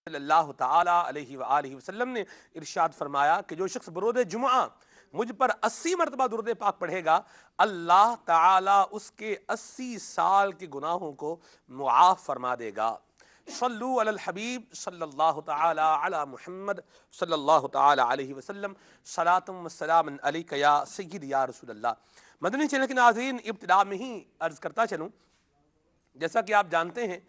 صلی اللہ تعالیٰ علیہ وآلہ وسلم نے ارشاد فرمایا کہ جو شخص برود جمعہ مجھ پر 80 مرتبہ درود پاک پڑھے گا، اللہ تعالیٰ اس کے 80 سال کے گناہوں کو معاف فرما دے گا۔ صلو علی الحبیب صلی اللہ تعالیٰ علی محمد صلی اللہ تعالیٰ علیہ وسلم، صلاۃ و سلام علیک یا سید یا رسول اللہ۔ مدنی چینل کے ناظرین، ابتدا میں ہی عرض کرتا چلوں، جیسا کہ آپ جانتے ہیں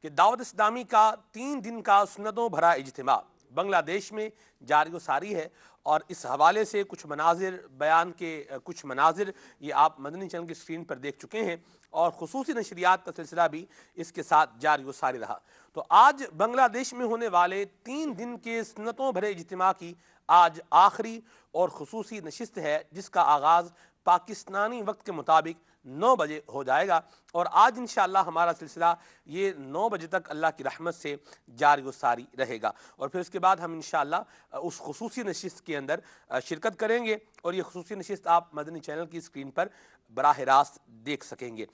کہ دعوت اسلامی کا 3 دن کا سنتوں بھرا اجتماع بنگلہ دیش میں جاری و ساری ہے، اور اس حوالے سے کچھ مناظر بیان کے کچھ مناظر یہ آپ مدنی چینل کی اسکرین پر دیکھ چکے ہیں، اور خصوصی نشریات کا سلسلہ بھی اس کے ساتھ جاری و ساری رہا۔ تو آج بنگلہ دیش میں ہونے والے 3 دن کے سنتوں بھرے اجتماع کی آج آخری اور خصوصی نشست ہے، جس کا آغاز پاکستانی وقت کے مطابق 9 بجے ہو جائے گا، اور آج انشاءاللہ ہمارا سلسلہ یہ 9 بجے تک اللہ کی رحمت سے جاری و ساری رہے گا، اور پھر اس کے بعد ہم انشاءاللہ اس خصوصی نشست کے اندر شرکت کریں گے، اور یہ خصوصی نشست آپ مدنی چینل کی اسکرین پر براہ راست دیکھ سکیں گے۔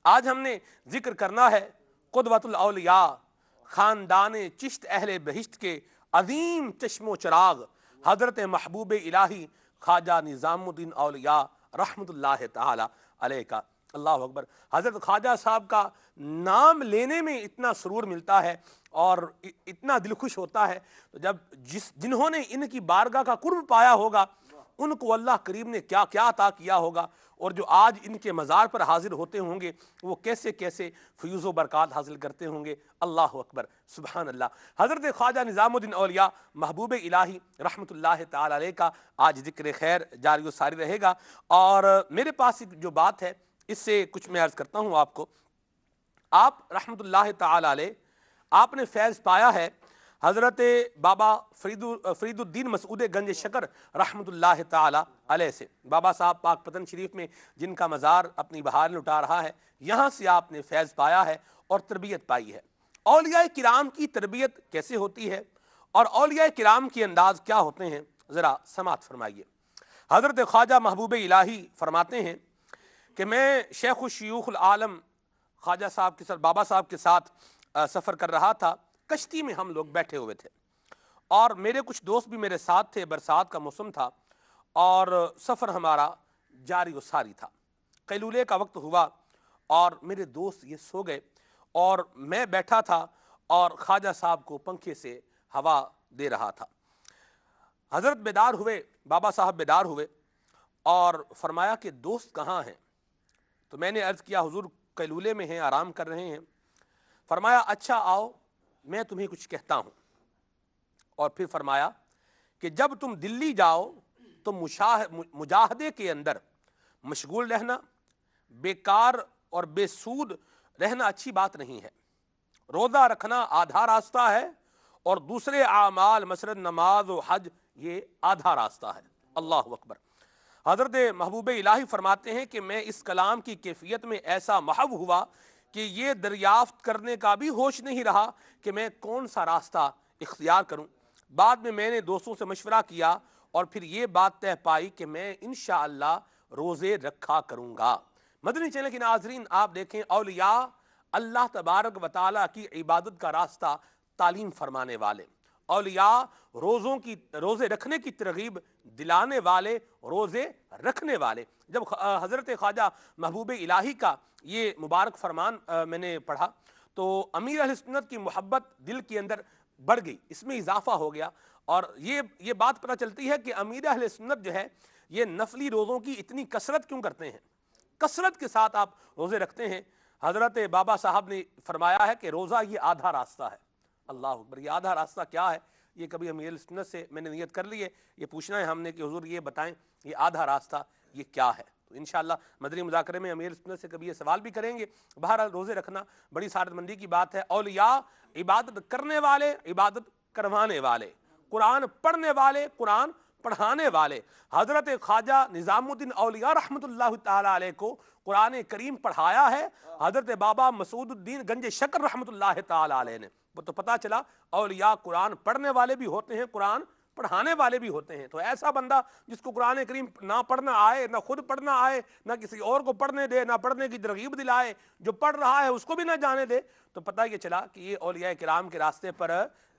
آج ہم نے ذکر کرنا ہے قدوۃ الاولیاء، خاندان چشت اہل بہشت کے عظیم چشم و چراغ حضرت محبوب الہی خواجہ نظام الدین اولیاء رحمت اللہ تعالی علیہ کا۔ اللہ اکبر۔ حضرت خواجہ صاحب کا نام لینے میں اتنا سرور ملتا ہے اور اتنا دل خوش ہوتا ہے، تو جب جنہوں نے ان کی بارگاہ کا قرب پایا ہوگا ان کو اللہ کریم نے کیا کیا عطا کیا ہوگا، اور جو آج ان کے مزار پر حاضر ہوتے ہوں گے وہ کیسے کیسے فیوز و برکات حاصل کرتے ہوں گے۔ اللہ اکبر، سبحان اللہ۔ حضرت خواجہ نظام الدین اولیاء محبوب الہی رحمت اللہ تعالی علیہ کا آج ذکر خیر جاری و ساری رہے گا، اور میرے پاس جو بات ہے اس سے کچھ میں عرض کرتا ہوں آپ کو۔ آپ رحمت اللہ تعالی علیہ، آپ نے فیض پایا ہے حضرت بابا فرید الدین مسعود گنج شکر رحمت اللہ تعالی علیہ سے۔ بابا صاحب پاک پتن شریف میں جن کا مزار اپنی بہار لٹا رہا ہے، یہاں سے آپ نے فیض پایا ہے اور تربیت پائی ہے۔ اولیاء کرام کی تربیت کیسے ہوتی ہے اور اولیاء کرام کے انداز کیا ہوتے ہیں، ذرا سماعت فرمائیے۔ حضرت خواجہ محبوب الہی فرماتے ہیں کہ میں شیخ الشیوخ العالم خواجہ صاحب کے ساتھ، بابا صاحب کے ساتھ سفر کر رہا تھا، کشتی میں ہم لوگ بیٹھے ہوئے تھے، اور میرے کچھ دوست بھی میرے ساتھ تھے، برسات کا موسم تھا اور سفر ہمارا جاری و ساری تھا۔ قیلولے کا وقت ہوا اور میرے دوست یہ سو گئے، اور میں بیٹھا تھا اور خواجہ صاحب کو پنکھے سے ہوا دے رہا تھا۔ حضرت بیدار ہوئے، بابا صاحب بیدار ہوئے اور فرمایا کہ دوست کہاں ہیں؟ تو میں نے عرض کیا حضور قیلولے میں ہیں، آرام کر رہے ہیں۔ فرمایا اچھا آؤ میں تمہیں کچھ کہتا ہوں، اور پھر فرمایا کہ جب تم دلی جاؤ تو مجاہدے کے اندر مشغول رہنا، بیکار اور بے سود رہنا اچھی بات نہیں ہے۔ روزہ رکھنا آدھا راستہ ہے، اور دوسرے اعمال مثلاً نماز و حج یہ آدھا راستہ ہے۔ اللہ اکبر۔ حضرت محبوب الہی فرماتے ہیں کہ میں اس کلام کی کیفیت میں ایسا محو ہوا کہ یہ دریافت کرنے کا بھی ہوش نہیں رہا کہ میں کون سا راستہ اختیار کروں۔ بعد میں نے دوستوں سے مشورہ کیا اور پھر یہ بات طے پائی کہ میں انشاءاللہ روزے رکھا کروں گا۔ مدنی چینل کے ناظرین، آپ دیکھیں اولیاء اللہ تبارک و تعالیٰ کی عبادت کا راستہ تعلیم فرمانے والے، اولیاء روزے رکھنے کی ترغیب دلانے والے، روزے رکھنے والے۔ جب حضرت خواجہ محبوب الہی کا یہ مبارک فرمان میں نے پڑھا تو امیر اہل سنت کی محبت دل کے اندر بڑھ گئی، اس میں اضافہ ہو گیا، اور یہ بات پتہ چلتی ہے کہ امیر اہل سنت جو ہے یہ نفلی روزوں کی اتنی کثرت کیوں کرتے ہیں، کثرت کے ساتھ آپ روزے رکھتے ہیں۔ حضرت بابا صاحب نے فرمایا ہے کہ روزہ یہ آدھا راستہ ہے۔ اللہ اکبر۔ یہ آدھا راستہ کیا ہے؟ یہ کبھی امیر اہل سنت سے میں نے نیت کر لی ہے، یہ پوچھنا ہے ہم نے کہ حضور یہ بتائیں یہ آدھا راستہ یہ کیا ہے۔ تو انشاءاللہ مدنی مذاکرے میں امیر سنت سے کبھی یہ سوال بھی کریں گے۔ بہرحال روزے رکھنا بڑی سعادت مندی کی بات ہے۔ اولیاء عبادت کرنے والے، عبادت کروانے والے، قرآن پڑھنے والے، قرآن پڑھانے والے۔ حضرت خواجہ نظام الدین اولیاء رحمت اللہ تعالی علیہ کو قرآن کریم پڑھایا ہے حضرت بابا مسعود الدین گنج شکر رحمت اللہ تعالی علیہ نے۔ وہ تو پتہ چلا اولیاء قرآن پڑھنے والے بھی ہوتے ہیں، قرآن پڑھانے والے بھی ہوتے ہیں۔ تو ایسا بندہ جس کو قرآن کریم نہ پڑھنا آئے، نہ خود پڑھنا آئے، نہ کسی اور کو پڑھنے دے، نہ پڑھنے کی ترغیب دلائے، جو پڑھ رہا ہے اس کو بھی نہ جانے دے، تو پتہ یہ چلا کہ یہ اولیاء کرام کے راستے پر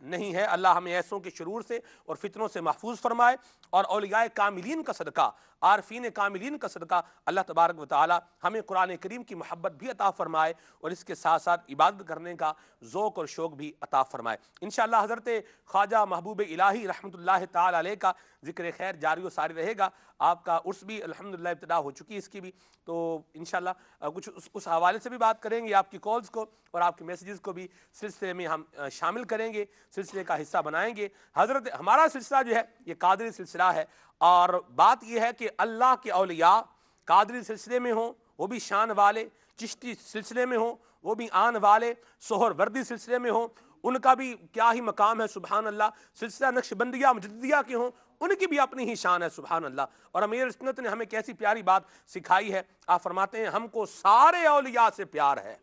نہیں ہے۔ اللہ ہمیں ایسوں کے شرور سے اور فتنوں سے محفوظ فرمائے، اور اولیاء کاملین کا صدقہ، عارفین کاملین کا صدقہ اللہ تبارک و تعالی ہمیں قرآن کریم کی محبت بھی عطا فرمائے، اور اس کے ساتھ ساتھ عبادت کرنے کا ذوق اور شوق بھی عطا فرمائے۔ انشاءاللہ حضرت خواجہ محبوب الہی رحمۃ اللہ تعالی علیہ کا ذکر خیر جاری و ساری رہے گا۔ آپ کا عرس بھی الحمدللہ ابتدا ہو چکی ہے اس کی بھی، تو انشاءاللہ کچھ اس حوالے سے بھی بات کریں گے، آپ کی کالز کو اور آپ کے میسیجز کو بھی سلسلے میں ہم شامل کریں گے، سلسلے کا حصہ بنائیں گے۔ حضرت ہمارا سلسلہ جو ہے یہ قادری سلسلہ ہے، اور بات یہ ہے کہ اللہ کے اولیاء قادری سلسلے میں ہوں وہ بھی شان والے، چشتی سلسلے میں ہوں وہ بھی آن والے، سہر وردی سلسلے میں ہوں ان کا بھی کیا ہی مقام ہے سبحان اللہ، سلسلہ نقشبندیہ مجددیہ کے ہوں ان کی بھی اپنی ہی شان ہے سبحان اللہ۔ اور امیر سنت نے ہمیں کیسی پیاری بات سکھائی ہے، آپ فرماتے ہیں ہم کو سارے اولیاء سے پیار ہے،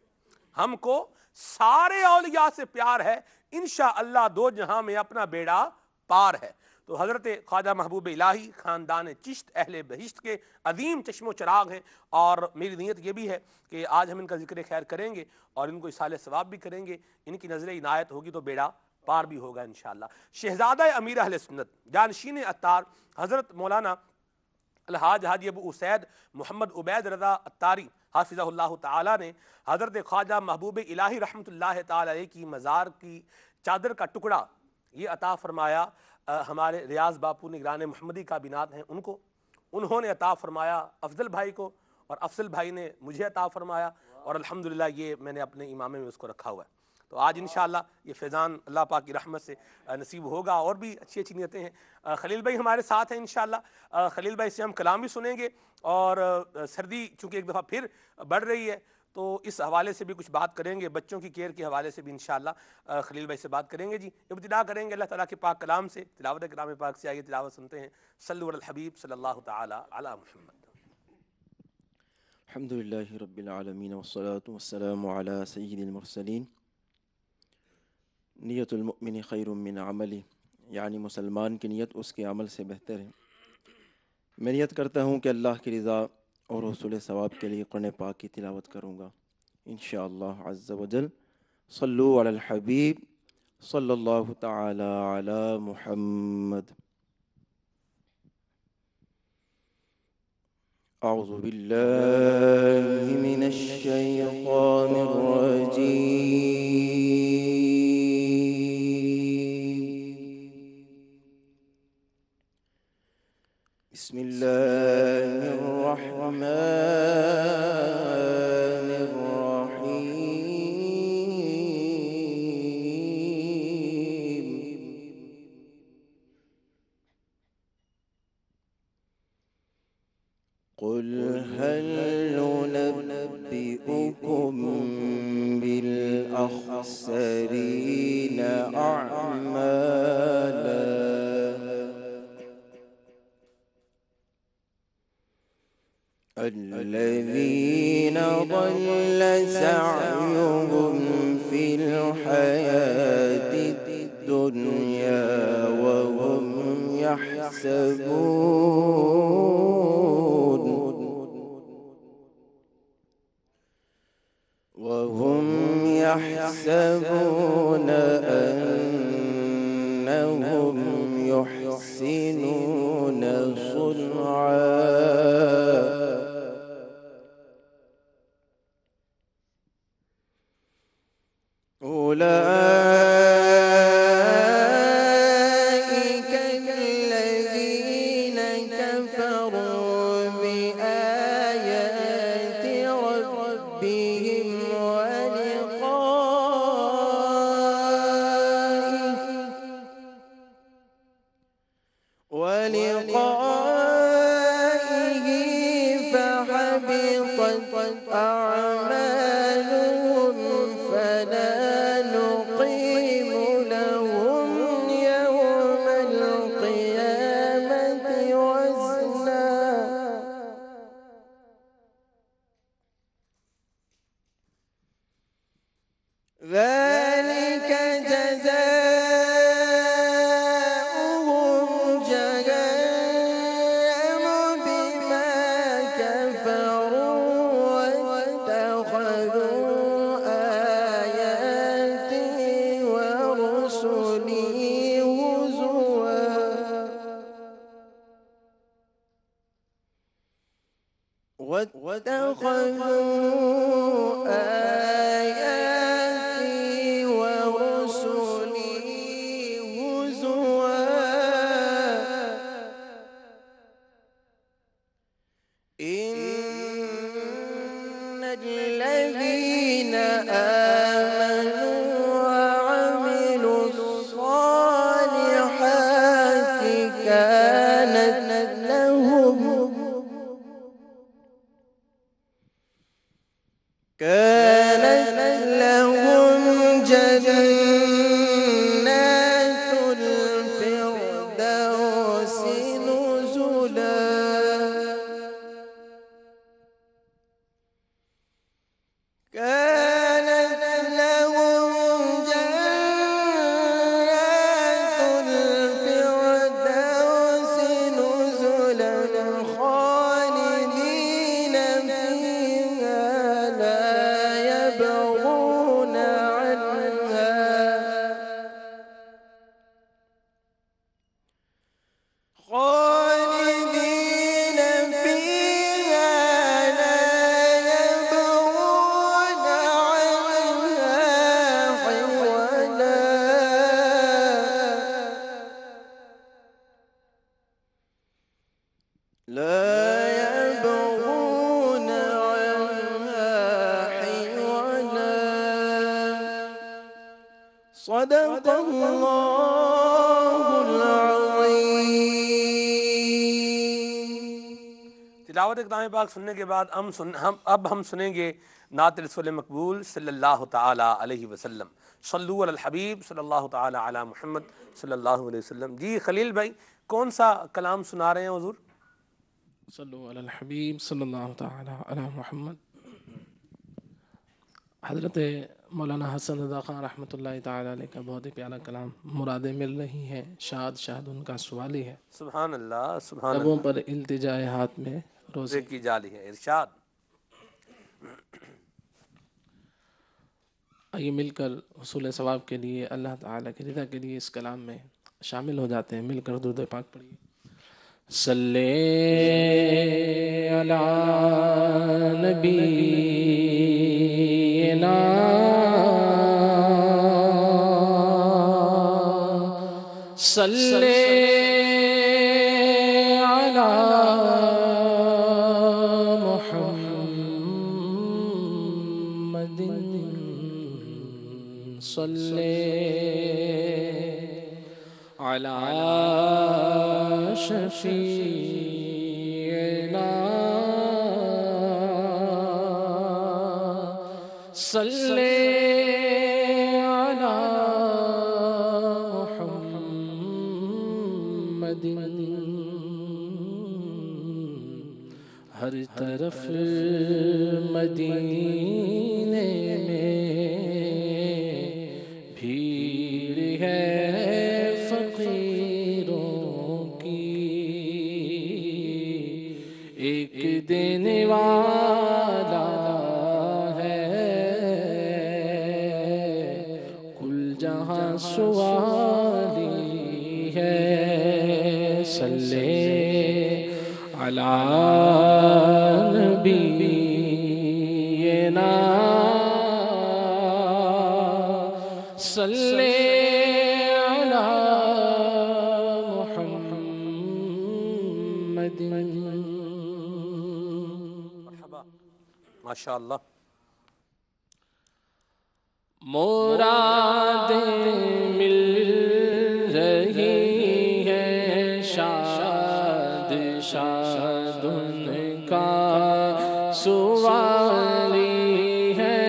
ہم کو سارے اولیاء سے پیار ہے، انشاءاللہ دو جہاں میں اپنا بیڑا پار ہے۔ تو حضرت خواجہ محبوب الہی خاندان چشت اہل بہشت کے عظیم چشم و چراغ ہیں، اور میری نیت یہ بھی ہے کہ آج ہم ان کا ذکر خیر کریں گے اور ان کو اصال ثواب بھی کریں گے، ان کی نظر عنایت ہوگی تو بیڑا پار بھی ہوگا انشاءاللہ۔ شہزادہ امیر اہل سنت جانشین عطار حضرت مولانا الحاج حاجی ابو اسید محمد عبید رضا عطاری حافظہ اللہ تعالی نے حضرت خواجہ محبوب الہی رحمۃ اللہ تعالی علیہ کی مزار کی چادر کا ٹکڑا یہ عطا فرمایا ہمارے ریاض باپو نگران محمدی کابینات ہیں ان کو، انہوں نے عطا فرمایا افضل بھائی کو، اور افضل بھائی نے مجھے عطا فرمایا، اور الحمدللہ یہ میں نے اپنے امامے میں اس کو رکھا ہوا ہے۔ تو آج انشاءاللہ یہ فیضان اللہ پاک کی رحمت سے نصیب ہوگا، اور بھی اچھی اچھی نیتیں ہیں۔ خلیل بھائی ہمارے ساتھ ہیں انشاءاللہ، خلیل بھائی سے ہم کلام بھی سنیں گے، اور سردی چونکہ ایک دفعہ پھر بڑھ رہی ہے تو اس حوالے سے بھی کچھ بات کریں گے، بچوں کی کیئر کے حوالے سے بھی انشاءاللہ خلیل بھائی سے بات کریں گے۔ جی ابتدا کریں گے اللہ تعالیٰ کے پاک کلام سے، تلاوت کلام پاک سے، آئیے تلاوت سنتے ہیں۔ صلو علی الحبیب صلی اللہ تعالی علی محمد۔ الحمد للہ رب العالمین والصلاة والسلام علی سید المرسلین۔ نیت المؤمن خیر من عملی، یعنی مسلمان کی نیت اس کے عمل سے بہتر ہے۔ میں نیت کرتا ہوں کہ اللہ کی رضا اور حصول ثواب کے لیے قرآن پاک کی تلاوت کروں گا انشاءاللہ عز و جل۔ صلو علی الحبیب صلی اللہ تعالی علی محمد۔ اعوذ باللہ من الشیطان الرجیم، بسم اللہ الرحمن الرحیم۔ قل هل ننبئكم بالأخسرين أعمالا، الذين ضل سعيهم في الحياة الدنيا وهم يحسبون أنهم يحسنون صنعا، أولئك الذين كفروا بآيات ربهم ولقائه واتخذوا آياتي ورسلي هزوا إن الذين آمنوا وعملوا الصالحات كانت لهم جنات الفردوس نزلا كانت لهم جنات الفردوس نزلا خالدين فيها لا يبغون عنها خالدين فيها لا يبغون عنها حولا لا يبغون عنها حولا صدق الله العظيم. تلاوت کلام پاک سننے کے بعد اب ہم سنیں گے نعت رسول مقبول صلی اللہ تعالی علیہ وسلم. صلو علی الحبیب صلی اللہ تعالی علی محمد صلی اللہ علیہ وسلم. جی خلیل بھائی کون سا کلام سنا رہے ہیں حضور؟ صلو علی الحبیب صلی اللہ تعالی علی محمد. حضرت مولانا حسن رضا خان رحمۃ اللہ تعالی علیہ کا بہت ہی پیارا کلام مرادیں مل رہی ہیں. شاد شاد ان کا سوالی ہے. سبحان اللہ سبحان لبوں اللہ. پر التجائے ہاتھ میں روزے روزے کی جالی ہے. ارشاد. آئیے مل کر حصول ثواب کے لیے اللہ تعالیٰ کی رضا کے لیے اس کلام میں شامل ہو جاتے ہیں. مل کر درود پاک پڑھیے. صلی علی نبینا صلی علی محمد صلی علی شفیعنا صلی علی محمد. ہر طرف مدینے میں بھیڑ ہے فقیروں کی. ایک دن والا ہے کل جہاں سوالی ہے. صلی علی نبینا صلی علی محمد. مرحبا ماشاء اللہ. مرادیں مل رہی ہیں شاد شاد ان کا سوالی ہے.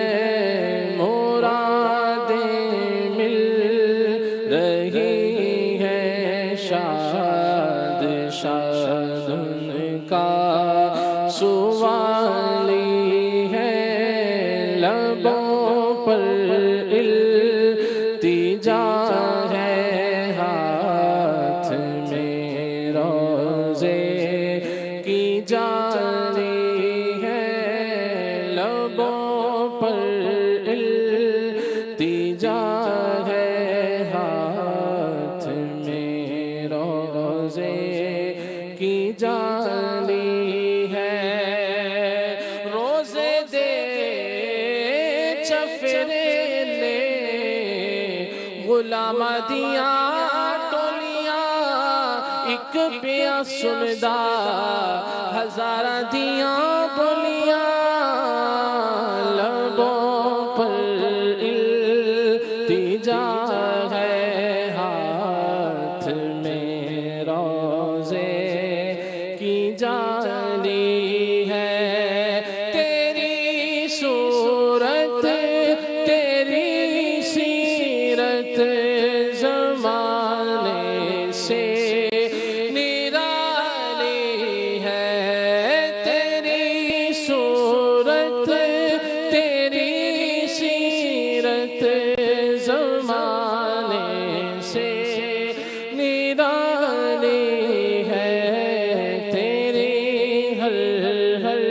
مرادیں مل رہی ہیں شاد شاد ان کا سوالی ہے. لبوں پر التجا ہے ہاتھ میں روزے کی جالی ہے. لبوں پر التجا ہے ہاتھ میں روزے کی جالی ہے. غلام دیاں ٹولیاں ایک پیا سندا ہزاراں دیاں بولیاں لبوں پر التجا ہے ہاتھ میں روزے کی جالی ہے تیری صورت تیری سیرت زمانے سے نرالی ہے تیری صورت تیری سیرت زمانے سے نرالی ہے تیری ہر ہر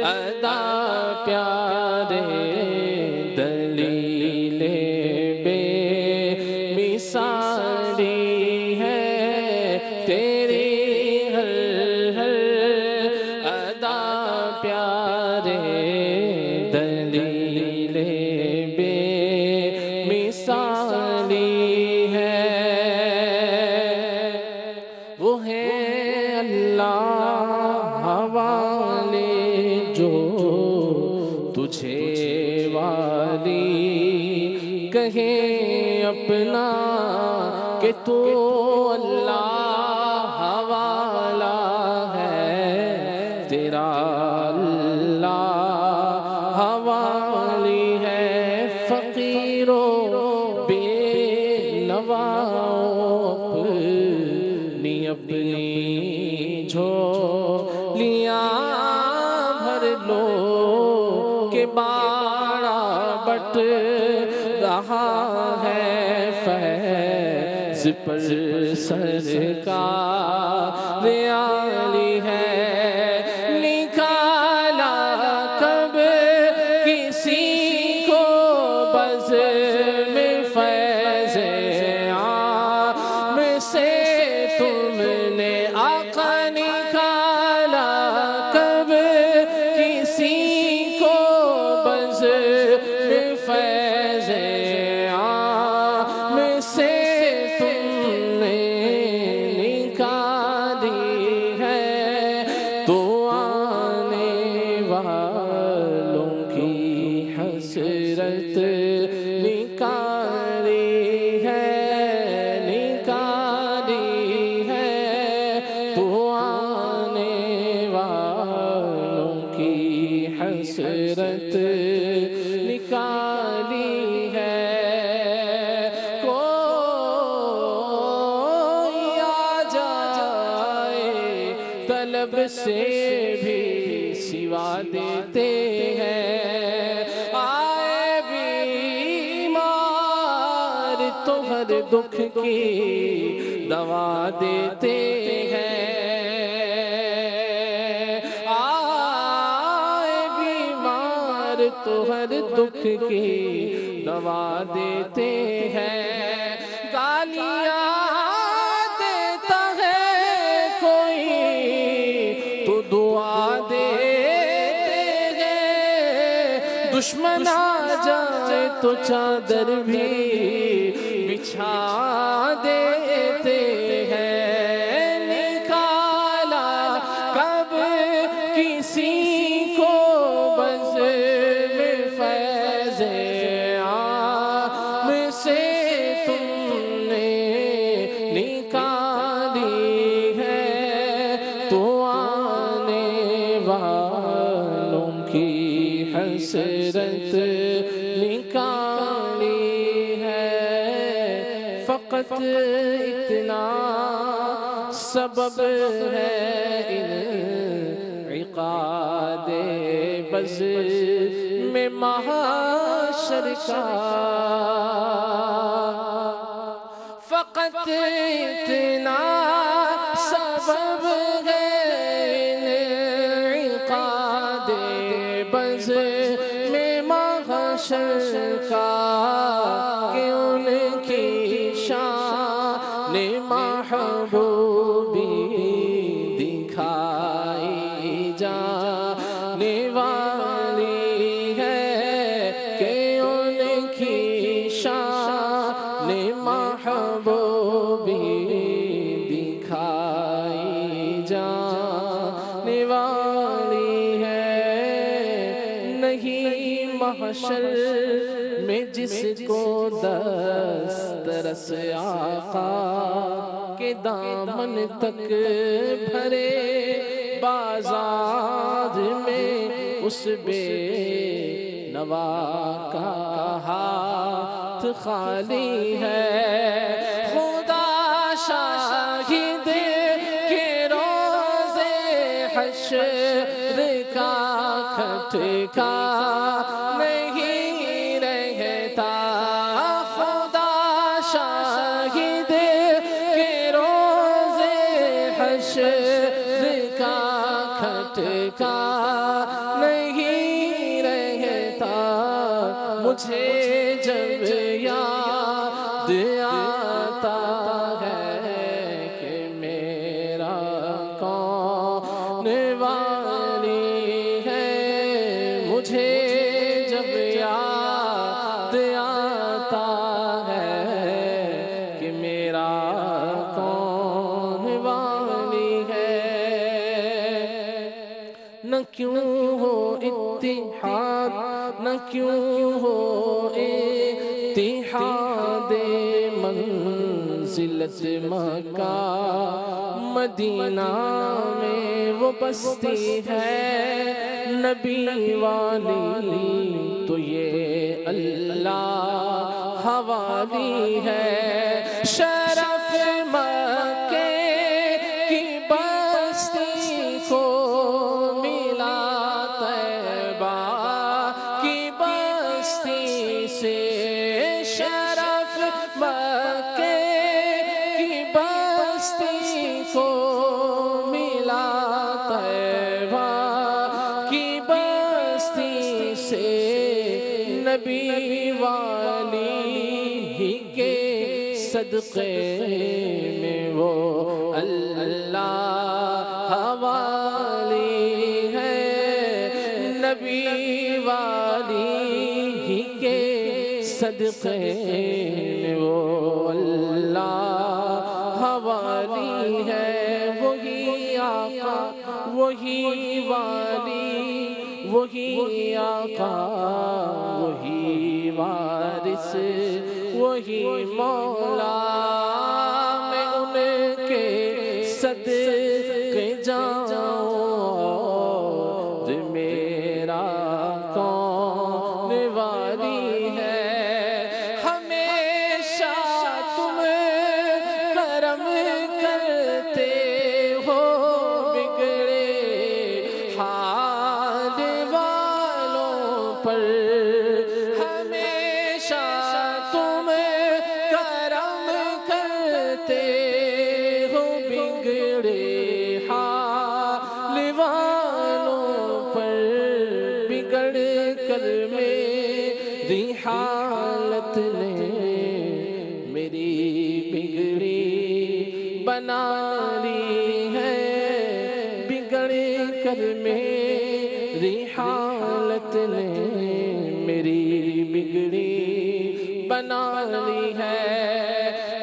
ادا پیارے دلیل بے مثالی ہے تیری ہر ہر ادا پیارے دلیل بے مثالی ہے وہ ہے اللہ والے جو تجھے والی کہیں اپنا کہ تو اللہ والا ہے تیرا اللہ والی ہے فقیروں بے نواؤں اپنی اپنی جھولیاں بھر لو کہ باڑا بٹ رہا ہے فیض پر سرکار عالی ہے نکالا کب کسی کو بزم فیض عام سے تم نے آقا نکالا کب کسی کو بزم فیض عام سے تم نے نکالی ہے تو آنے والوں کی حسرت نکالی ہے نکالی ہے تو آنے والوں کی حسرت نکالی ہے کوئی آ جائے طلب سے بھی سوا دیتے ہیں آئے بیمار تو ہر دکھ کی دوا دیتے ہیں آئے بیمار تو ہر دکھ کی دوا دیتے ہیں گالیاں دیتا ہے کوئی تو دعا دیتے ہیں دشمن آ جائے تو چادر بھی بچھا دیتے ہیں نکالا کب کسی کو بزم فیض عام سے تم نے نکالی ہے تو آنے والوں کی حسرت نکالی ہے فقط اتنا سبب ہے انعقاد بز میں محشر کا فقط اتنا سبب ہے انعقاد بز میں محشر کا کہ ان کی شان محبوبی دکھائی جانے والی ہے کہ ان کی شان محبوبی دکھائی جانے والی ہے، نہیں محشر میں جس کو دسترس آقا کے دامن تک بھرے، بازار میں اس بے نوا کا ہاتھ خالی ہے۔ خدا شاہد کہ روز حشر کا کھٹکا نہیں رہتا، خدا شاہد کہ روز حشر کا کھٹکا نہیں رہتا، مجھے جب یاد آتا ہے کہ میرا کون والی ہے، مجھے جب یاد آتا ہے کہ میرا کون والی ہے۔ نہ کیوں ہو اتحاد، نہ کیوں ہو اتحاد منزلت مکہ مدینہ میں وہ بستی ہے، نبی والی تو یہ اللہ حوالی ہے۔ شرف مکے کی بستی کو ملا طیبہ کی بستی سے، شرف مکے کی بستی کو ملا طیبہ کی بستی سے، نبی والی ہی کے صدقے میں وہ اللہ حوالی ہے، نبی والی ہی کے صدقے میں وہ اللہ حوالی ہے۔ وہی آقا وہی والی وہی آقا وہی وارث وہی مولا، میں ان کے صدقے جاؤں، میرا کون والی ہے۔ ہمیشہ تم کرم کرتے ہو بگڑے حال والوں پر، ہمیشہ تم کرم کرتے ہو بگڑے حال والوں پر، بگڑ کر میری حالت نے میری بگڑی بنا لی ہے، بگڑ کر میری حالت نے میری بگڑی بنا لی ہے۔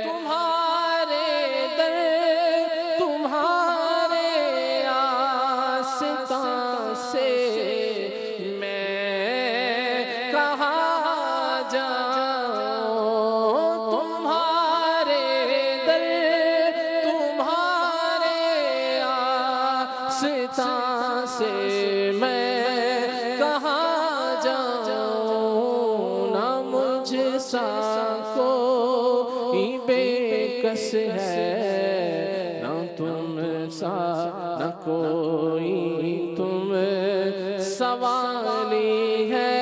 تمہارے در تمہارے آستان سے میں کہاں جاؤں، تمہارے در تمہارے آستان سے میں کہاں جاؤں، نہ مجھ سا کوئی بے کس ہے، نہ تم سا نہ کوئی تم سوالی ہے،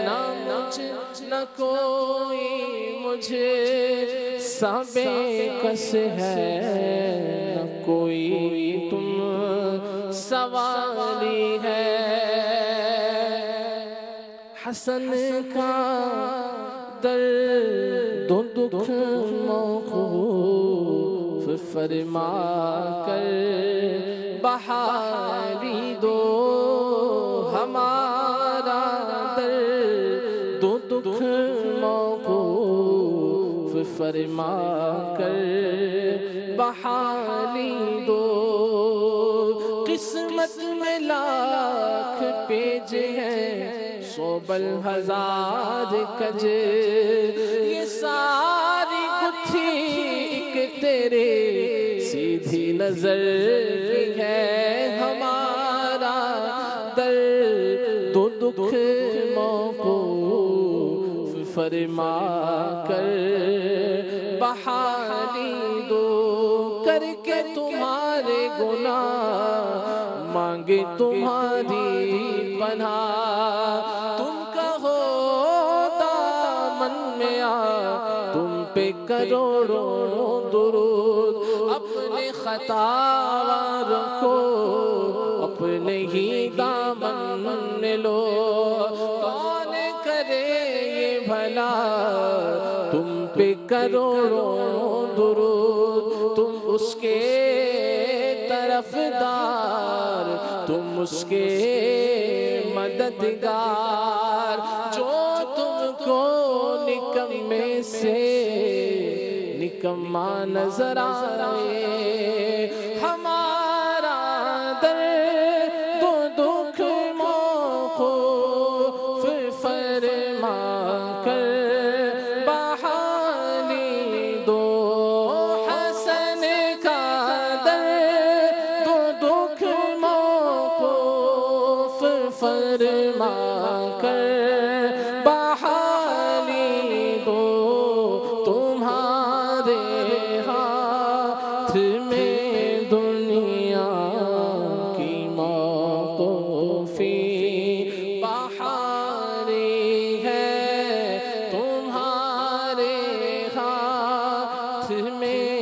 نہ مجھ نہ کوئی مجھے سا بے کس ہے، نہ کوئی تم سوالی ہے۔ حسن کا درد و دکھ موقوف فرما کر بحالی دو، ہمارا درد و دکھ موقوف فرما کر بحالی دو، قسمت میں لاکھ پیج ہے 100 بل 1000 کج، یہ ساری گتھی ایک تیرے سیدھی نظر کی ہے، ہمارا درد و دکھ موقوف فرما کر بحالی دو، کر کے تمہارے گناہ مانگے تمہاری پناہ، تم کہو دامن میں آ تم پہ کروڑوں درود، اپنے خطاواروں کو اپنے ہی دامن میں لو، کون کرے یہ بھلا تم پہ کروڑوں درود، تم اس کے طرفدار، تم اس کے مددگار، جو تم کو نکمے سے نکما نظر آئے، ہمارا درد و دکھ موقوف فرما کر بحالی دو، حسن کا درد و دکھ موقوف فرما کر بحالی دو، تمہارے ہاتھ میں دنیا کی موقوفی بہاری ہے، تمہارے ہاتھ میں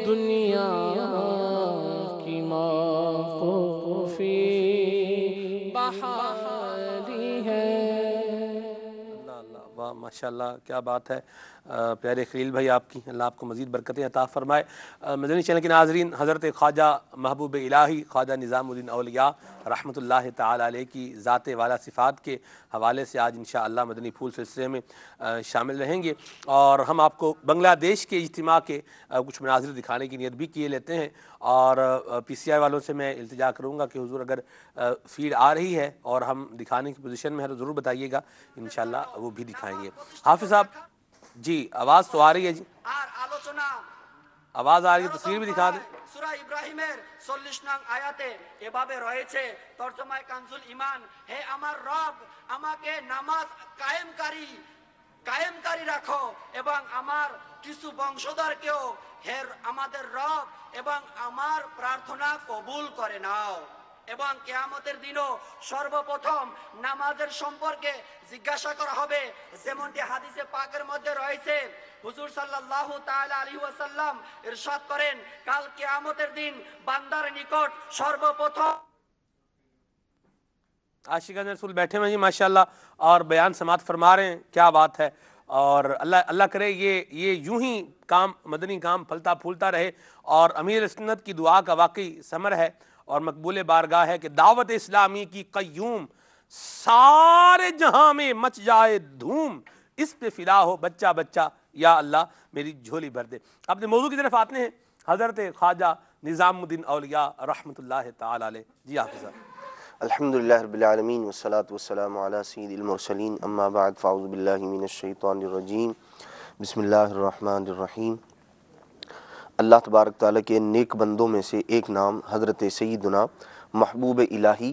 دنیا کی موقوفی بہاری ہے۔ اللہ اللہ، واہ ماشاءاللہ، کیا بات ہے پیارے خلیل بھائی آپ کی، اللہ آپ کو مزید برکتیں عطا فرمائے۔ مدنی چینل کے ناظرین، حضرت خواجہ محبوب الہی خواجہ نظام الدین اولیاء رحمۃ اللہ تعالی علیہ کی ذات والا صفات کے حوالے سے آج انشاءاللہ مدنی پھول سلسلے میں شامل رہیں گے، اور ہم آپ کو بنگلہ دیش کے اجتماع کے کچھ مناظر دکھانے کی نیت بھی کیے لیتے ہیں، اور پی سی آئی والوں سے میں التجا کروں گا کہ حضور اگر فیڈ آ رہی ہے اور ہم دکھانے کی پوزیشن میں ہے تو ضرور بتائیے گا، انشاءاللہ وہ بھی دکھائیں گے۔ حافظ صاحب جی آواز تو آ رہی ہے جی، آواز آ رہی ہے، تصویر بھی دکھا دیں۔ সূরা ইব্রাহিমের 40 নং আয়াতে এভাবে রয়েছে, তরজমায়ে কানজুল ঈমান, হে আমার রব আমাকে নামাজ কায়েমকারী রাখো এবং আমার কিছু বংশধরকেও হে আমাদের রব এবং আমার প্রার্থনা কবুল করে নাও, এবং কিয়ামতের দিনও সর্বপ্রথম নামাজের সম্পর্কে জিজ্ঞাসা করা হবে, যেমনটি হাদিসে পাকের মধ্যে রয়েছে। হুজুর সাল্লাল্লাহু তাআলা আলাইহি ওয়াসাল্লাম ইরশাদ করেন, কাল কিয়ামতের দিন বান্দার নিকট সর্বপ্রথম عاشقان رسول بیٹھے ہیں جی ماشاءاللہ اور بیان سماعت فرما رہے ہیں، کیا بات ہے، اور اللہ کرے یہ یوں ہی کام مدنی کام پھلتا پھولتا رہے، اور امیر سنت کی دعا کا واقعی ثمر ہے اور مقبول بارگاہ ہے کہ دعوت اسلامی کی قیوم سارے جہاں میں مچ جائے دھوم، اس پہ فدا ہو بچہ بچہ یا اللہ میری جھولی بھر دے۔ اپنے موضوع کی طرف آتے ہیں، حضرت خواجہ نظام الدین اولیاء رحمۃ اللہ تعالی علیہ۔ جی حافظ الحمدللہ رب العالمین والصلاة والسلام علی سید المرسلین، اما بعد فاعوذ باللہ من الشیطان الرجیم، بسم اللہ الرحمن الرحیم۔ اللہ تبارک تعالیٰ کے نیک بندوں میں سے ایک نام حضرت سیدنا محبوب الہی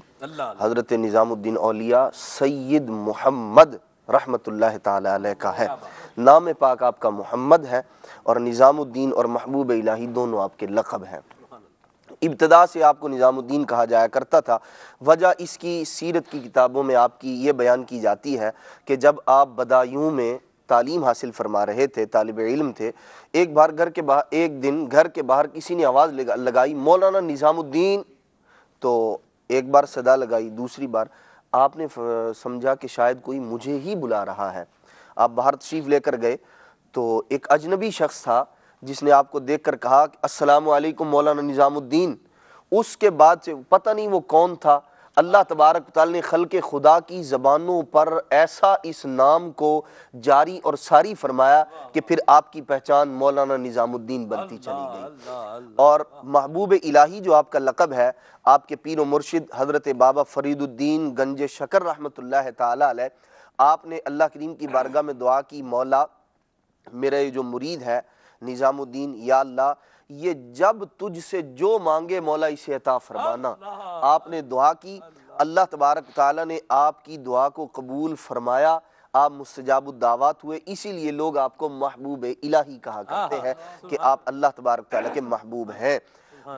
حضرت نظام الدین اولیاء سید محمد رحمت اللہ تعالی علیہ کا ہے۔ نام پاک آپ کا محمد ہے اور نظام الدین اور محبوب الہی دونوں آپ کے لقب ہیں۔ ابتدا سے آپ کو نظام الدین کہا جایا کرتا تھا، وجہ اس کی سیرت کی کتابوں میں آپ کی یہ بیان کی جاتی ہے کہ جب آپ بدایوں میں تعلیم حاصل فرما رہے تھے، طالب علم تھے، ایک دن گھر کے باہر کسی نے آواز لگائی، مولانا نظام الدین، تو ایک بار صدا لگائی، دوسری بار آپ نے سمجھا کہ شاید کوئی مجھے ہی بلا رہا ہے۔ آپ باہر تشریف لے کر گئے تو ایک اجنبی شخص تھا جس نے آپ کو دیکھ کر کہا السلام علیکم مولانا نظام الدین۔ اس کے بعد سے پتہ نہیں وہ کون تھا، اللہ تبارک و تعالی نے خلق خدا کی زبانوں پر ایسا اس نام کو جاری اور ساری فرمایا کہ پھر آپ کی پہچان مولانا نظام الدین بنتی چلی گئی۔ اور محبوب الہی جو آپ کا لقب ہے، آپ کے پیر و مرشد حضرت بابا فرید الدین گنج شکر رحمۃ اللہ تعالی علیہ، آپ نے اللہ کریم کی بارگاہ میں دعا کی، مولا میرا یہ جو مرید ہے نظام الدین، یا اللہ یہ جب تجھ سے جو مانگے مولا اسے عطا فرمانا۔ آپ نے دعا کی، اللہ تبارک تعالیٰ نے آپ کی دعا کو قبول فرمایا، آپ مستجاب الدعوات ہوئے، اسی لیے لوگ آپ کو محبوب الہی کہا کرتے ہیں کہ آپ اللہ تبارک تعالیٰ کے محبوب ہیں۔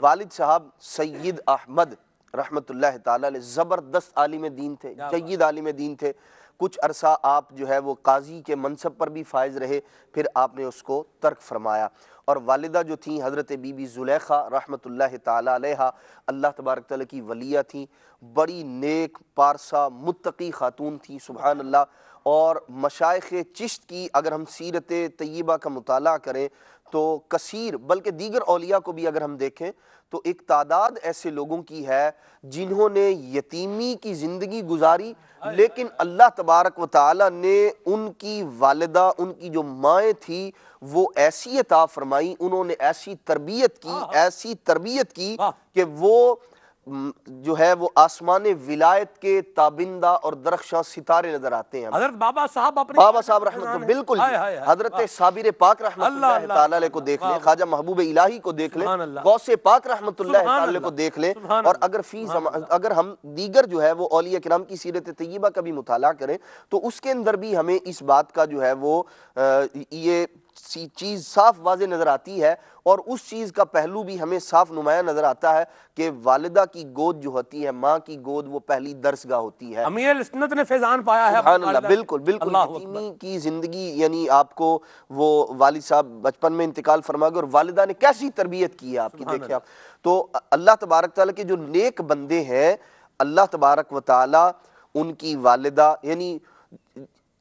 والد صاحب سید احمد رحمت اللہ تعالیٰ علیہ زبردست عالم دین تھے، جید عالم دین تھے۔ کچھ عرصہ آپ جو ہے وہ قاضی کے منصب پر بھی فائز رہے، پھر آپ نے اس کو ترک فرمایا۔ اور والدہ جو تھیں حضرت بی بی زلیخا رحمت اللہ تعالی علیہ، اللہ تبارک تعالیٰ کی ولیہ تھیں، بڑی نیک پارسا متقی خاتون تھیں، سبحان اللہ۔ اور مشائخ چشت کی اگر ہم سیرت طیبہ کا مطالعہ کریں تو کثیر، بلکہ دیگر اولیاء کو بھی اگر ہم دیکھیں تو ایک تعداد ایسے لوگوں کی ہے جنہوں نے یتیمی کی زندگی گزاری، لیکن اللہ تبارک و تعالی نے ان کی والدہ، ان کی جو مائیں تھی، وہ ایسی عطا فرمائی، انہوں نے ایسی تربیت کی کہ وہ جو ہے وہ آسمان ولایت کے تابندہ اور درخشاں ستارے نظر آتے ہیں۔ حضرت بابا صاحب رحمت اللہ، بالکل حضرت صابر پاک رحمت اللہ تعالی علیہ کو دیکھ لیں، خواجہ محبوب الہی کو دیکھ لیں، غوث پاک رحمت اللہ تعالی کو دیکھ لیں، اور اگر ہم دیگر جو ہے وہ اولیاء کرام کی سیرت طیبہ کا بھی مطالعہ کریں تو اس کے اندر بھی ہمیں اس بات کا جو ہے وہ یہ چیز صاف واضح نظر آتی ہے، اور اس چیز کا پہلو بھی ہمیں صاف نمایاں نظر آتا ہے کہ والدہ کی گود جو ہوتی ہے، ماں کی گود، وہ پہلی درسگاہ ہوتی ہے۔ امیر السنت نے فیضان پایا ہے، سبحان اللہ، بالکل بالکل یتیمی کی زندگی، یعنی آپ کو وہ والد صاحب بچپن میں انتقال فرما گئے، اور والدہ نے کیسی تربیت کی ہے آپ کی، دیکھیں آپ۔ تو اللہ تبارک تعالیٰ کے جو نیک بندے ہیں، اللہ تبارک و تعالیٰ ان کی والدہ، یعنی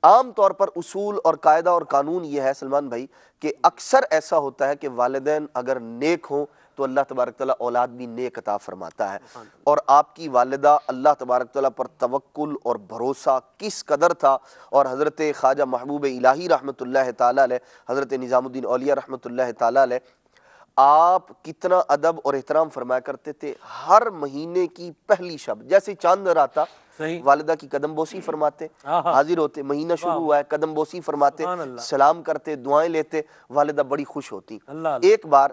عام طور پر اصول اور قاعدہ اور قانون یہ ہے سلمان بھائی کہ اکثر ایسا ہوتا ہے کہ والدین اگر نیک ہوں تو اللہ تبارک تعالیٰ اولاد بھی نیک عطا فرماتا ہے، اور آپ کی والدہ اللہ تبارک تعالیٰ پر توکل اور بھروسہ کس قدر تھا، اور حضرت خواجہ محبوب الہی رحمت اللہ تعالیٰ علیہ، حضرت نظام الدین اولیاء رحمت اللہ تعالیٰ علیہ، آپ کتنا ادب اور احترام فرمایا کرتے تھے۔ ہر مہینے کی پہلی شب جیسے چاند آتا، والدہ کی قدم بوسی فرماتے، حاضر ہوتے، مہینہ شروع ہوا ہے، قدم بوسی فرماتے، سلام کرتے، دعائیں لیتے، والدہ بڑی خوش ہوتی۔ ایک بار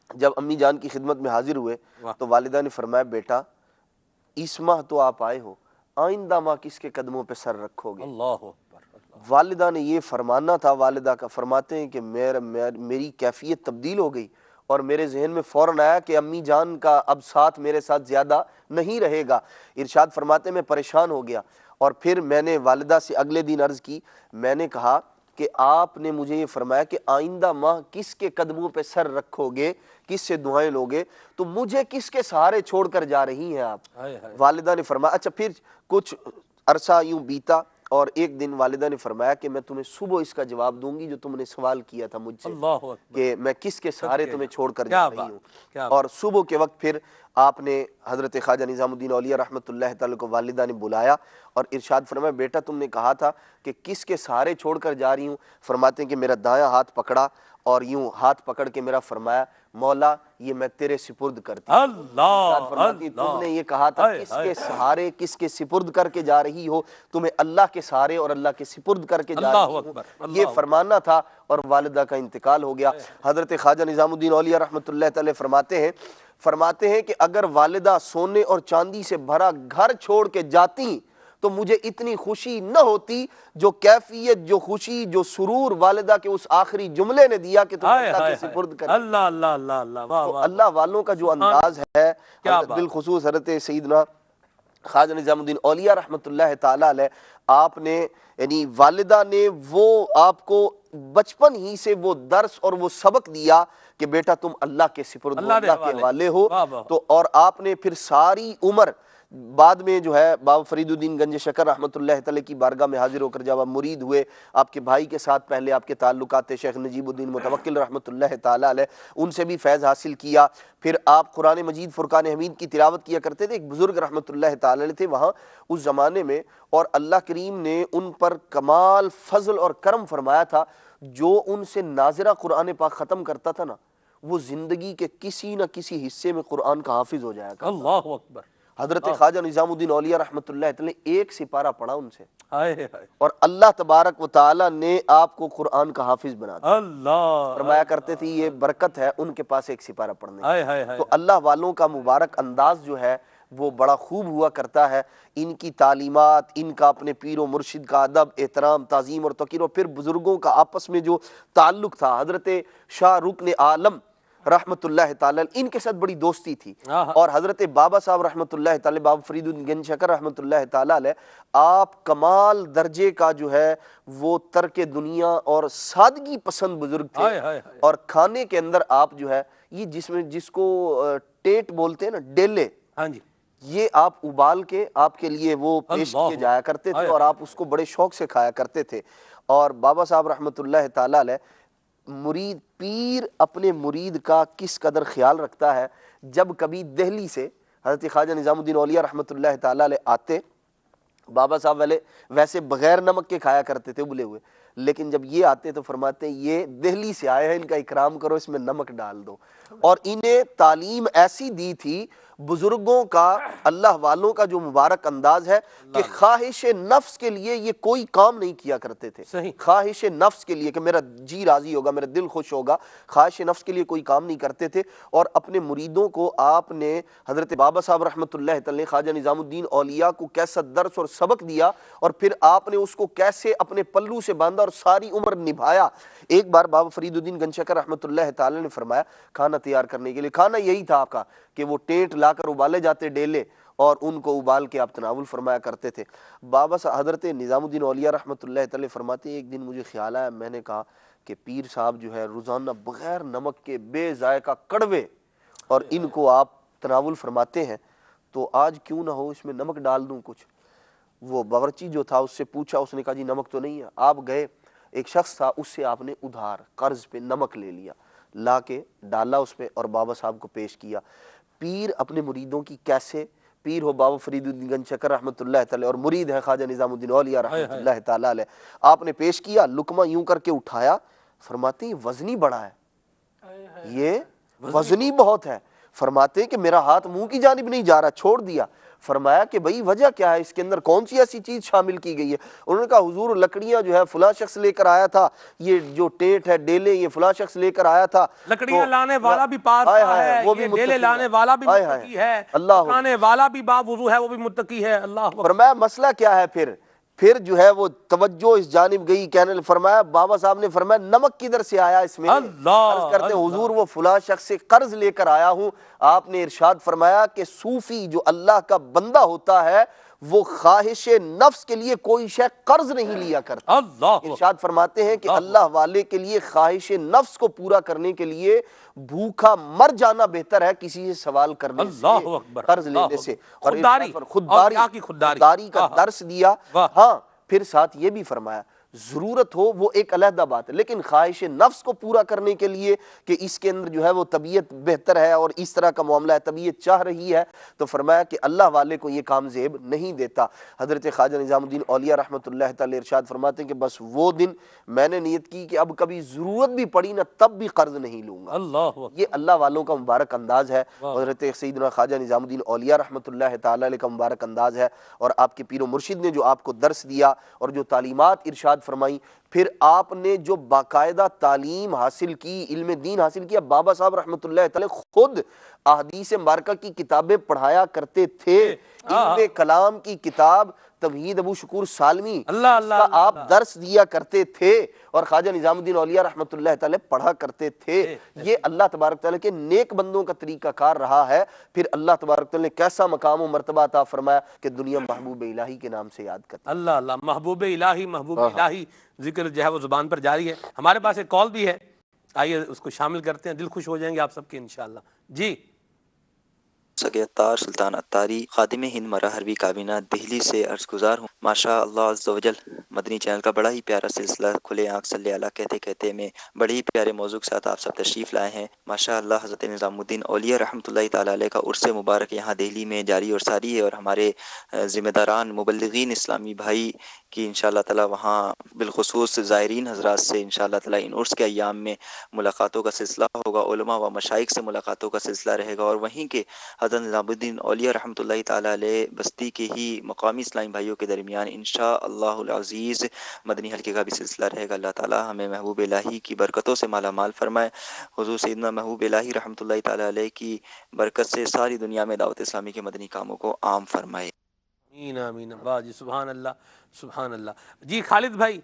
جب امی جان کی خدمت میں حاضر ہوئے تو والدہ نے فرمایا، بیٹا اس ماہ تو آپ آئے ہو، آئندہ ماہ کس کے قدموں پہ سر رکھو گے؟ والدہ نے یہ فرمانا تھا، والدہ کا فرماتے ہیں کہ میری کیفیت تبدیل ہو گئی، اور میرے ذہن میں فوراً آیا کہ امی جان کا اب ساتھ میرے ساتھ زیادہ نہیں رہے گا۔ ارشاد فرماتے میں پریشان ہو گیا، اور پھر میں نے والدہ سے اگلے دن عرض کی، میں نے کہا کہ آپ نے مجھے یہ فرمایا کہ آئندہ ماہ کس کے قدموں پہ سر رکھو گے، کس سے دعائیں لوگے، تو مجھے کس کے سہارے چھوڑ کر جا رہی ہیں آپ؟ والدہ نے فرمایا، اچھا پھر کچھ عرصہ یوں بیتا، اور ایک دن والدہ نے فرمایا کہ میں تمہیں صبح اس کا جواب دوں گی جو تم نے سوال کیا تھا مجھ سے کہ میں کس کے سہارے تمہیں چھوڑ کر جا رہی ہوں۔ اور صبح کے وقت پھر آپ نے حضرت خواجہ نظام الدین اولیاء رحمت اللہ تعالیٰ کو والدہ نے بلایا اور ارشاد فرمایا، بیٹا تم نے کہا تھا کہ کس کے سہارے چھوڑ کر جا رہی ہوں؟ فرماتے ہیں کہ میرا دایاں ہاتھ پکڑا اور یوں ہاتھ پکڑ کے میرا فرمایا، مولا یہ میں تیرے سپرد کرتی ہوں۔ تم نے یہ کہا تھا کس کے سہارے، کس کے سپرد کر کے جا رہی ہو، تمہیں اللہ کے سہارے اور اللہ کے سپرد کر کے جا رہی ہوں، یہ فرمانا تھا، اور والدہ کا انتقال ہو گیا۔ حضرت خواجہ نظام الدین اولیاء رحمت اللہ تعالی فرماتے ہیں کہ اگر والدہ سونے اور چاندی سے بھرا گھر چھوڑ کے جاتی تو مجھے اتنی خوشی نہ ہوتی جو کیفیت، جو خوشی، جو سرور والدہ کے اس آخری جملے نے دیا کہ تم اللہ کے سپرد کریں۔ اللہ والوں کا جو انداز ہے، بالخصوص حضرت سیدنا خواجہ نظام الدین اولیاء رحمت اللہ تعالی علیہ، آپ نے یعنی والدہ نے وہ آپ کو بچپن ہی سے وہ درس اور وہ سبق دیا کہ بیٹا تم اللہ کے سپرد ہو، اللہ کے حوالے ہو۔ تو اور آپ نے پھر ساری عمر بعد میں جو ہے بابا فرید الدین گنج شکر رحمۃ اللہ تعالی کی بارگاہ میں حاضر ہو کر جب آپ مرید ہوئے، آپ کے بھائی کے ساتھ پہلے آپ کے تعلقات تھے، شیخ نجیب الدین متوکل رحمۃ اللہ تعالی علیہ، ان سے بھی فیض حاصل کیا۔ پھر آپ قرآن مجید فرقان حمید کی تلاوت کیا کرتے تھے، ایک بزرگ رحمۃ اللہ تعالی علیہ تھے وہاں اس زمانے میں، اور اللہ کریم نے ان پر کمال فضل اور کرم فرمایا تھا، جو ان سے ناظرہ قرآن پاک ختم کرتا تھا نا، وہ زندگی کے کسی نہ کسی حصے میں قرآن کا حافظ ہو جایا کرتا۔ اللہ اکبر۔ حضرت خواجہ نظام الدین اولیاء رحمۃ اللہ تعالی نے ایک سپارہ پڑھا ان سے، ہائے ہائے اور اللہ تبارک و تعالی نے آپ کو قرآن کا حافظ بنا دیا۔ اللہ، فرمایا کرتے تھے یہ برکت ہے ان کے پاس ایک سپارہ پڑھنے کی۔ ہائے ہائے ہائے، تو اللہ والوں کا مبارک انداز جو ہے وہ بڑا خوب ہوا کرتا ہے، ان کی تعلیمات، ان کا اپنے پیر و مرشد کا ادب، احترام، تعظیم اور توقیر، اور پھر بزرگوں کا آپس میں جو تعلق تھا، حضرت شاہ رکن عالم رحمت اللہ تعالی ان کے ساتھ بڑی دوستی تھی، اور حضرت بابا صاحب رحمت اللہ تعالی، بابا فرید الدین گنج شکر رحمت اللہ تعالی علیہ، آپ کمال درجے کا جو ہے وہ ترک دنیا اور سادگی پسند بزرگ تھے، اور کھانے کے اندر آپ جو ہے یہ جس کو ٹیٹ بولتے ہیں نا، ڈیلے، ہاں جی، یہ آپ ابال کے آپ کے لیے وہ پیش کیے جایا کرتے تھے، اور آپ اس کو بڑے شوق سے کھایا کرتے تھے۔ اور بابا صاحب رحمت اللہ تعالی علیہ، مرید پیر اپنے مرید کا کس قدر خیال رکھتا ہے، جب کبھی دہلی سے حضرت خواجہ نظام الدین اولیاء رحمت اللہ تعالی علیہ آتے، بابا صاحب والے ویسے بغیر نمک کے کھایا کرتے تھے ابلے ہوئے، لیکن جب یہ آتے تو فرماتے ہیں یہ دہلی سے آئے ہیں، ان کا اکرام کرو، اس میں نمک ڈال دو۔ اور انہیں تعلیم ایسی دی تھی بزرگوں کا، اللہ والوں کا جو مبارک انداز ہے کہ خواہش نفس کے لیے یہ کوئی کام نہیں کیا کرتے تھے، صحیح، خواہش نفس کے لیے کہ میرا جی راضی ہوگا، میرا دل خوش ہوگا، خواہش نفس کے لیے کوئی کام نہیں کرتے تھے۔ اور اپنے مریدوں کو آپ نے، حضرت بابا صاحب رحمۃ اللہ تعالی، خواجہ نظام الدین اولیاء کو کیسا درس اور سبق دیا، اور پھر آپ نے اس کو کیسے اپنے پلو سے باندھا اور ساری عمر نبھایا۔ ایک بار بابا فرید الدین گنج شکر رحمۃ اللہ تعالی نے فرمایا کھانا تیار کرنے کے لیے، کھانا یہی تھا آپ کا کہ وہ ٹیٹ لا کر ابالے جاتے ڈیلے، اور ان کو ابال کے آپ تناول فرمایا کرتے تھے۔ بابا صاحب حضرت نظام الدین اولیاء رحمۃ اللہ تعالی فرماتے ہیں ایک دن مجھے خیال آیا، میں نے کہا کہ پیر صاحب جو ہے روزانہ بغیر نمک کے بے ذائقہ کڑوے، اور ان کو آپ تناول فرماتے ہیں، تو آج کیوں نہ ہو اس میں نمک ڈال دوں کچھ۔ وہ باورچی جو تھا اس سے پوچھا، اس نے کہا جی نمک تو نہیں ہے۔ آپ گئے، ایک شخص تھا، اس سے آپ نے ادھار قرض پہ نمک لے لیا، لا کے ڈالا اس پہ اور بابا صاحب کو پیش کیا۔ پیر اپنے مریدوں کی کیسے، پیر ہو بابا فرید الدین گنج شکر رحمۃ اللہ تعالی اور مرید ہے خواجہ نظام الدین اولیاء رحمۃ اللہ تعالی علیہ، آپ نے پیش کیا، لقمہ یوں کر کے اٹھایا، فرماتے ہیں وزنی بڑا ہے، یہ وزنی بہت ہے۔ فرماتے ہیں کہ میرا ہاتھ منہ کی جانب نہیں جا رہا، چھوڑ دیا۔ فرمایا کہ بھئی وجہ کیا ہے، اس کے اندر کون سی ایسی چیز شامل کی گئی ہے؟ انہوں نے کہا حضور لکڑیاں جو ہے فلاں شخص لے کر آیا تھا، یہ جو ٹیٹ ہے ڈیلے یہ فلاں شخص لے کر آیا تھا، لکڑیاں لانے والا بھی پارسا ہے، وہ بھی یہ ڈیلے لانے والا بھی متقی ہے، لانے والا بھی باوضو ہے، وہ بھی متقی ہے۔ اللہ فرمایا مسئلہ کیا ہے؟ پھر جو ہے وہ توجہ اس جانب گئی، کہنے فرمایا بابا صاحب نے فرمایا نمک کدھر سے آیا اس میں؟ عرض کرتے ہیں حضور وہ فلاں شخص سے قرض لے کر آیا ہوں۔ آپ نے ارشاد فرمایا کہ صوفی جو اللہ کا بندہ ہوتا ہے وہ خواہش نفس کے لیے کوئی شے قرض نہیں لیا کرتا۔ ارشاد فرماتے ہیں کہ اللہ والے کے لیے خواہش نفس کو پورا کرنے کے لیے بھوکا مر جانا بہتر ہے کسی سے سوال کرنے سے، قرض لینے سے۔ اور خودداری کا درس دیا۔ ہاں پھر ساتھ یہ بھی فرمایا ضرورت ہو وہ ایک علیحدہ بات ہے، لیکن خواہش نفس کو پورا کرنے کے لیے کہ اس کے اندر جو ہے وہ طبیعت بہتر ہے اور اس طرح کا معاملہ ہے، طبیعت چاہ رہی ہے، تو فرمایا کہ اللہ والے کو یہ کام زیب نہیں دیتا۔ حضرت خواجہ نظام الدین اولیاء رحمۃ اللہ تعالی ارشاد فرماتے ہیں کہ بس وہ دن میں نے نیت کی کہ اب کبھی ضرورت بھی پڑی نہ تب بھی قرض نہیں لوں گا۔ یہ اللہ والوں کا مبارک انداز ہے، حضرت سیدنا خواجہ نظام الدین اولیاء رحمۃ اللہ تعالی علیہ کا مبارک انداز ہے، اور آپ کے پیر و مرشد نے جو آپ کو درس دیا اور جو تعلیمات ارشاد فرمائی، پھر آپ نے جو باقاعدہ تعلیم حاصل کی، علم دین حاصل کیا۔ بابا صاحب رحمۃ اللہ تعالی خود احادیث مبارکہ کی کتابیں پڑھایا کرتے تھے، علم کلام کی کتاب توحید ابو شکور سالمی کا آپ درس دیا کرتے تھے، اور خواجہ نظام الدین اولیاء رحمۃ اللہ تعالی پڑھا کرتے تھے۔ یہ اللہ تبارک تعالی کے نیک بندوں کا طریقہ کار رہا ہے۔ پھر اللہ تبارک تعالی نے کیسا مقام و مرتبہ عطا فرمایا کہ دنیا محبوب الہی کے نام سے یاد کرتی۔ اللہ اللہ، محبوب الہی، محبوب الہی ذکر جو ہے وہ زبان پر جاری ہے۔ ہمارے پاس ایک کال بھی ہے، آئیے اس کو شامل کرتے ہیں، دل خوش ہو جائیں گے آپ سب کے انشاءاللہ۔ جی سگے اتار سلطان اتاری خادم ہند مرا حربی کابینہ دہلی سے عرض گزار ہوں۔ ماشاء اللہ عز و جل مدنی چینل کا بڑا ہی پیارا سلسلہ کھلے آنکھ صلی اللہ کہتے کہتے میں بڑے ہی پیارے موضوع کے ساتھ آپ سب تشریف لائے ہیں۔ ماشاء اللہ حضرت نظام الدین اولیاء رحمۃ اللہ تعالیٰ علیہ کا عرس مبارک یہاں دہلی میں جاری اور ساری ہے، اور ہمارے ذمہ داران مبلغین اسلامی بھائی کی انشاءاللہ تعالیٰ وہاں بالخصوص زائرین حضرات سے انشاءاللہ تعالیٰ ان عرس کے ایام میں ملاقاتوں کا سلسلہ ہوگا، علماء و مشائخ سے ملاقاتوں کا سلسلہ رہے گا، اور وہیں کے حضرت نظام الدین اولیاء رحمۃ اللہ تعالیٰ علیہ بستی کے ہی مقامی اسلامی بھائیوں کے درمیان انشاءاللہ العزیز مدنی حلقے کا بھی سلسلہ رہے گا۔ اللہ تعالیٰ ہمیں محبوب الہی کی برکتوں سے مالا مال فرمائے، حضور سیدنا محبوب الہی رحمۃ اللہ تعالیٰ علیہ کی برکت سے ساری دنیا میں دعوت اسلامی کے مدنی کاموں کو عام فرمائے۔ آمین آمین۔ واہ جی، سبحان اللہ سبحان اللہ۔ جی خالد بھائی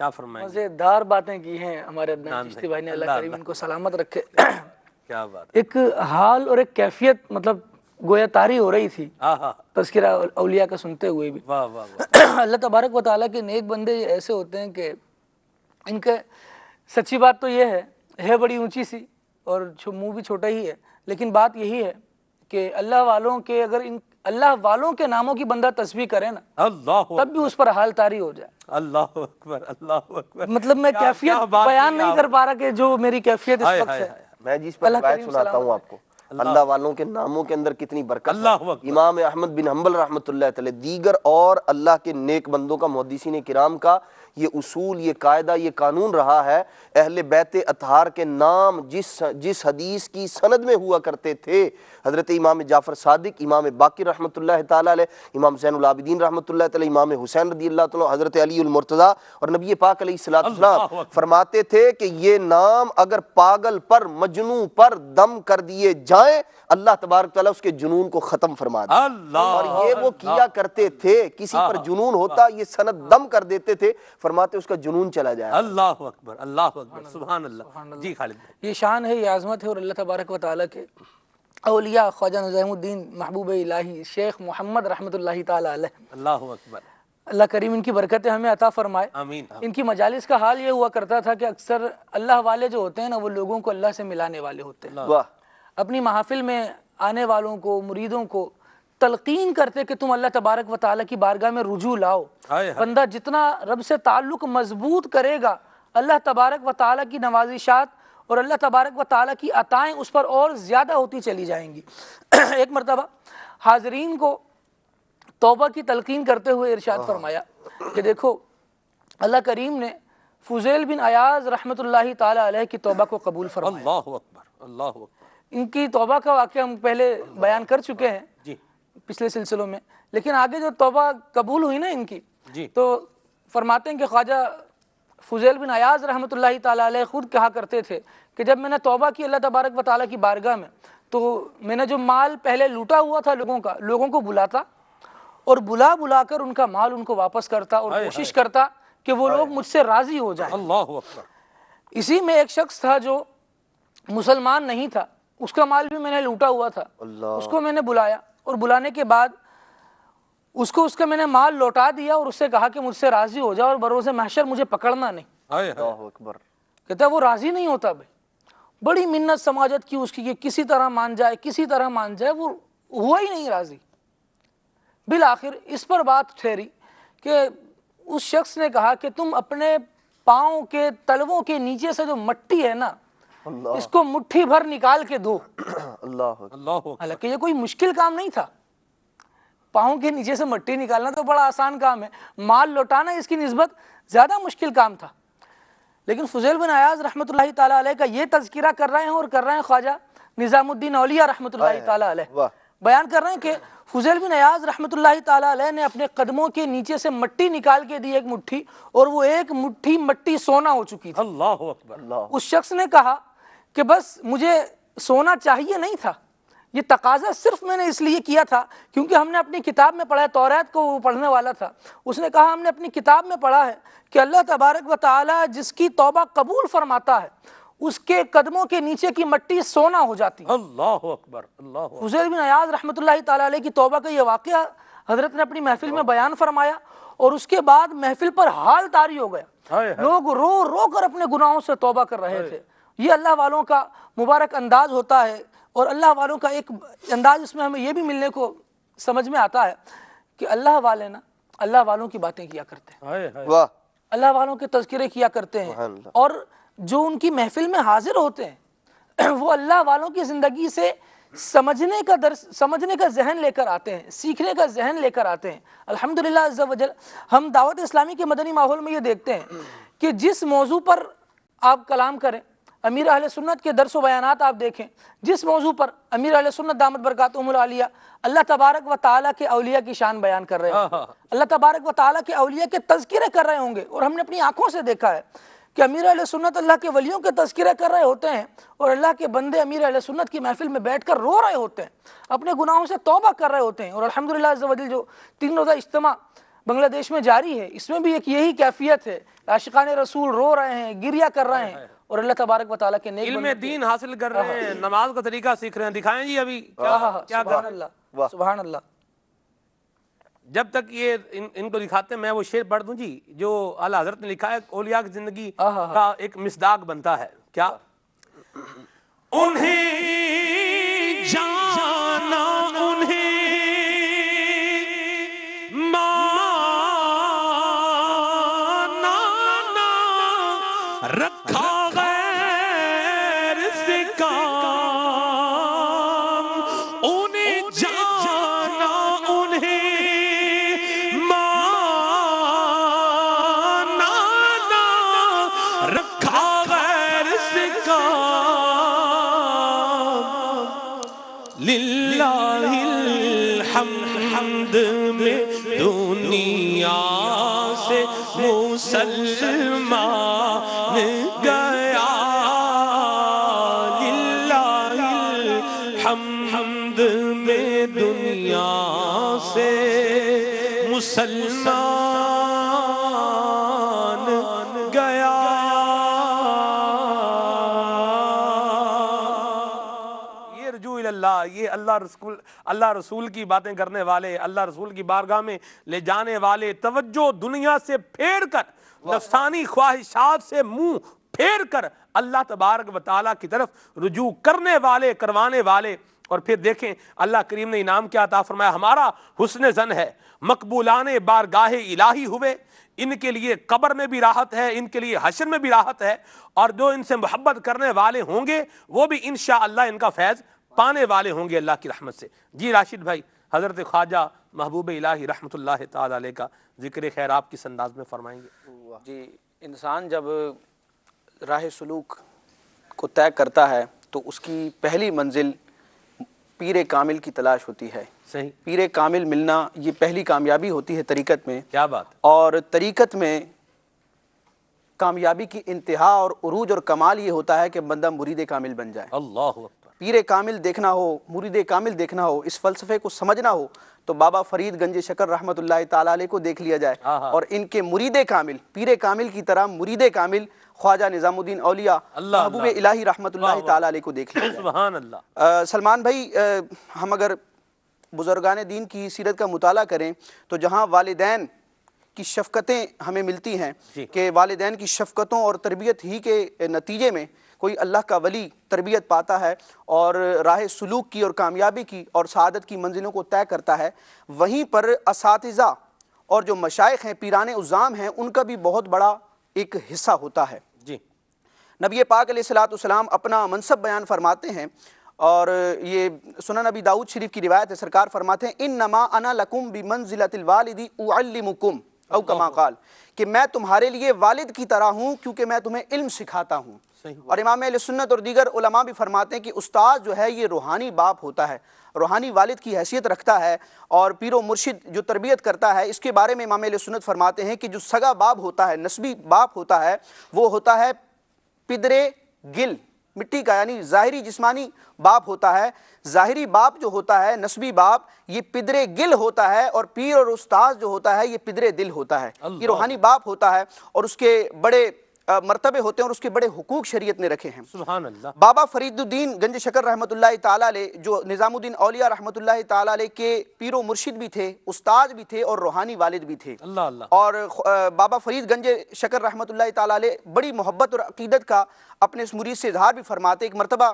کیا فرمائیں گے؟ مزیدار باتیں کی ہیں ہمارے عدنان چشتی بھائی نے، اللہ کریم ان کو سلامت رکھے۔ کیا بات ہے۔ ایک حال اور ایک کیفیت مطلب گویا طاری ہو رہی تھی تذکرہ اولیاء کا سنتے ہوئے بھی۔ واہ واہ واہ۔ اللہ تبارک و تعالیٰ کے نیک بندے ایسے ہوتے ہیں کہ ان کے سچی بات تو یہ ہے بڑی اونچی سی اور منہ بھی چھوٹا ہی ہے، لیکن بات یہی ہے کہ اللہ والوں کے اگر اللہ والوں کے ناموں کی بندہ تسبیح کرے نا اللہ تب بھی اس پر حال طاری ہو جائے۔ اللہ اکبر اللہ اکبر۔ مطلب میں کیفیت بیان نہیں کر پا رہا کہ جو میری کیفیت اس وقت ہے۔ میں جس پر روایت سناتا ہوں آپ کو، اللہ والوں کے ناموں کے اندر کتنی برکت ہے۔ امام احمد بن حنبل رحمۃ اللہ تعالی دیگر اور اللہ کے نیک بندوں کا، محدثین کرام کا یہ اصول، یہ قاعدہ، یہ قانون رہا ہے، اہل بیت اطہار کے نام جس حدیث کی سند میں ہوا کرتے تھے، حضرت امام جعفر صادق، امام باقر رحمۃ اللہ تعالیٰ علیہ، امام زین العابدین رحمۃ اللہ تعالیٰ، امام حسین رضی اللہ تعالیٰ، حضرت علی المرتضیٰ، اور نبی پاک علیہ السلام فرماتے تھے کہ یہ نام اگر پاگل پر، مجنوں پر دم کر دیے جائیں، اللہ تبارک تعالیٰ اس کے جنون کو ختم فرما دے۔ اور یہ وہ کیا کرتے تھے، کسی پر جنون ہوتا یہ سند دم کر دیتے تھے، فرماتے اس کا جنون چلا جائے۔ اللہ اکبر اللہ اکبر سبحان اللہ۔ جی خالد، یہ شان ہے، یہ عظمت ہے، اور اللہ تبارک و تعالیٰ کے اولیاء خواجہ نظام الدین محبوب الہی شیخ محمد رحمۃ اللہ تعالیٰ علیہ، اللہ اکبر، اللہ کریم ان کی برکتیں ہمیں عطا فرمائے۔ آمین۔ ان کی مجالس کا حال یہ ہوا کرتا تھا کہ اکثر اللہ والے جو ہوتے ہیں نا وہ لوگوں کو اللہ سے ملانے والے ہوتے ہیں۔ واہ، اپنی محافل میں آنے والوں کو، مریدوں کو تلقین کرتے کہ تم اللہ تبارک و تعالیٰ کی بارگاہ میں رجوع لاؤ۔ بندہ جتنا رب سے تعلق مضبوط کرے گا، اللہ تبارک و تعالیٰ کی نوازشات اور اللہ تبارک و تعالیٰ کی عطائیں اس پر اور زیادہ ہوتی چلی جائیں گی۔ ایک مرتبہ حاضرین کو توبہ کی تلقین کرتے ہوئے ارشاد فرمایا کہ دیکھو اللہ کریم نے فضیل بن عیاض رحمۃ اللہ تعالیٰ علیہ کی توبہ کو قبول فرمایا۔ اللہ اکبر اللہ اکبر۔ ان کی توبہ کا واقعہ ہم پہلے بیان کر چکے ہیں جی پچھلے سلسلوں میں، لیکن آگے جو توبہ قبول ہوئی نا ان کی، جی تو فرماتے ہیں کہ خواجہ فضیل بن عیاض رحمۃ اللہ تعالیٰ علیہ خود کہا کرتے تھے کہ جب میں نے توبہ کی اللہ تبارک و تعالیٰ کی بارگاہ میں، تو میں نے جو مال پہلے لوٹا ہوا تھا لوگوں کو بلاتا اور بلا کر ان کا مال ان کو واپس کرتا اور کوشش کرتا کہ وہ لوگ مجھ سے راضی ہو جائیں۔ اللہ اکبر۔ اسی میں ایک شخص تھا جو مسلمان نہیں تھا، اس کا مال بھی میں نے لوٹا ہوا تھا، اس کو میں نے بلایا اور بلانے کے بعد اس کا میں نے مال لوٹا دیا اور اس سے کہا کہ مجھ سے راضی ہو جاؤ اور بروز محشر مجھے پکڑنا نہیں۔ اللہ اکبر۔ کہتا ہے وہ راضی نہیں ہوتا بھائی، بڑی منت سماجت کی اس کی کہ کسی طرح مان جائے، وہ ہوا ہی نہیں راضی۔ بالآخر اس پر بات ٹھہری کہ اس شخص نے کہا کہ تم اپنے پاؤں کے تلووں کے نیچے سے جو مٹی ہے نا، اس کو مٹھی بھر نکال کے دو۔ اللہ حالانکہ یہ کوئی مشکل کام نہیں تھا، پاؤں کے نیچے سے مٹی نکالنا تو بڑا آسان کام ہے، مال لوٹانا اس کی نسبت زیادہ مشکل کام تھا۔ لیکن فضیل بن عیاض رحمۃ اللہ تعالیٰ علیہ کا یہ تذکرہ کر رہے ہیں اور کر رہے ہیں خواجہ نظام الدین اولیاء رحمۃ اللہ تعالیٰ علیہ، بیان کر رہے ہیں کہ فضیل بن عیاض رحمۃ اللہ تعالیٰ علیہ نے اپنے قدموں کے نیچے سے مٹی نکال کے دی ایک مٹھی، اور وہ ایک مٹھی مٹی سونا ہو چکی تھی۔ اللہ اکبر۔ اس شخص نے کہا کہ بس مجھے سونا چاہیے نہیں تھا، یہ تقاضا صرف میں نے اس لیے کیا تھا کیونکہ ہم نے اپنی کتاب میں پڑھا ہے، توریت کو وہ پڑھنے والا تھا، اس نے کہا ہم نے اپنی کتاب میں پڑھا ہے کہ اللہ تبارک و تعالی جس کی توبہ قبول فرماتا ہے اس کے قدموں کے نیچے کی مٹی سونا ہو جاتی۔ اللہ اکبر اللہ اکبر۔ فضیل بن عیاض رحمۃ اللہ تعالی علیہ کی توبہ کا یہ واقعہ حضرت نے اپنی محفل میں بیان فرمایا، اور اس کے بعد محفل پر حال طاری ہو گیا، لوگ رو رو کر اپنے گناہوں سے توبہ کر رہے تھے۔ یہ اللہ والوں کا مبارک انداز ہوتا ہے، اور اللہ والوں کا ایک انداز اس میں ہمیں یہ بھی ملنے کو سمجھ میں آتا ہے کہ اللہ والے نا اللہ والوں کی باتیں کیا کرتے ہیں، واہ اللہ والوں کے تذکرے کیا کرتے ہیں، سبحان اللہ۔ اور جو ان کی محفل میں حاضر ہوتے ہیں وہ اللہ والوں کی زندگی سے سمجھنے کا ذہن لے کر آتے ہیں، سیکھنے کا ذہن لے کر آتے ہیں۔ الحمدللہ عز و جل ہم دعوت اسلامی کے مدنی ماحول میں یہ دیکھتے ہیں کہ جس موضوع پر آپ کلام کریں، امیر اہل سنت کے درس و بیانات آپ دیکھیں، جس موضوع پر امیر اہل سنت دامت برکاتہم العالیہ اللہ تبارک و تعالیٰ کے اولیاء کی شان بیان کر رہے ہیں، اللہ تبارک و تعالیٰ کے اولیاء کے تذکرے کر رہے ہوں گے، اور ہم نے اپنی آنکھوں سے دیکھا ہے کہ امیر اہل سنت اللہ کے ولیوں کے تذکرے کر رہے ہوتے ہیں، اور اللہ کے بندے امیر اہل سنت کی محفل میں بیٹھ کر رو رہے ہوتے ہیں، اپنے گناہوں سے توبہ کر رہے ہوتے ہیں۔ اور الحمدللہ عز و جل جو 3 روزہ اجتماع بنگلہ دیش میں جاری ہے، اس میں بھی ایک یہی کیفیت ہے، عاشقان رسول رو رہے ہیں، گریہ کر رہے ہیں، اور اللہ تبارک و تعالیٰ کے نیک علم بندے دین حاصل کر رہے ہیں، نماز کا طریقہ سیکھ رہے ہیں۔ دکھائیں جی ابھی کیا سبحان اللہ سبحان اللہ۔ جب تک یہ ان کو دکھاتے ہیں میں وہ شعر پڑھ دوں جی جو اعلیٰ حضرت نے لکھا ہے، اولیاء کی زندگی کا ایک مصداق بنتا ہے۔ کیا انہیں جانا انہیں مانا نہ رکھا غیر سے کام، انہیں جانا انہیں مانا نہ رکھا غیر سے کام، للہ الحمد میں دنیا سے مسلمان گیا، للہ الحمد میں دنیا سے مسلمان گیا۔ یہ رجوع اللہ، یہ اللہ رسول کی باتیں کرنے والے، اللہ رسول کی بارگاہ میں لے جانے والے، توجہ دنیا سے پھیر کر، نفسانی خواہشات سے منہ پھیر کر اللہ تبارک و تعالیٰ کی طرف رجوع کرنے والے، کروانے والے۔ اور پھر دیکھیں اللہ کریم نے انعام کیا عطا فرمایا، ہمارا حسن ظن ہے، مقبولان بارگاہ الہی ہوئے، ان کے لیے قبر میں بھی راحت ہے، ان کے لیے حشر میں بھی راحت ہے، اور جو ان سے محبت کرنے والے ہوں گے وہ بھی انشاءاللہ ان کا فیض پانے والے ہوں گے اللہ کی رحمت سے۔ جی راشد بھائی، حضرت خواجہ محبوب الہی رحمت اللہ تعالی علیہ کا ذکر خیر آپ کس انداز میں فرمائیں گے؟ جی، انسان جب راہ سلوک کو طے کرتا ہے تو اس کی پہلی منزل پیر کامل کی تلاش ہوتی ہے۔ صحیح، پیر کامل ملنا یہ پہلی کامیابی ہوتی ہے طریقت میں۔ کیا بات۔ اور طریقت میں کامیابی کی انتہا اور عروج اور کمال یہ ہوتا ہے کہ بندہ مرید کامل بن جائے۔ اللہ اکبر۔ پیر کامل دیکھنا ہو، مرید کامل دیکھنا ہو، اس فلسفے کو سمجھنا ہو تو بابا فرید گنج شکر رحمت اللہ تعالیٰ علیہ کو دیکھ لیا جائے، اور ان کے مرید کامل، پیر کامل کی طرح مرید کامل خواجہ نظام الدین اولیاء محبوب الہی رحمت اللہ تعالیٰ علیہ کو دیکھ لیا جائے۔ سبحان اللہ۔ سلمان بھائی، ہم اگر بزرگان دین کی سیرت کا مطالعہ کریں تو جہاں والدین کی شفقتیں ہمیں ملتی ہیں کہ والدین کی شفقتوں اور تربیت ہی کے نتیجے میں کوئی اللہ کا ولی تربیت پاتا ہے اور راہ سلوک کی اور کامیابی کی اور سعادت کی منزلوں کو طے کرتا ہے، وہیں پر اساتذہ اور جو مشائخ ہیں، پیران عظام ہیں، ان کا بھی بہت بڑا ایک حصہ ہوتا ہے۔ جی، نبی پاک علیہ السلام اپنا منصب بیان فرماتے ہیں، اور یہ سنن نبی داؤد شریف کی روایت ہے، سرکار فرماتے ہیں انما انا لکم بمنزلۃ الوالد اعلمکم، او کما قال، کہ میں تمہارے لیے والد کی طرح ہوں کیونکہ میں تمہیں علم سکھاتا ہوں۔ اور امام اہل سنت اور دیگر علماء بھی فرماتے ہیں کہ استاد جو ہے یہ روحانی باپ ہوتا ہے، روحانی والد کی حیثیت رکھتا ہے، اور پیر و مرشد جو تربیت کرتا ہے اس کے بارے میں امام اہل سنت فرماتے ہیں کہ جو سگا باپ ہوتا ہے، نسبی باپ ہوتا ہے، وہ ہوتا ہے پدر گل، مٹی کا، یعنی ظاہری جسمانی باپ ہوتا ہے۔ ظاہری باپ جو ہوتا ہے، نسبی باپ، یہ پدر گل ہوتا ہے، اور پیر اور استاذ جو ہوتا ہے یہ پدر دل ہوتا ہے، یہ روحانی باپ ہوتا ہے، اور اس کے بڑے مرتبے ہوتے ہیں اور اس کے بڑے حقوق شریعت نے رکھے ہیں۔ سبحان اللہ۔ بابا فرید الدین گنج شکر رحمۃ اللہ تعالیٰ علیہ جو نظام الدین اولیاء رحمۃ اللہ تعالیٰ علیہ کے پیر و مرشد بھی تھے، استاد بھی تھے اور روحانی والد بھی تھے۔ اللہ اللہ۔ اور بابا فرید گنج شکر رحمۃ اللہ تعالیٰ علیہ بڑی محبت اور عقیدت کا اپنے اس مرید سے اظہار بھی فرماتے۔ ایک مرتبہ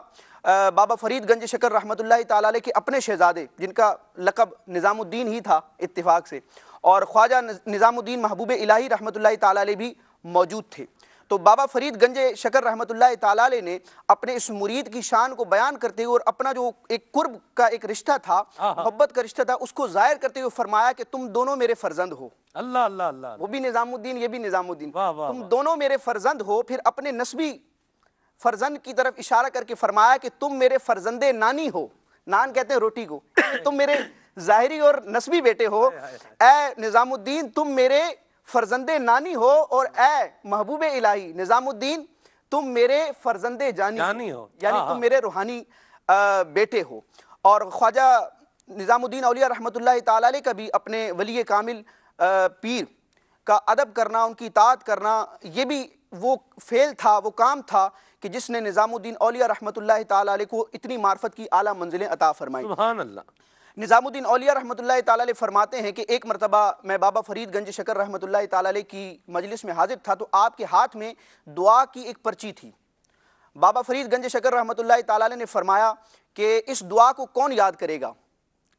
بابا فرید گنج شکر رحمۃ اللہ تعالیٰ علیہ کے اپنے شہزادے، جن کا لقب نظام الدین ہی تھا اتفاق سے، اور خواجہ نظام الدین محبوب الہی رحمۃ اللہ تعالیٰ علیہ بھی موجود تھے۔ تو بابا فرید گنج شکر رحمۃ اللہ تعالیٰ علیہ نے اپنے اس مرید کی شان کو بیان کرتے ہوئے اور اپنا جو ایک قرب کا ایک رشتہ تھا، محبت کا رشتہ تھا، اس کو ظاہر کرتے ہوئے فرمایا کہ تم دونوں میرے فرزند ہو۔ اللہ اللہ اللہ۔ وہ بھی نظام الدین، یہ بھی نظام الدین، واہ واہ تم دونوں میرے فرزند ہو۔ پھر اپنے نسبی فرزند کی طرف اشارہ کر کے فرمایا کہ تم میرے فرزند نانی ہو۔ نان کہتے ہیں روٹی کو، تم میرے ظاہری اور نسبی بیٹے ہو۔ اے نظام الدین تم میرے فرزند نانی ہو، اور اے محبوب الہی نظام الدین تم میرے فرزند جانی ہو، یعنی تم میرے روحانی بیٹے ہو۔ اور خواجہ نظام الدین اولیاء رحمۃ اللہ تعالیٰ علیہ کا بھی اپنے ولی کامل پیر کا ادب کرنا، ان کی اطاعت کرنا، یہ بھی وہ فعل تھا، وہ کام تھا کہ جس نے نظام الدین اولیاء رحمۃ اللہ تعالیٰ علیہ کو اتنی معرفت کی اعلیٰ منزلیں عطا فرمائیں۔ سبحان اللہ۔ نظام الدین اولیاء رحمۃ اللہ تعالیٰ علیہ فرماتے ہیں کہ ایک مرتبہ میں بابا فرید گنج شکر رحمۃ اللہ تعالیٰ علیہ کی مجلس میں حاضر تھا، تو آپ کے ہاتھ میں دعا کی ایک پرچی تھی۔ بابا فرید گنج شکر رحمۃ اللہ تعالیٰ علیہ نے فرمایا کہ اس دعا کو کون یاد کرے گا؟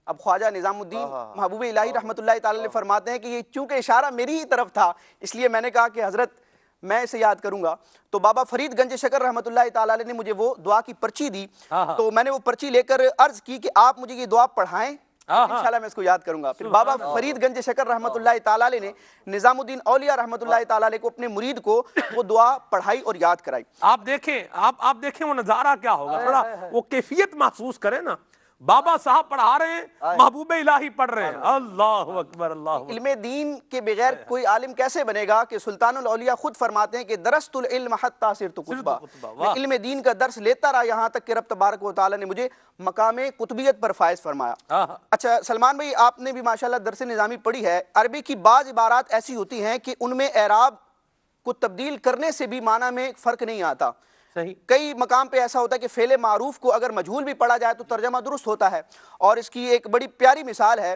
اب خواجہ نظام الدین محبوب الہی رحمۃ اللہ تعالیٰ علیہ فرماتے ہیں کہ یہ چونکہ اشارہ میری ہی طرف تھا، اس لیے میں نے کہا کہ حضرت میں اسے یاد کروں گا۔ تو بابا فرید گنج شکر رحمۃ اللہ تعالیٰ علیہ نے مجھے وہ دعا کی پرچی دی، تو میں نے وہ پرچی لے کر عرض کی کہ آپ مجھے یہ دعا پڑھائیں، انشاءاللہ میں اس کو یاد کروں گا۔ پھر بابا فرید گنج شکر رحمۃ اللہ تعالیٰ علیہ نے نظام الدین اولیاء رحمۃ اللہ تعالیٰ علیہ کو اپنے مرید کو وہ دعا پڑھائی اور یاد کرائی۔ آپ دیکھیں وہ نظارہ کیا ہوگا، تھوڑا وہ کیفیت محسوس کریں نا۔ بابا صاحب پڑھا رہے ہیں، محبوب الہی پڑھ رہے ہیں۔ اللہ اکبر اللہ اکبر۔ علم دین کے بغیر کوئی عالم کیسے بنے گا کہ سلطان الاولیاء خود فرماتے ہیں کہ درست العلم حتی صرت قطبا، میں علم دین کا درس لیتا رہا یہاں تک کہ رب تبارک و تعالیٰ نے مجھے مقام قطبیت پر فائز فرمایا۔ اچھا سلمان بھائی، آپ نے بھی ماشاءاللہ درس نظامی پڑھی ہے۔ عربی کی بعض عبارات ایسی ہوتی ہیں کہ ان میں اعراب کو تبدیل کرنے سے بھی معنی میں فرق نہیں آتا۔ کئی مقام پہ ایسا ہوتا ہے کہ فعل معروف کو اگر مجہول بھی پڑھا جائے تو ترجمہ درست ہوتا ہے، اور اس کی ایک بڑی پیاری مثال ہے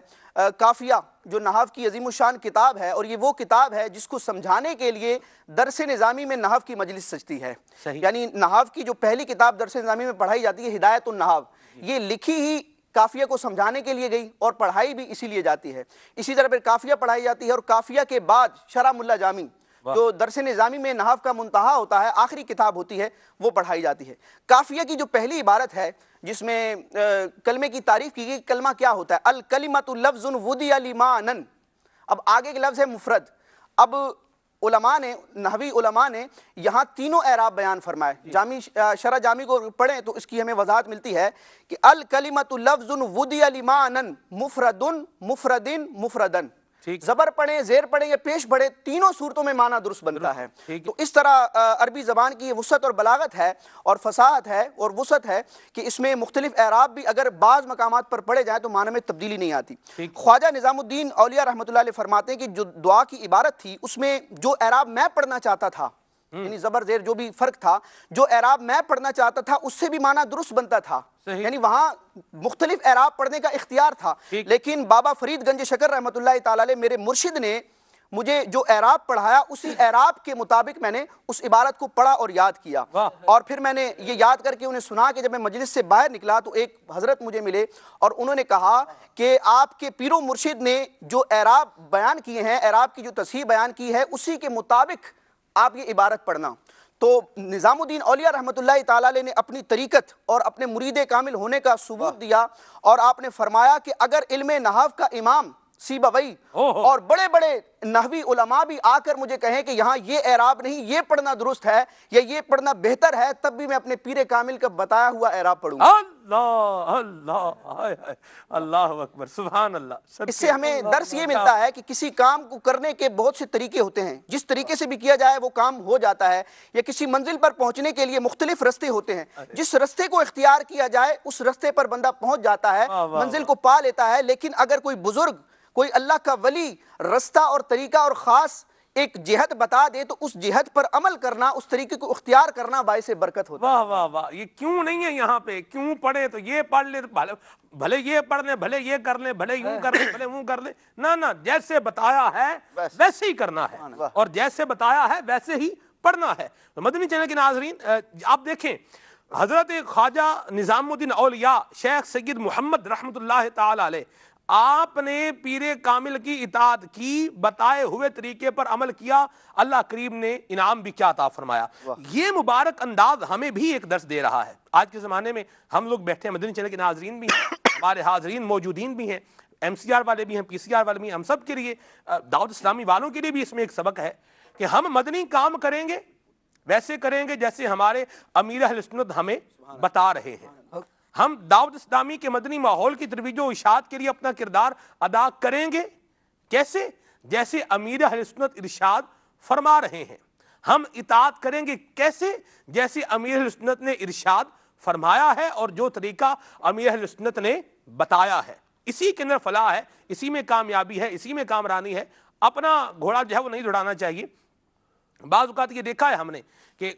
کافیہ، جو نحو کی عظیم الشان کتاب ہے، اور یہ وہ کتاب ہے جس کو سمجھانے کے لیے درس نظامی میں نحو کی مجلس سجتی ہے۔ یعنی نحو کی جو پہلی کتاب درس نظامی میں پڑھائی جاتی ہے ہدایت النحو، یہ لکھی ہی کافیہ کو سمجھانے کے لیے گئی اور پڑھائی بھی اسی لیے جاتی ہے۔ اسی طرح پھر کافیہ پڑھائی جاتی ہے، اور کافیہ کے بعد شرح ملا جامی جو درس نظامی میں نحو کا منتہا ہوتا ہے، آخری کتاب ہوتی ہے، وہ پڑھائی جاتی ہے۔ کافیہ کی جو پہلی عبارت ہے جس میں کلمے کی تعریف کی گئی، کلمہ کیا ہوتا ہے؟ الکلمۃ لفظ وضع لمعنى، اب آگے کے لفظ ہے مفرد۔ اب علماء نے، نحوی علماء نے یہاں تینوں اعراب بیان فرمائے۔ جامی شرح جامی کو پڑھیں تو اس کی ہمیں وضاحت ملتی ہے کہ الکلمۃ لفظ وضع لمعنى مفرد مفرد مفردن، زبر پڑھیں، زیر پڑھیں یا پیش پڑھیں، تینوں صورتوں میں معنی درست بنتا ہے۔ تو اس طرح عربی زبان کی یہ وسعت اور بلاغت ہے اور فصاحت ہے اور وسعت ہے کہ اس میں مختلف اعراب بھی اگر بعض مقامات پر پڑھے جائیں تو معنی میں تبدیلی نہیں آتی۔ خواجہ نظام الدین اولیاء رحمۃ اللہ علیہ فرماتے ہیں کہ جو دعا کی عبارت تھی اس میں جو اعراب میں پڑھنا چاہتا تھا، یعنی زبر زیر جو بھی فرق تھا، جو اعراب میں پڑھنا چاہتا تھا اس سے بھی معنی درست بنتا تھا، یعنی وہاں مختلف اعراب پڑھنے کا اختیار تھا۔ لیکن بابا فرید گنج شکر رحمۃ اللہ تعالیٰ علیہ میرے مرشد نے مجھے جو اعراب پڑھایا اسی اعراب کے مطابق میں نے اس عبارت کو پڑھا اور یاد کیا، اور پھر میں نے یہ یاد کر کے انہیں سنا کہ جب میں مجلس سے باہر نکلا تو ایک حضرت مجھے ملے اور انہوں نے کہا کہ آپ کے پیر و مرشد نے جو اعراب بیان کیے ہیں، اعراب کی جو تصحیح بیان کی ہے، اسی کے مطابق آپ یہ عبارت پڑھنا۔ تو نظام الدین اولیاء رحمۃ اللہ تعالیٰ علیہ نے اپنی طریقت اور اپنے مرید کامل ہونے کا ثبوت دیا، اور آپ نے فرمایا کہ اگر علم نحو کا امام سیبوی اور بڑے بڑے نحوی علماء بھی آ کر مجھے کہیں کہ یہاں یہ اعراب نہیں، یہ پڑھنا درست ہے یا یہ پڑھنا بہتر ہے، تب بھی میں اپنے پیر کامل کا بتایا ہوا اعراب پڑھوں گا۔ اللہ اللہ اللہ اکبر، سبحان اللہ۔ اس سے ہمیں درس یہ ملتا ہے کہ کسی کام کو کرنے کے بہت سے طریقے ہوتے ہیں، جس طریقے سے بھی کیا جائے وہ کام ہو جاتا ہے، یا کسی منزل پر پہنچنے کے لیے مختلف رستے ہوتے ہیں، جس رستے کو اختیار کیا جائے اس رستے پر بندہ پہنچ جاتا ہے، منزل کو پا لیتا ہے۔ لیکن اگر کوئی بزرگ، کوئی اللہ کا ولی رستہ اور طریقہ اور خاص ایک جہت بتا دے تو اس جہت پر عمل کرنا، اس طریقے کو اختیار کرنا باعث برکت ہوتا ہے۔ واہ واہ واہ، یہ کیوں نہیں ہے یہاں پہ، کیوں پڑھے تو یہ پڑھ لے، بھلے یہ پڑھ لیں، بھلے یہ کر لیں، بھلے یوں کر لیں، بھلے وہ کر لیں، نہ جیسے بتایا ہے ویسے ہی کرنا ہے، اور جیسے بتایا ہے ویسے ہی پڑھنا ہے۔ مدنی چینل کے ناظرین، آپ دیکھیں حضرت خواجہ نظام الدین اولیاء شیخ سید محمد رحمۃ اللہ تعالی علیہ، آپ نے پیر کامل کی اطاعت کی، بتائے ہوئے طریقے پر عمل کیا، اللہ کریم نے انعام بھی کیا عطا فرمایا۔ یہ مبارک انداز ہمیں بھی ایک درس دے رہا ہے۔ آج کے زمانے میں ہم لوگ بیٹھے ہیں، مدنی چینل کے ناظرین بھی ہیں، ہمارے حاضرین موجودین بھی ہیں، ایم سی آر والے بھی ہیں، پی سی آر والے بھی ہیں، ہم سب کے لیے، دعوت اسلامی والوں کے لیے بھی اس میں ایک سبق ہے کہ ہم مدنی کام کریں گے، ویسے کریں گے جیسے ہمارے امیر اہل سنت ہمیں بتا رہے ہیں۔ ہم دعوت اسلامی کے مدنی ماحول کی ترویج و اشاعت کے لیے اپنا کردار ادا کریں گے، کیسے؟ جیسے امیر اہل سنت ارشاد فرما رہے ہیں۔ ہم اطاعت کریں گے کیسے؟ جیسے امیر اہل سنت نے ارشاد فرمایا ہے اور جو طریقہ امیر اہل سنت نے بتایا ہے، اسی کے اندر فلاح ہے، اسی میں کامیابی ہے، اسی میں کامرانی ہے۔ اپنا گھوڑا جو ہے وہ نہیں دوڑانا چاہیے۔ بعض اوقات یہ دیکھا ہے ہم نے کہ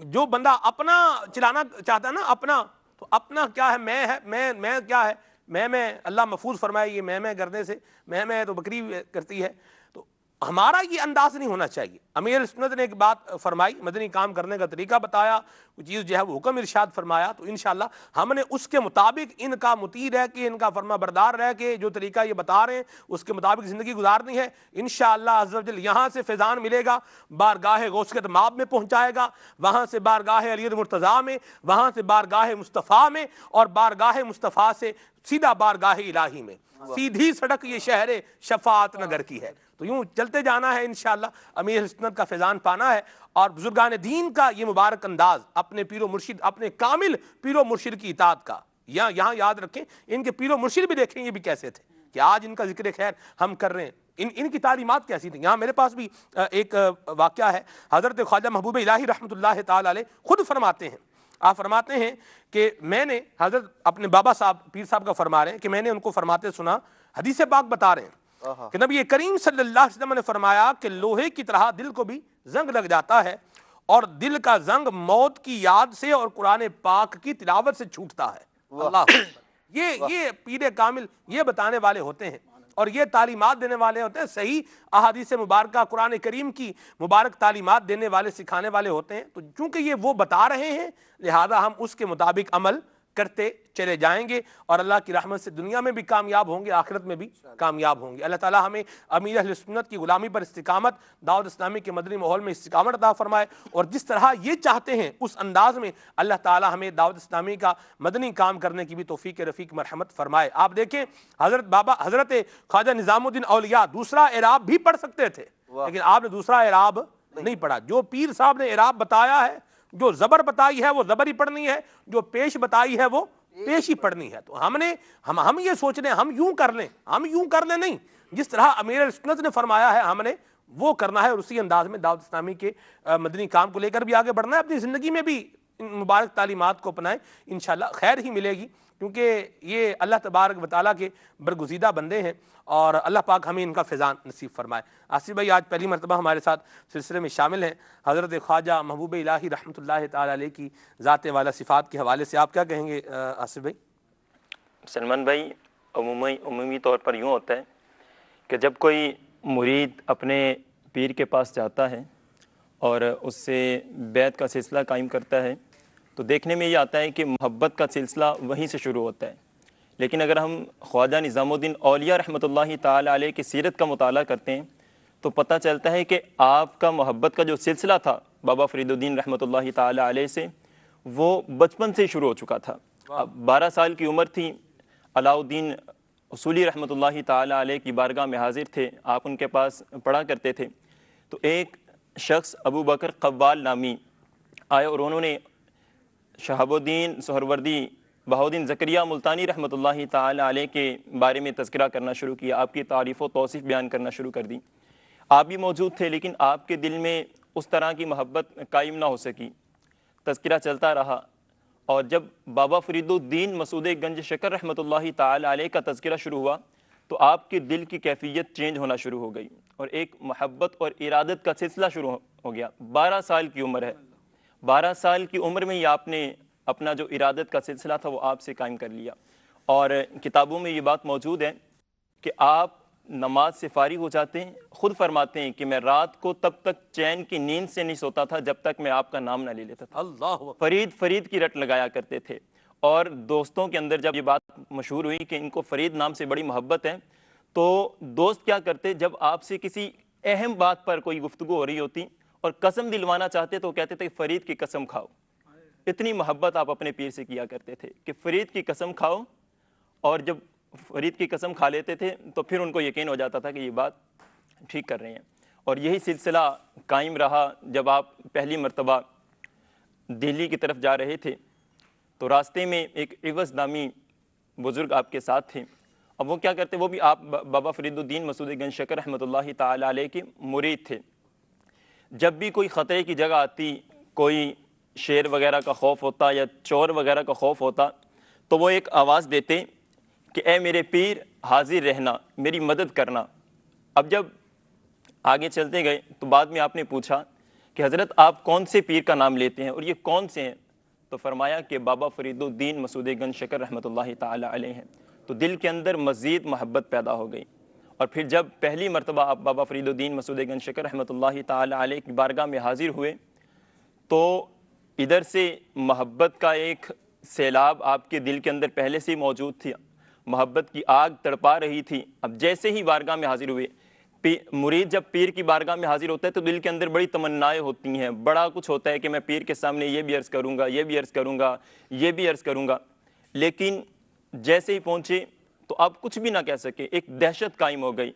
جو بندہ اپنا چلانا چاہتا ہے نا، اپنا، تو اپنا کیا ہے، میں کیا ہے، میں اللہ محفوظ فرمائے یہ میں کرنے سے، میں تو بکری کرتی ہے، تو ہمارا یہ انداز نہیں ہونا چاہیے۔ امیر سنت نے ایک بات فرمائی، مدنی کام کرنے کا طریقہ بتایا، کوئی چیز جو ہے وہ حکم ارشاد فرمایا، تو انشاءاللہ ہم نے اس کے مطابق ان کا مطیع رہ کے، ان کا فرما بردار رہ کے، جو طریقہ یہ بتا رہے ہیں اس کے مطابق زندگی گزارنی ہے۔ انشاءاللہ عز و جل یہاں سے فیضان ملے گا، بارگاہ غوث مآب میں پہنچائے گا، وہاں سے بارگاہ علی مرتضیٰ میں، وہاں سے بارگاہ مصطفیٰ میں، اور بارگاہ مصطفیٰ سے سیدھا بارگاہ الہی میں۔ سیدھی سڑک یہ شہر شفاعت نگر کی ہے۔ تو یوں چلتے جانا ہے انشاءاللہ، امیر سنت کا فیضان پانا ہے، اور بزرگان دین کا یہ مبارک انداز، اپنے پیر و مرشد، اپنے کامل پیر و مرشد کی اطاعت کا۔ یہاں یاد رکھیں، ان کے پیر و مرشد بھی دیکھیں یہ بھی کیسے تھے، کہ آج ان کا ذکر خیر ہم کر رہے ہیں، ان کی تعلیمات کیسی تھیں۔ یہاں میرے پاس بھی ایک واقعہ ہے، حضرت خواجہ محبوب الہی رحمۃ اللہ تعالی علیہ خود فرماتے ہیں، آپ فرماتے ہیں کہ میں نے حضرت اپنے بابا صاحب پیر صاحب کا فرما رہے ہیں کہ میں نے ان کو فرماتے سنا، حدیث پاک بتا رہے ہیں کہ نبی کریم صلی اللہ علیہ وسلم نے فرمایا کہ لوہے کی طرح دل کو بھی زنگ لگ جاتا ہے، اور دل کا زنگ موت کی یاد سے اور قرآن پاک کی تلاوت سے چھوٹتا ہے۔ اللہ، یہ پیر کامل یہ بتانے والے ہوتے ہیں، اور یہ تعلیمات دینے والے ہوتے ہیں، صحیح احادیث مبارکہ قرآن کریم کی مبارک تعلیمات دینے والے، سکھانے والے ہوتے ہیں۔ تو چونکہ یہ وہ بتا رہے ہیں، لہذا ہم اس کے مطابق عمل کرتے چلے جائیں گے، اور اللہ کی رحمت سے دنیا میں بھی کامیاب ہوں گے، آخرت میں بھی کامیاب ہوں گے۔ اللہ تعالی ہمیں امیر اہل سنت کی غلامی پر استقامت، دعوت اسلامی کے مدنی ماحول میں استقامت عطا فرمائے، اور جس طرح یہ چاہتے ہیں اس انداز میں اللہ تعالی ہمیں دعوت اسلامی کا مدنی کام کرنے کی بھی توفیق رفیق مرحمت فرمائے۔ آپ دیکھیں حضرت خواجہ نظام الدین اولیاء دوسرا اعراب بھی پڑھ سکتے تھے، لیکن آپ نے دوسرا اعراب نہیں پڑھا۔ جو پیر صاحب نے اعراب بتایا ہے، جو زبر بتائی ہے وہ زبر ہی پڑھنی ہے، جو پیش بتائی ہے وہ پیش ہی پڑھنی ہے۔ تو ہم یہ سوچ رہے ہیں ہم یوں کر لیں نہیں، جس طرح امیر سنت نے فرمایا ہے ہم نے وہ کرنا ہے، اور اسی انداز میں دعوت اسلامی کے مدنی کام کو لے کر بھی آگے بڑھنا ہے، اپنی زندگی میں بھی ان مبارک تعلیمات کو اپنائیں، انشاءاللہ خیر ہی ملے گی، کیونکہ یہ اللہ تبارک و تعالیٰ کے برگزیدہ بندے ہیں، اور اللہ پاک ہمیں ان کا فیضان نصیب فرمائے۔ آصف بھائی آج پہلی مرتبہ ہمارے ساتھ سلسلے میں شامل ہیں، حضرت خواجہ محبوب الہی رحمۃ اللہ تعالی علیہ کی ذات والا صفات کے حوالے سے آپ کیا کہیں گے آصف بھائی؟ سلمان بھائی، عمومی طور پر یوں ہوتا ہے کہ جب کوئی مرید اپنے پیر کے پاس جاتا ہے اور اس سے بیعت کا سلسلہ قائم کرتا ہے تو دیکھنے میں یہ آتا ہے کہ محبت کا سلسلہ وہیں سے شروع ہوتا ہے، لیکن اگر ہم خواجہ نظام الدین اولیاء رحمۃ اللہ تعالی علیہ کی سیرت کا مطالعہ کرتے ہیں تو پتہ چلتا ہے کہ آپ کا محبت کا جو سلسلہ تھا بابا فرید الدین رحمۃ اللہ تعالی علیہ سے، وہ بچپن سے شروع ہو چکا تھا۔ 12 سال کی عمر تھی، علاء الدین اصولی رحمۃ اللہ تعالی علیہ کی بارگاہ میں حاضر تھے، آپ ان کے پاس پڑھا کرتے تھے، تو ایک شخص ابو بکر قوال نامی آئے اور انہوں نے شہاب الدین سہروردی بہاؤالدین زکریا ملتانی رحمۃ اللہ تعالی علیہ کے بارے میں تذکرہ کرنا شروع کیا، آپ کی تعریف و توصیف بیان کرنا شروع کر دی۔ آپ بھی موجود تھے، لیکن آپ کے دل میں اس طرح کی محبت قائم نہ ہو سکی، تذکرہ چلتا رہا، اور جب بابا فرید الدین مسعود گنج شکر رحمۃ اللہ تعالی علیہ کا تذکرہ شروع ہوا تو آپ کے دل کی کیفیت چینج ہونا شروع ہو گئی، اور ایک محبت اور ارادت کا سلسلہ شروع ہو گیا. 12 سال کی عمر ہے, 12 سال کی عمر میں ہی آپ نے اپنا جو ارادت کا سلسلہ تھا وہ آپ سے قائم کر لیا. اور کتابوں میں یہ بات موجود ہے کہ آپ نماز سے فارغ ہو جاتے ہیں, خود فرماتے ہیں کہ میں رات کو تب تک چین کی نیند سے نہیں سوتا تھا جب تک میں آپ کا نام نہ لے لیتا تھا. اللہ فرید فرید کی رٹ لگایا کرتے تھے. اور دوستوں کے اندر جب یہ بات مشہور ہوئی کہ ان کو فرید نام سے بڑی محبت ہے, تو دوست کیا کرتے, جب آپ سے کسی اہم بات پر کوئی گفتگو ہو رہی ہوتی اور قسم دلوانا چاہتے تو کہتے تھے فرید کی قسم کھاؤ. اتنی محبت آپ اپنے پیر سے کیا کرتے تھے کہ فرید کی قسم کھاؤ, اور جب فرید کی قسم کھا لیتے تھے تو پھر ان کو یقین ہو جاتا تھا کہ یہ بات ٹھیک کر رہے ہیں. اور یہی سلسلہ قائم رہا. جب آپ پہلی مرتبہ دہلی کی طرف جا رہے تھے تو راستے میں ایک عوض نامی بزرگ آپ کے ساتھ تھے. اب وہ کیا کرتے, وہ بھی آپ بابا فرید الدین مسعود گنج شکر رحمۃ اللہ تعالی علیہ کے مرید تھے. جب بھی کوئی خطرے کی جگہ آتی, کوئی شیر وغیرہ کا خوف ہوتا یا چور وغیرہ کا خوف ہوتا, تو وہ ایک آواز دیتے کہ اے میرے پیر حاضر رہنا, میری مدد کرنا. اب جب آگے چلتے گئے تو بعد میں آپ نے پوچھا کہ حضرت آپ کون سے پیر کا نام لیتے ہیں اور یہ کون سے ہیں؟ تو فرمایا کہ بابا فرید الدین مسعود گنج شکر رحمۃ اللہ تعالی علیہ ہیں. تو دل کے اندر مزید محبت پیدا ہو گئی. اور پھر جب پہلی مرتبہ آپ بابا فرید الدین مسعود گنج شکر رحمۃ اللہ تعالی علیہ کی بارگاہ میں حاضر ہوئے تو ادھر سے محبت کا ایک سیلاب آپ کے دل کے اندر پہلے سے ہی موجود تھی, محبت کی آگ تڑپا رہی تھی. اب جیسے ہی بارگاہ میں حاضر ہوئے, مرید جب پیر کی بارگاہ میں حاضر ہوتا ہے تو دل کے اندر بڑی تمنائیں ہوتی ہیں, بڑا کچھ ہوتا ہے کہ میں پیر کے سامنے یہ بھی عرض کروں گا, یہ بھی عرض کروں گا, یہ بھی عرض کروں گا. لیکن جیسے ہی پہنچے تو آپ کچھ بھی نہ کہہ سکے, ایک دہشت قائم ہو گئی.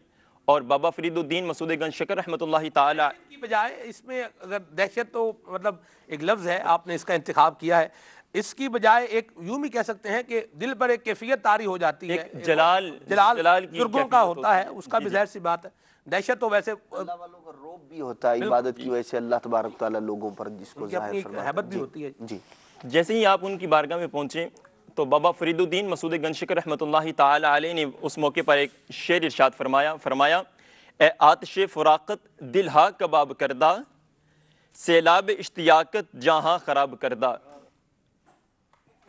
اور بابا فرید الدین مسعود گنج شکر رحمۃ اللہ تعالی کی بجائے, اس میں اگر دہشت تو مطلب ایک لفظ ہے, آپ نے اس کا انتخاب کیا ہے, اس کی بجائے ایک یوں بھی کہہ سکتے ہیں کہ دل پر ایک کیفیت طاری ہو جاتی ہے, جلال بزرگوں کا ہوتا ہے, اس کا بھی ظاہر سی بات ہے. دہشت تو ویسے اللہ والوں کا روب بھی ہوتا ہے عبادت کی وجہ سے, اللہ تبارک تعالیٰ لوگوں پر جس کو ظاہر فرماتا ہے, ہیبت بھی ہوتی ہے. جی جیسے ہی آپ ان کی بارگاہ میں پہنچے تو بابا فرید الدین مسعود گنج شکر رحمۃ اللہ تعالی علیہ نے اس موقع پر ایک شعر ارشاد فرمایا اے آتش فراقت دل ہا کباب کردہ, سیلاب اشتیاقت جہاں خراب کردہ.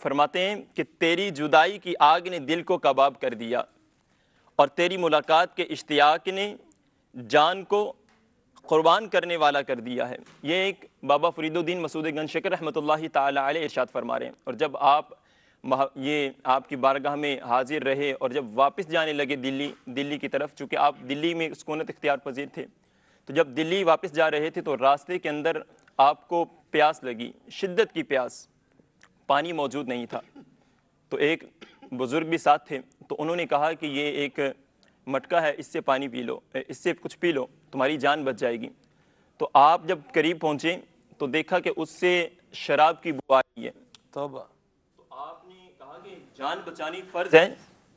فرماتے ہیں کہ تیری جدائی کی آگ نے دل کو کباب کر دیا اور تیری ملاقات کے اشتیاق نے جان کو قربان کرنے والا کر دیا ہے. یہ ایک بابا فرید الدین مسعود گنج شکر رحمۃ اللہ تعالی علیہ ارشاد فرما رہے ہیں. اور جب آپ کی بارگاہ میں حاضر رہے اور جب واپس جانے لگے دلی کی طرف, چونکہ آپ دلی میں سکونت اختیار پذیر تھے, تو جب دلی واپس جا رہے تھے تو راستے کے اندر آپ کو پیاس لگی, شدت کی پیاس, پانی موجود نہیں تھا. تو ایک بزرگ بھی ساتھ تھے, تو انہوں نے کہا کہ یہ ایک مٹکا ہے, اس سے پانی پی لو, اس سے کچھ پی لو, تمہاری جان بچ جائے گی. تو آپ جب قریب پہنچے تو دیکھا کہ اس سے شراب کی بو آ رہی ہے. توبہ. تو آپ نے کہا کہ جان بچانی فرض ہے,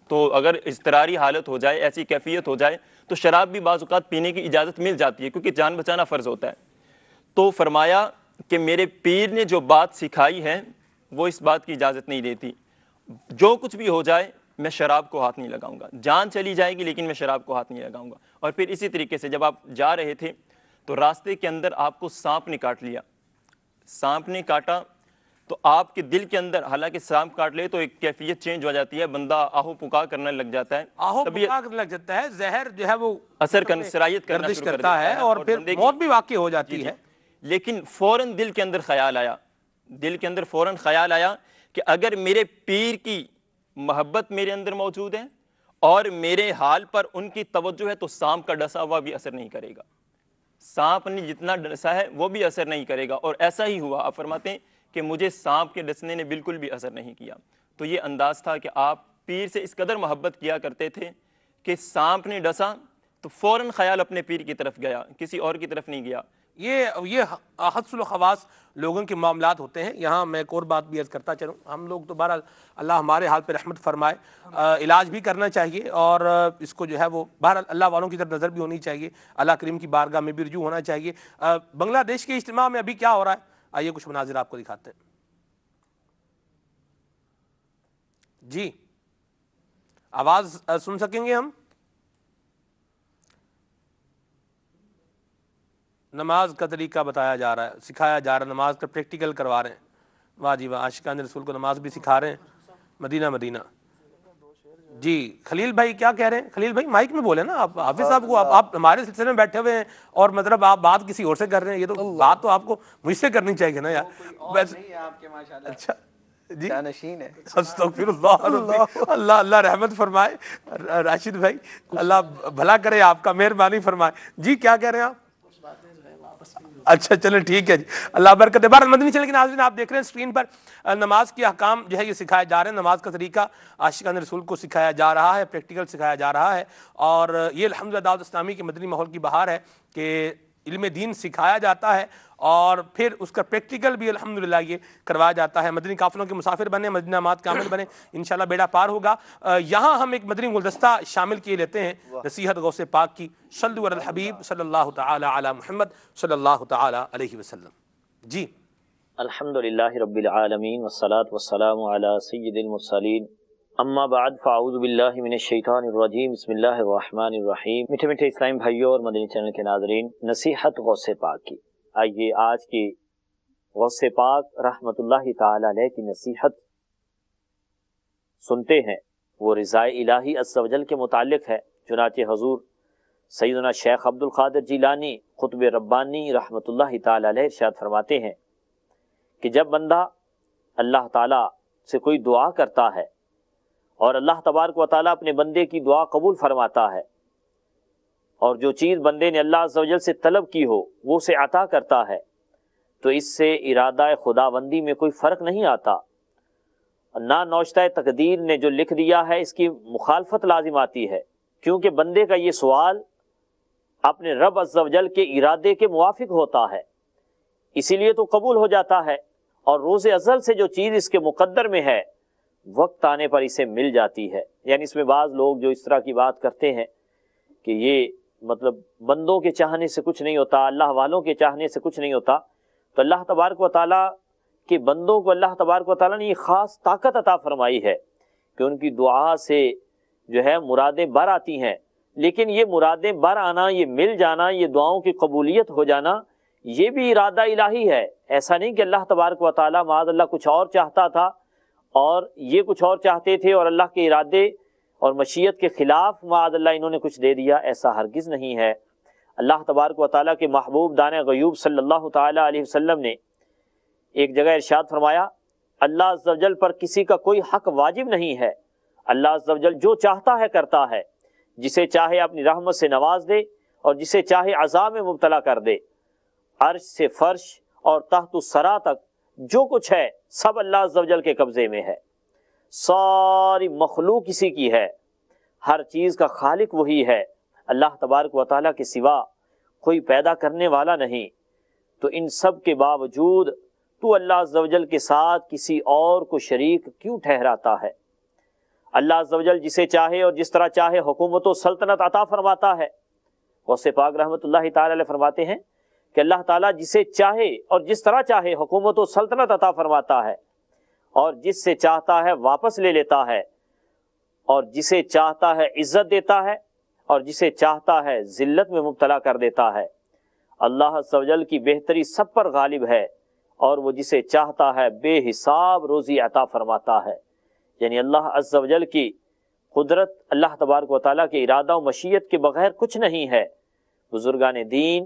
تو اگر اضطراری حالت ہو جائے, ایسی کیفیت ہو جائے تو شراب بھی بعض اوقات پینے کی اجازت مل جاتی ہے, کیونکہ جان بچانا فرض ہوتا ہے. تو فرمایا کہ میرے پیر نے جو بات سکھائی ہے وہ اس بات کی اجازت نہیں دیتی, جو کچھ بھی ہو جائے میں شراب کو ہاتھ نہیں لگاؤں گا, جان چلی جائے گی لیکن میں شراب کو ہاتھ نہیں لگاؤں گا. اور پھر اسی طریقے سے جب آپ جا رہے تھے تو راستے کے اندر آپ کو سانپ نے کاٹ لیا. سانپ نے کاٹا تو آپ کے دل کے اندر, حالانکہ سانپ کاٹ لے تو ایک کیفیت چینج ہو جاتی ہے, بندہ آہو پکا کرنے لگ جاتا ہے, آہو پکا کرنے لگ جاتا ہے, زہر جو ہے وہ اثر سرایت کرنا گردش شروع کر کرتا دیتا ہے اور پھر موت بھی واقع ہو جاتی ہے. لیکن فوراً دل کے اندر خیال آیا کہ اگر میرے پیر کی محبت میرے اندر موجود ہے اور میرے حال پر ان کی توجہ ہے تو سانپ کا ڈسا ہوا بھی اثر نہیں کرے گا, سانپ نے جتنا ڈسا ہے وہ بھی اثر نہیں کرے گا. اور ایسا ہی ہوا. آپ فرماتے ہیں کہ مجھے سانپ کے ڈسنے نے بالکل بھی اثر نہیں کیا. تو یہ انداز تھا کہ آپ پیر سے اس قدر محبت کیا کرتے تھے کہ سانپ نے ڈسا تو فوراً خیال اپنے پیر کی طرف گیا, کسی اور کی طرف نہیں گیا. یہ حدس الخواص لوگوں کے معاملات ہوتے ہیں. یہاں میں ایک اور بات بھی عرض کرتا چلوں, ہم لوگ تو بہرحال اللہ ہمارے حال پہ رحمت فرمائے, علاج بھی کرنا چاہیے اور اس کو جو ہے وہ بہرحال اللہ والوں کی طرف نظر بھی ہونی چاہیے, اللہ کریم کی بارگاہ میں بھی رجوع ہونا چاہیے. بنگلہ دیش کے اجتماع میں ابھی کیا ہو رہا ہے, آئیے کچھ مناظر آپ کو دکھاتے ہیں. جی آواز سن سکیں گے ہم؟ نماز کا طریقہ بتایا جا رہا ہے، سکھایا جا رہا ہے، نماز کا پریکٹیکل کروا رہے ہیں. واہ جی واہ، عاشقان رسول کو نماز بھی سکھا رہے ہیں. مدینہ مدینہ. جی خلیل بھائی کیا کہہ رہے ہیں؟ خلیل بھائی مائک میں بولے نا، آپ حافظ صاحب کو، آپ ہمارے سلسلے میں بیٹھے ہوئے ہیں اور مطلب آپ بات کسی اور سے کر رہے ہیں. یہ تو بات تو آپ کو مجھ سے کرنی چاہیے نا یار. اچھا جی جانشین ہے. استغفر اللہ. اللہ اللہ رحمت فرمائے راشد بھائی، اللہ بھلا کرے آپ کا، مہربانی فرمائے. جی کیا کہہ رہے ہیں آپ؟ اچھا چلیں ٹھیک ہے جی، اللہ برکت دے. بہرحال مدنی چینل کے ناظرین آپ دیکھ رہے ہیں اسکرین پر نماز کے احکام جو ہے یہ سکھائے جا رہے ہیں. نماز کا طریقہ عاشقان رسول کو سکھایا جا رہا ہے، پریکٹیکل سکھایا جا رہا ہے. اور یہ الحمدللہ دعوت اسلامی کے مدنی ماحول کی بہار ہے کہ علم دین سکھایا جاتا ہے اور پھر اس کا پریکٹیکل بھی الحمدللہ یہ کروایا جاتا ہے. مدنی قافلوں کے مسافر بنے، مدینہ مات کے عامل بنے، انشاءاللہ بیڑا پار ہوگا. یہاں ہم ایک مدنی گلدستہ شامل کیے لیتے ہیں نصیحت غوث پاک کی. صلو علی الحبیب صلی اللہ تعالی علی محمد صلی اللہ تعالی علیہ وسلم. جی الحمدللہ رب العالمین والصلاة والسلام علی سید المرسلین، اما بعد فاعوذ باللہ من الشیطان الرجیم، بسم اللہ الرحمن الرحیم. میٹھے میٹھے اسلام بھائیوں اور مدنی چینل کے ناظرین، نصیحت غوث پاک کی. آئیے آج کی غوث پاک رحمت اللہ تعالی علیہ کی نصیحت سنتے ہیں. وہ رضا الہی عز و جل کے متعلق ہے. چنانچہ حضور سیدنا شیخ عبد القادر جیلانی قطب ربانی رحمت اللہ تعالی علیہ ارشاد فرماتے ہیں کہ جب بندہ اللہ تعالیٰ سے کوئی دعا کرتا ہے اور اللہ تبارک و تعالیٰ اپنے بندے کی دعا قبول فرماتا ہے اور جو چیز بندے نے اللہ عز و جل سے طلب کی ہو وہ اسے عطا کرتا ہے، تو اس سے ارادہ خداوندی میں کوئی فرق نہیں آتا. نہ نوشتہ تقدیر نے جو لکھ دیا ہے اس کی مخالفت لازم آتی ہے، کیونکہ بندے کا یہ سوال اپنے رب عز و جل کے ارادے کے موافق ہوتا ہے، اسی لیے تو قبول ہو جاتا ہے. اور روز ازل سے جو چیز اس کے مقدر میں ہے وقت آنے پر اسے مل جاتی ہے. یعنی اس میں بعض لوگ جو اس طرح کی بات کرتے ہیں کہ یہ مطلب بندوں کے چاہنے سے کچھ نہیں ہوتا، اللہ والوں کے چاہنے سے کچھ نہیں ہوتا، تو اللہ تبارک و تعالیٰ کے بندوں کو اللہ تبارک و تعالیٰ نے یہ خاص طاقت عطا فرمائی ہے کہ ان کی دعا سے جو ہے مرادیں بر آتی ہیں. لیکن یہ مرادیں بر آنا، یہ مل جانا، یہ دعاؤں کی قبولیت ہو جانا، یہ بھی ارادہ الہی ہے. ایسا نہیں کہ اللہ تبارک و تعالیٰ معاذ اللہ کچھ اور چاہتا تھا اور یہ کچھ اور چاہتے تھے اور اللہ کے ارادے اور مشیت کے خلاف معاذ اللہ انہوں نے کچھ دے دیا. ایسا ہرگز نہیں ہے. اللہ تبارک و تعالیٰ کے محبوب دانِ غیوب صلی اللہ تعالیٰ علیہ وسلم نے ایک جگہ ارشاد فرمایا، اللہ عز و جل پر کسی کا کوئی حق واجب نہیں ہے. اللہ عز و جل جو چاہتا ہے کرتا ہے، جسے چاہے اپنی رحمت سے نواز دے اور جسے چاہے عذاب میں مبتلا کر دے. عرش سے فرش اور تحت الثری تک جو کچھ ہے سب اللہ عز و جل کے قبضے میں ہے. ساری مخلوق اسی کی ہے، ہر چیز کا خالق وہی ہے. اللہ تبارک و تعالیٰ کے سوا کوئی پیدا کرنے والا نہیں. تو ان سب کے باوجود تو اللہ عز و جل کے ساتھ کسی اور کو شریک کیوں ٹھہراتا ہے؟ اللہ عز و جل جسے چاہے اور جس طرح چاہے حکومت و سلطنت عطا فرماتا ہے. غوث پاک رحمت اللہ تعالی علیہ فرماتے ہیں کہ اللہ تعالیٰ جسے چاہے اور جس طرح چاہے حکومت و سلطنت عطا فرماتا ہے اور جس سے چاہتا ہے واپس لے لیتا ہے اور جسے چاہتا ہے عزت دیتا ہے اور جسے چاہتا ہے ذلت میں مبتلا کر دیتا ہے. اللہ عز و جل کی بہتری سب پر غالب ہے اور وہ جسے چاہتا ہے بے حساب روزی عطا فرماتا ہے. یعنی اللہ عز و جل کی قدرت اللہ تبارک و تعالیٰ کے ارادہ و مشیت کے بغیر کچھ نہیں ہے. بزرگان دین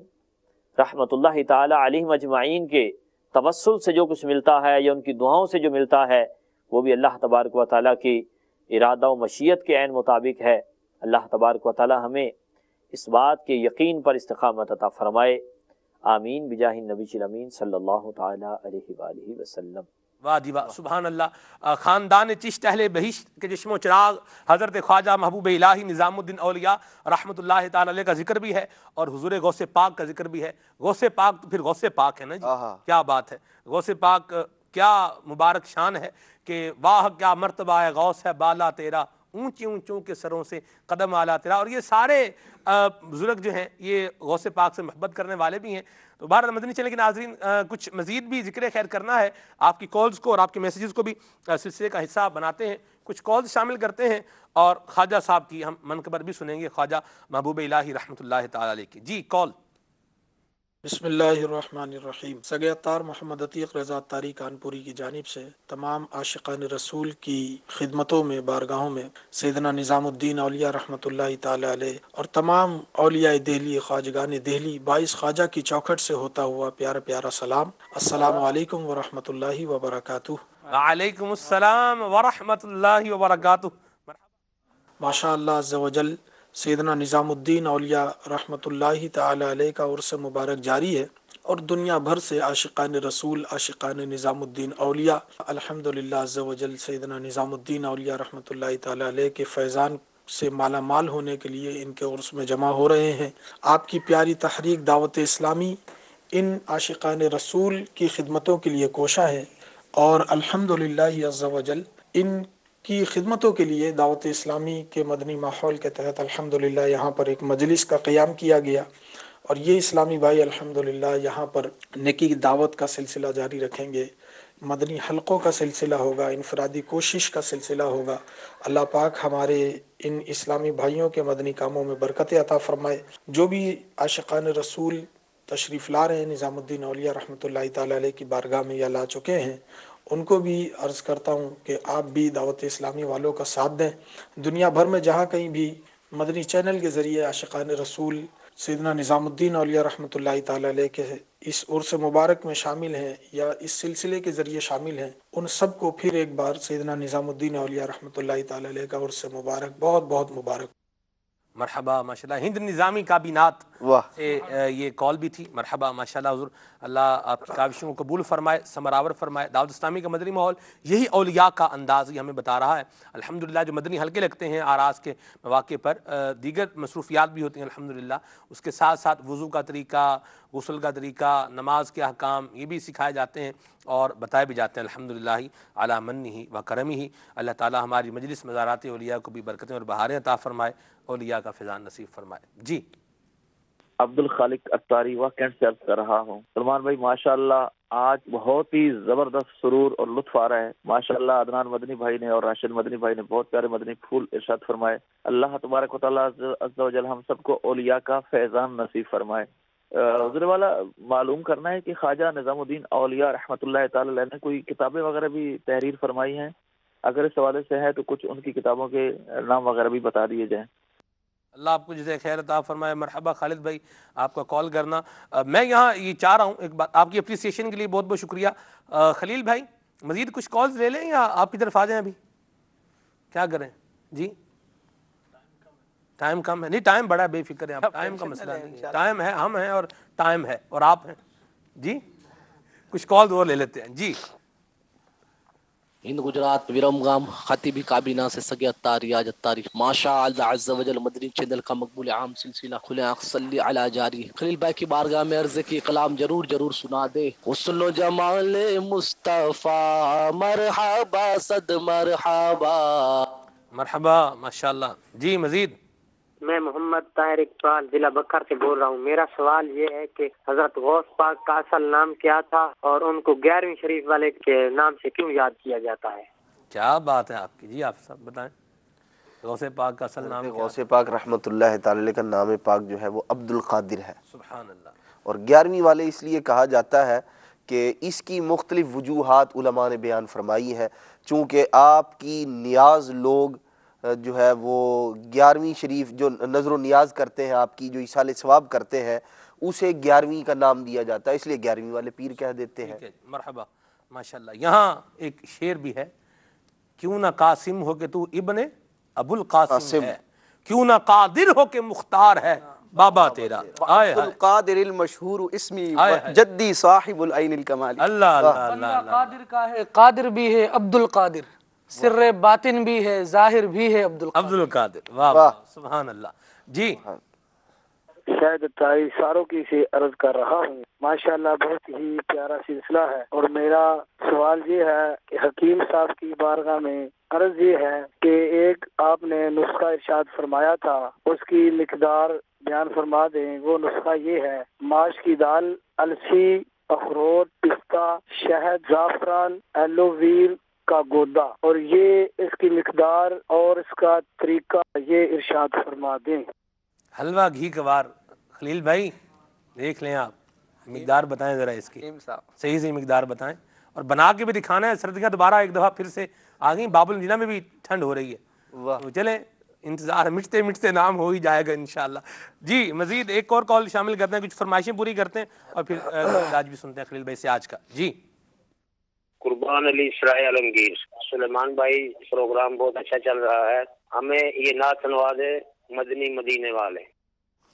رحمت اللہ تعالیٰ علیہم اجمعین کے توسل سے جو کچھ ملتا ہے یا ان کی دعاؤں سے جو ملتا ہے وہ بھی اللہ تبارک و تعالیٰ کی ارادہ و مشیت کے عین مطابق ہے. اللہ تبارک و تعالیٰ ہمیں اس بات کے یقین پر استقامت عطا فرمائے. آمین بجاہ النبی الامین صلی اللہ تعالیٰ علیہ وآلہ وسلم. واہ جی واہ، سبحان اللہ. خاندان چشت اہل بہشت کے چشم و چراغ حضرت خواجہ محبوب الہی نظام الدین اولیاء رحمت اللہ تعالی علیہ کا ذکر بھی ہے اور حضور غوث پاک کا ذکر بھی ہے. غوث پاک تو پھر غوث پاک ہے نا جی، کیا بات ہے. غوث پاک کیا مبارک شان ہے کہ واہ کیا مرتبہ ہے غوث ہے بالا تیرا، اونچے اونچوں کے سروں سے قدم آلا تیرا. اور یہ سارے بزرگ جو ہیں یہ غوث پاک سے محبت کرنے والے بھی ہیں. تو بہرحال مدنی چینل کے ناظرین کچھ مزید بھی ذکر خیر کرنا ہے، آپ کی کالز کو اور آپ کے میسیجز کو بھی سلسلے کا حصہ بناتے ہیں. کچھ کالز شامل کرتے ہیں اور خواجہ صاحب کی ہم منقبر بھی سنیں گے، خواجہ محبوب الہی رحمت اللہ تعالی علیہ کی. جی کال. بسم اللہ الرحمن الرحیم۔ سگے اطار محمد عتیق رضا اتاری کانپوری کی جانب سے تمام عاشقان رسول کی خدمتوں میں، بارگاہوں میں سیدنا نظام الدین اولیاء رحمۃ اللہ تعالی علیہ اور تمام اولیاء دہلی، خواجگان دہلی، باعث خواجہ کی چوکھٹ سے ہوتا ہوا پیارا پیارا سلام۔ السلام علیکم ورحمۃ اللہ وبرکاتہ۔ وعلیکم السلام ورحمۃ اللہ وبرکاتہ۔ ماشاء اللہ عز و جل سیدنا نظام الدین اولیاء رحمۃ اللہ تعالی علیہ کا عرس مبارک جاری ہے، اور دنیا بھر سے عاشقان رسول، عاشقان نظام الدین اولیاء الحمدللہ عز و جل سیدنا نظام الدین اولیاء رحمۃ اللہ تعالی علیہ کے فیضان سے مالا مال ہونے کے لیے ان کے عرس میں جمع ہو رہے ہیں۔ آپ کی پیاری تحریک دعوت اسلامی ان عاشقان رسول کی خدمتوں کے لیے کوشاں ہے، اور الحمدللہ عز و جل ان کی خدمتوں کے لیے دعوت اسلامی کے مدنی ماحول کے تحت الحمدللہ یہاں پر ایک مجلس کا قیام کیا گیا، اور یہ اسلامی بھائی الحمدللہ یہاں پر نیکی کی دعوت کا سلسلہ جاری رکھیں گے، مدنی حلقوں کا سلسلہ ہوگا، انفرادی کوشش کا سلسلہ ہوگا۔ اللہ پاک ہمارے ان اسلامی بھائیوں کے مدنی کاموں میں برکت عطا فرمائے۔ جو بھی عاشقان رسول تشریف لا رہے ہیں نظام الدین اولیاء رحمۃ اللہ تعالی علیہ کی بارگاہ میں یا لا چکے ہیں، ان کو بھی عرض کرتا ہوں کہ آپ بھی دعوت اسلامی والوں کا ساتھ دیں۔ دنیا بھر میں جہاں کہیں بھی مدنی چینل کے ذریعے عاشقان رسول سیدنا نظام الدین اولیاء رحمۃ اللہ تعالی علیہ کے اس عرس مبارک میں شامل ہیں یا اس سلسلے کے ذریعے شامل ہیں، ان سب کو پھر ایک بار سیدنا نظام الدین اولیاء رحمۃ اللہ تعالی علیہ کا عرس مبارک بہت بہت مبارک۔ مرحبا ماشاءاللہ۔ ہند نظامی کابینات سے یہ کال بھی تھی۔ مرحبا ماشاءاللہ حضور، اللہ آپ کی کاوشوں کو قبول فرمائے، ثمراور فرمائے۔ دعوت اسلامی کا مدنی ماحول یہی اولیاء کا انداز ہی ہمیں بتا رہا ہے۔ الحمدللہ جو مدنی حلقے لگتے ہیں آراز کے مواقع پر، دیگر مصروفیات بھی ہوتی ہیں الحمدللہ، اس کے ساتھ ساتھ وضو کا طریقہ، غسل کا طریقہ، نماز کے احکام یہ بھی سکھائے جاتے ہیں اور بتائے بھی جاتے ہیں الحمدللہ علی منہ و کرمہ۔ اللہ تعالی ہماری مجلس مزارات اولیاء کو بھی برکتیں اور بہاریں عطا فرمائے، اولیاء کا فیضان نصیب فرمائے۔ جی عبد الخالق اتاری واقعات سے عرض کر رہا ہوں۔ سلمان بھائی ماشاءاللہ آج بہت ہی زبردست سرور اور لطف آ رہا ہے ماشاءاللہ۔ عدنان مدنی بھائی نے اور راشد مدنی بھائی نے بہت پیارے مدنی پھول ارشاد فرمائے۔ اللہ تبارک و تعالیٰ عز و جل ہم سب کو اولیاء کا فیضان نصیب فرمائے۔ حضور والا معلوم کرنا ہے کہ خواجہ نظام الدین اولیاء رحمۃ اللہ تعالی علیہ نے کوئی کتابیں وغیرہ بھی تحریر فرمائی ہیں؟ اگر اس حوالے سے ہے تو کچھ ان کی کتابوں کے نام وغیرہ بھی بتا دیے جائیں۔ اللہ آپ کو جزائے خیر عطا فرمائے۔ مرحبا خالد بھائی، آپ کا کال کرنا۔ میں یہاں یہ چاہ رہا ہوں ایک بات، آپ کی اپریسیشن کے لیے بہت بہت شکریہ۔ خلیل بھائی مزید کچھ کالز لے لیں یا آپ کی طرف آ جائیں؟ ابھی کیا کریں؟ جی ٹائم کم ہے؟ نہیں ٹائم بڑا ہے، بے فکر ہیں آپ، ٹائم کا مسئلہ نہیں، ٹائم ہے، ہم ہیں اور ٹائم ہے اور آپ ہیں۔ جی کچھ کالز اور لے لیتے ہیں۔ جی ہند گجرات ویرمگام خطیبی کابینہ سے سگے اتاری آج اتاری ماشاء اللہ عز و جل مدنی چینل کا مقبول عام سلسلہ کھلے آنکھ صلی علی جاری۔ خلیل بھائی کی بارگاہ میں عرض کی کلام ضرور سنا دے۔ حسن و جمال مصطفیٰ مرحبا صد مرحبا۔ مرحبا ماشاءاللہ۔ جی مزید میں محمد طاہر اقبال ضلع بکر سے بول رہا ہوں۔ میرا سوال یہ ہے کہ حضرت غوث پاک کا اصل نام کیا تھا اور ان کو 11ویں شریف والے کے نام سے کیوں یاد کیا جاتا ہے؟ کیا بات ہے آپ کی، جی آپ سب بتائیں۔ غوث پاک کا اصل نام کیا؟ غوث پاک رحمۃ اللہ تعالی علیہ کا نام پاک جو ہے وہ عبد القادر ہے۔ سبحان اللہ۔ اور 11ویں والے اس لیے کہا جاتا ہے کہ اس کی مختلف وجوہات علماء نے بیان فرمائی ہیں، چونکہ آپ کی نیاز لوگ جو ہے وہ 11ویں شریف جو نظر و نیاز کرتے ہیں، آپ کی جو ایصال ثواب کرتے ہیں، اسے 11ویں کا نام دیا جاتا ہے، اس لیے 11ویں والے پیر کہہ دیتے ہیں۔ مرحبا ماشاءاللہ۔ یہاں ایک شعر بھی ہے، کیوں نہ قاسم ہو کہ تو ابن ابو القاسم ہے، کیوں نہ قادر ہو کہ مختار ہے بابا تیرا۔ عبد القادر المشہور اسمی جدی صاحب العین الکمال۔ اللہ اللہ قادر کا ہے، قادر بھی ہے عبد القادر، سر باطن بھی ہے، ظاہر بھی ہے عبد القادر۔ واہ سبحان اللہ۔ جی شاید ساروں کی سے عرض کر رہا ہوں۔ ماشاءاللہ بہت ہی پیارا سلسلہ ہے، اور میرا سوال یہ ہے کہ حکیم صاحب کی بارگاہ میں عرض یہ ہے کہ ایک آپ نے نسخہ ارشاد فرمایا تھا، اس کی مقدار بیان فرما دیں۔ وہ نسخہ یہ ہے: ماش کی دال، السی، اخروٹ، پستہ، شہد، زعفران، ایلو ویل کا گودا، اور یہ اس کی مقدار اور اس کا طریقہ یہ ارشاد فرما دیں۔ حلوہ گھی کوار خلیل بھائی دیکھ لیں آپ، مقدار بتائیں ذرا اس کی، صحیح صحیح مقدار بتائیں، اور بنا کے بھی دکھانا ہے. سردیاں دوبارہ ایک دفعہ پھر سے آ گئیں، باب المدینہ میں بھی ٹھنڈ ہو رہی ہے. تو چلیں انتظار مٹتے مٹتے نام ہو ہی جائے گا انشاءاللہ. جی مزید ایک اور کال شامل کرتے ہیں، کچھ فرمائشیں پوری کرتے ہیں اور پھر علاج بھی سنتے ہیں خلیل بھائی سے آج کا. جی قربان علی اسرائیل عالمگیر. سلیمان بھائی پروگرام بہت اچھا چل رہا ہے، ہمیں یہ نعت سنوا دے مدنی مدینے والے.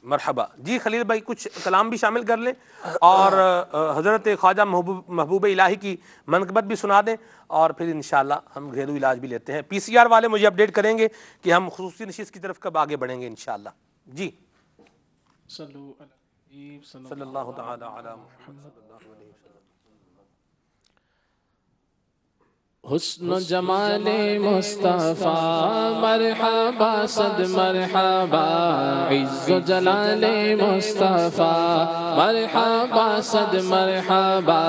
مرحبا. جی خلیل بھائی کچھ کلام بھی شامل کر لیں اور حضرت خواجہ محبوب الہی کی منقبت بھی سنا دیں، اور پھر انشاءاللہ ہم گھریلو علاج بھی لیتے ہیں. پی سی آر والے مجھے اپڈیٹ کریں گے کہ ہم خصوصی نشست کی طرف کب آگے بڑھیں گے انشاءاللہ. جی صلی اللہ تعالی علی محمد. حسن و جمال مصطفیٰ مرحبا صد مرحبا، عز و جلال مصطفیٰ مرحبا صد مرحبا،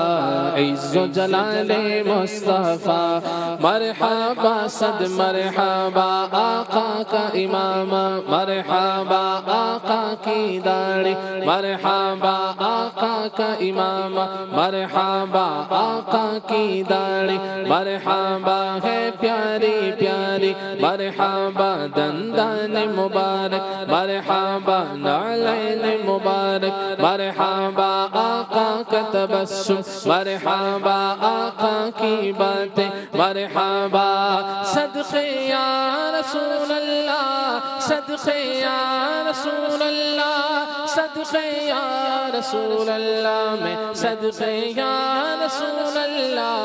عز و جلال مصطفیٰ مرحبا صد مرحبا. آقا کا امام مرحبا، آقا کی داڑھی مرحبا، آقا کا امام مرحبا، آقا کی داڑھی مرحبا ہے پیاری پیاری. مرحبا دندان مبارک مرحبا، نعلین مبارک مرحبا، آقا کا تبسم مرحبا، آقا کی باتیں مرحبا. صدقے یا رسول اللہ، صدقے یا رسول اللہ، صدقے یا رسول اللہ میں، صدقے یا رسول اللہ.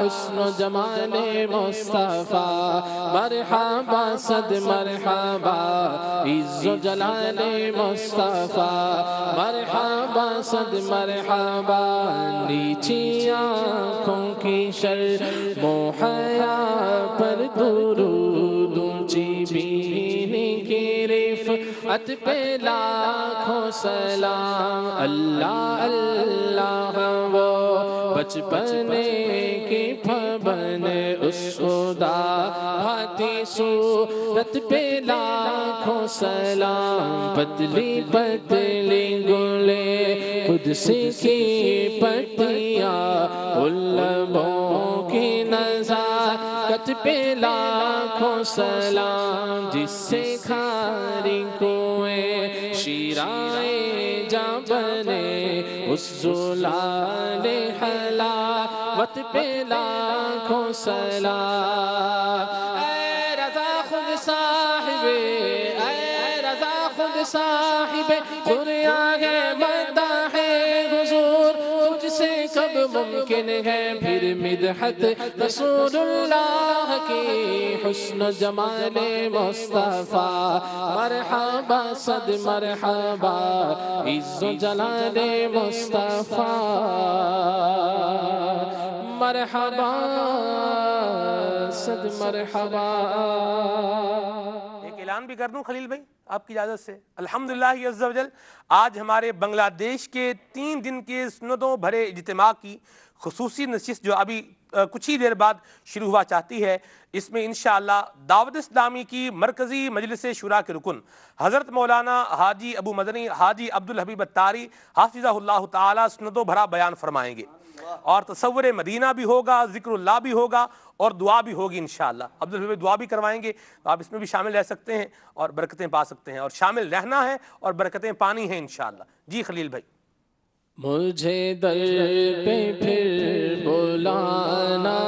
حسن و جمال مصطفیٰ مرحبا صد مرحبا، عز و جلال مصطفیٰ مرحبا صد مرحبا. نیچی آنکھوں کی شرم و حیا پر درود، اونچی بینی کی رفعت پہ لاکھوں سلام. اللہ اللہ وہ بچپنے کی پھبن اس خدا بھاتی صورت پہ لاکھوں سلام. پتلی پتلی گلے قدس کی پتیاں، ان لبوں کی نزاکت پہ لاکھوں سلام. جس سے کھاری کنویں شیرائیں جاں بنے، اس زلال حلاوت پہ لاکھوں سلام. اے رضا خود صاحب، اے رضا خود صاحب دنیا ہے مداح حضور، تجھ سے کب ممکن ہے پھر مدحت رسول اللہ کی. حسن و جمال مصطفیٰ مرحبا صد مرحبا، عز و جلال مصطفیٰ مرحبا صد مرحبا. ایک اعلان بھی کر دوں خلیل بھائی آپ کی اجازت سے. الحمدللہ عز و جل آج ہمارے بنگلہ دیش کے 3 دن کے سنتوں بھرے اجتماع کی خصوصی نشست جو ابھی کچھ ہی دیر بعد شروع ہوا چاہتی ہے، اس میں انشاءاللہ دعوت اسلامی کی مرکزی مجلس شورا کے رکن حضرت مولانا حاجی ابو مدنی حاجی عبدالحبیب اتاری حافظہ اللہ تعالی سنتوں بھرا بیان فرمائیں گے، اور تصور مدینہ بھی ہوگا، ذکر اللہ بھی ہوگا اور دعا بھی ہوگی انشاءاللہ. عبدالحبیب دعا بھی کروائیں گے، تو آپ اس میں بھی شامل رہ سکتے ہیں اور برکتیں پا سکتے ہیں، اور شامل رہنا ہے اور برکتیں پانی ہیں انشاءاللہ. جی خلیل بھائی. مجھے در پہ پھر بلانا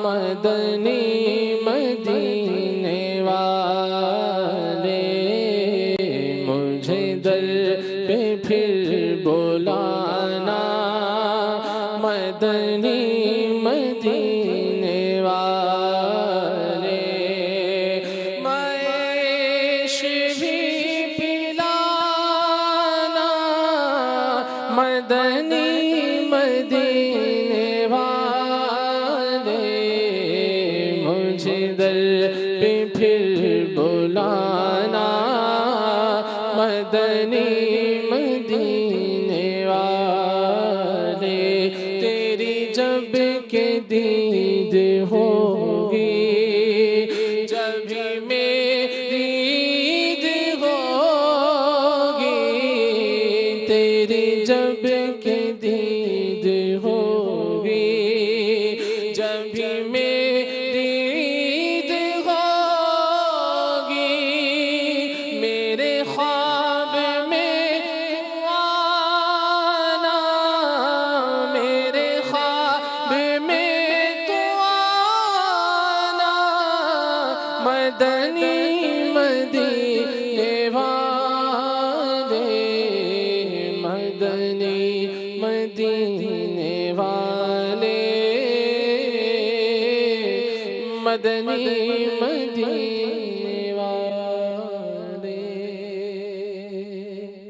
مدنی مدینے والے، مجھے در پہ پھر بلانا مدنی مدینے والے. معیش بھی پلانا مدنی مدینے والے، مجھے در پہ پھر بلانا مدنی مدینے والے. تیری جب کہ دید ہوگی، جب میری عید ہوگی، تیری جب مدنی مدینے والے مدنی مدینے والے مدنی مدینے والے.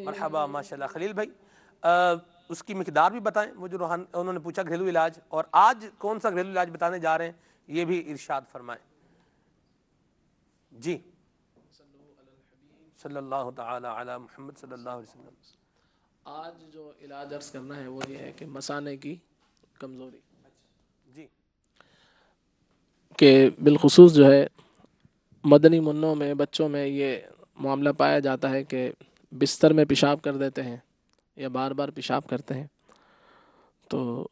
مرحبا ماشاءاللہ. خلیل بھائی اس کی مقدار بھی بتائیں، وہ جو انہوں نے پوچھا گھریلو علاج، اور آج کون سا گھریلو علاج بتانے جا رہے ہیں یہ بھی ارشاد فرمائیں. جی صلی اللہ تعالی علی محمد صلی اللہ علیہ وسلم. آج جو علاج عرض کرنا ہے وہ یہ ہے کہ مثانے کی کمزوری، جی، کہ بالخصوص جو ہے مدنی منوں میں، بچوں میں یہ معاملہ پایا جاتا ہے کہ بستر میں پیشاب کر دیتے ہیں یا بار بار پیشاب کرتے ہیں. تو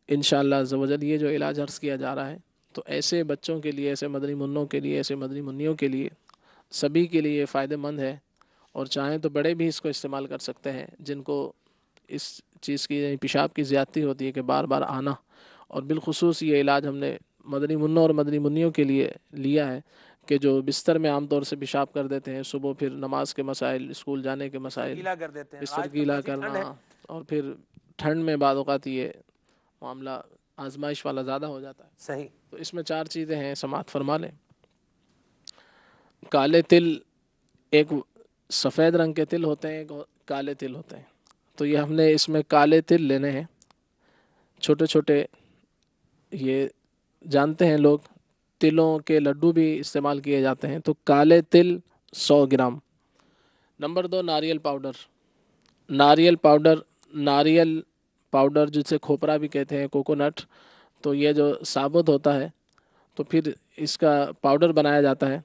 انشاءاللہ عز و جل یہ جو علاج عرض کیا جا رہا ہے تو ایسے بچوں کے لیے، ایسے مدنی منوں کے لیے، ایسے مدنی منیوں کے لیے، سبھی کے لیے فائدہ مند ہے. اور چاہیں تو بڑے بھی اس کو استعمال کر سکتے ہیں جن کو اس چیز کی پیشاب کی زیادتی ہوتی ہے کہ بار بار آنا. اور بالخصوص یہ علاج ہم نے مدنی منوں اور مدنی منیوں کے لیے لیا ہے کہ جو بستر میں عام طور سے پیشاب کر دیتے ہیں، صبح پھر نماز کے مسائل، اسکول جانے کے مسائل، بستر گیلا کرنا، اور پھر ٹھنڈ میں بعض اوقات یہ معاملہ آزمائش والا زیادہ ہو جاتا ہے. صحیح. تو اس میں 4 چیزیں ہیں، سماعت فرما لیں. کالے تل، ایک سفید رنگ کے تل ہوتے ہیں، ایک کالے تل ہوتے ہیں. تو یہ ہم نے اس میں کالے تل لینے ہیں، چھوٹے چھوٹے. یہ جانتے ہیں لوگ تلوں کے لڈو بھی استعمال کیے جاتے ہیں. تو کالے تل 100 گرام. نمبر 2 ناریل پاؤڈر. ناریل پاؤڈر، ناریل پاؤڈر جسے کھوپرا بھی کہتے ہیں، کوکونٹ. تو یہ جو ثابت ہوتا ہے تو پھر اس کا پاؤڈر بنایا جاتا ہے،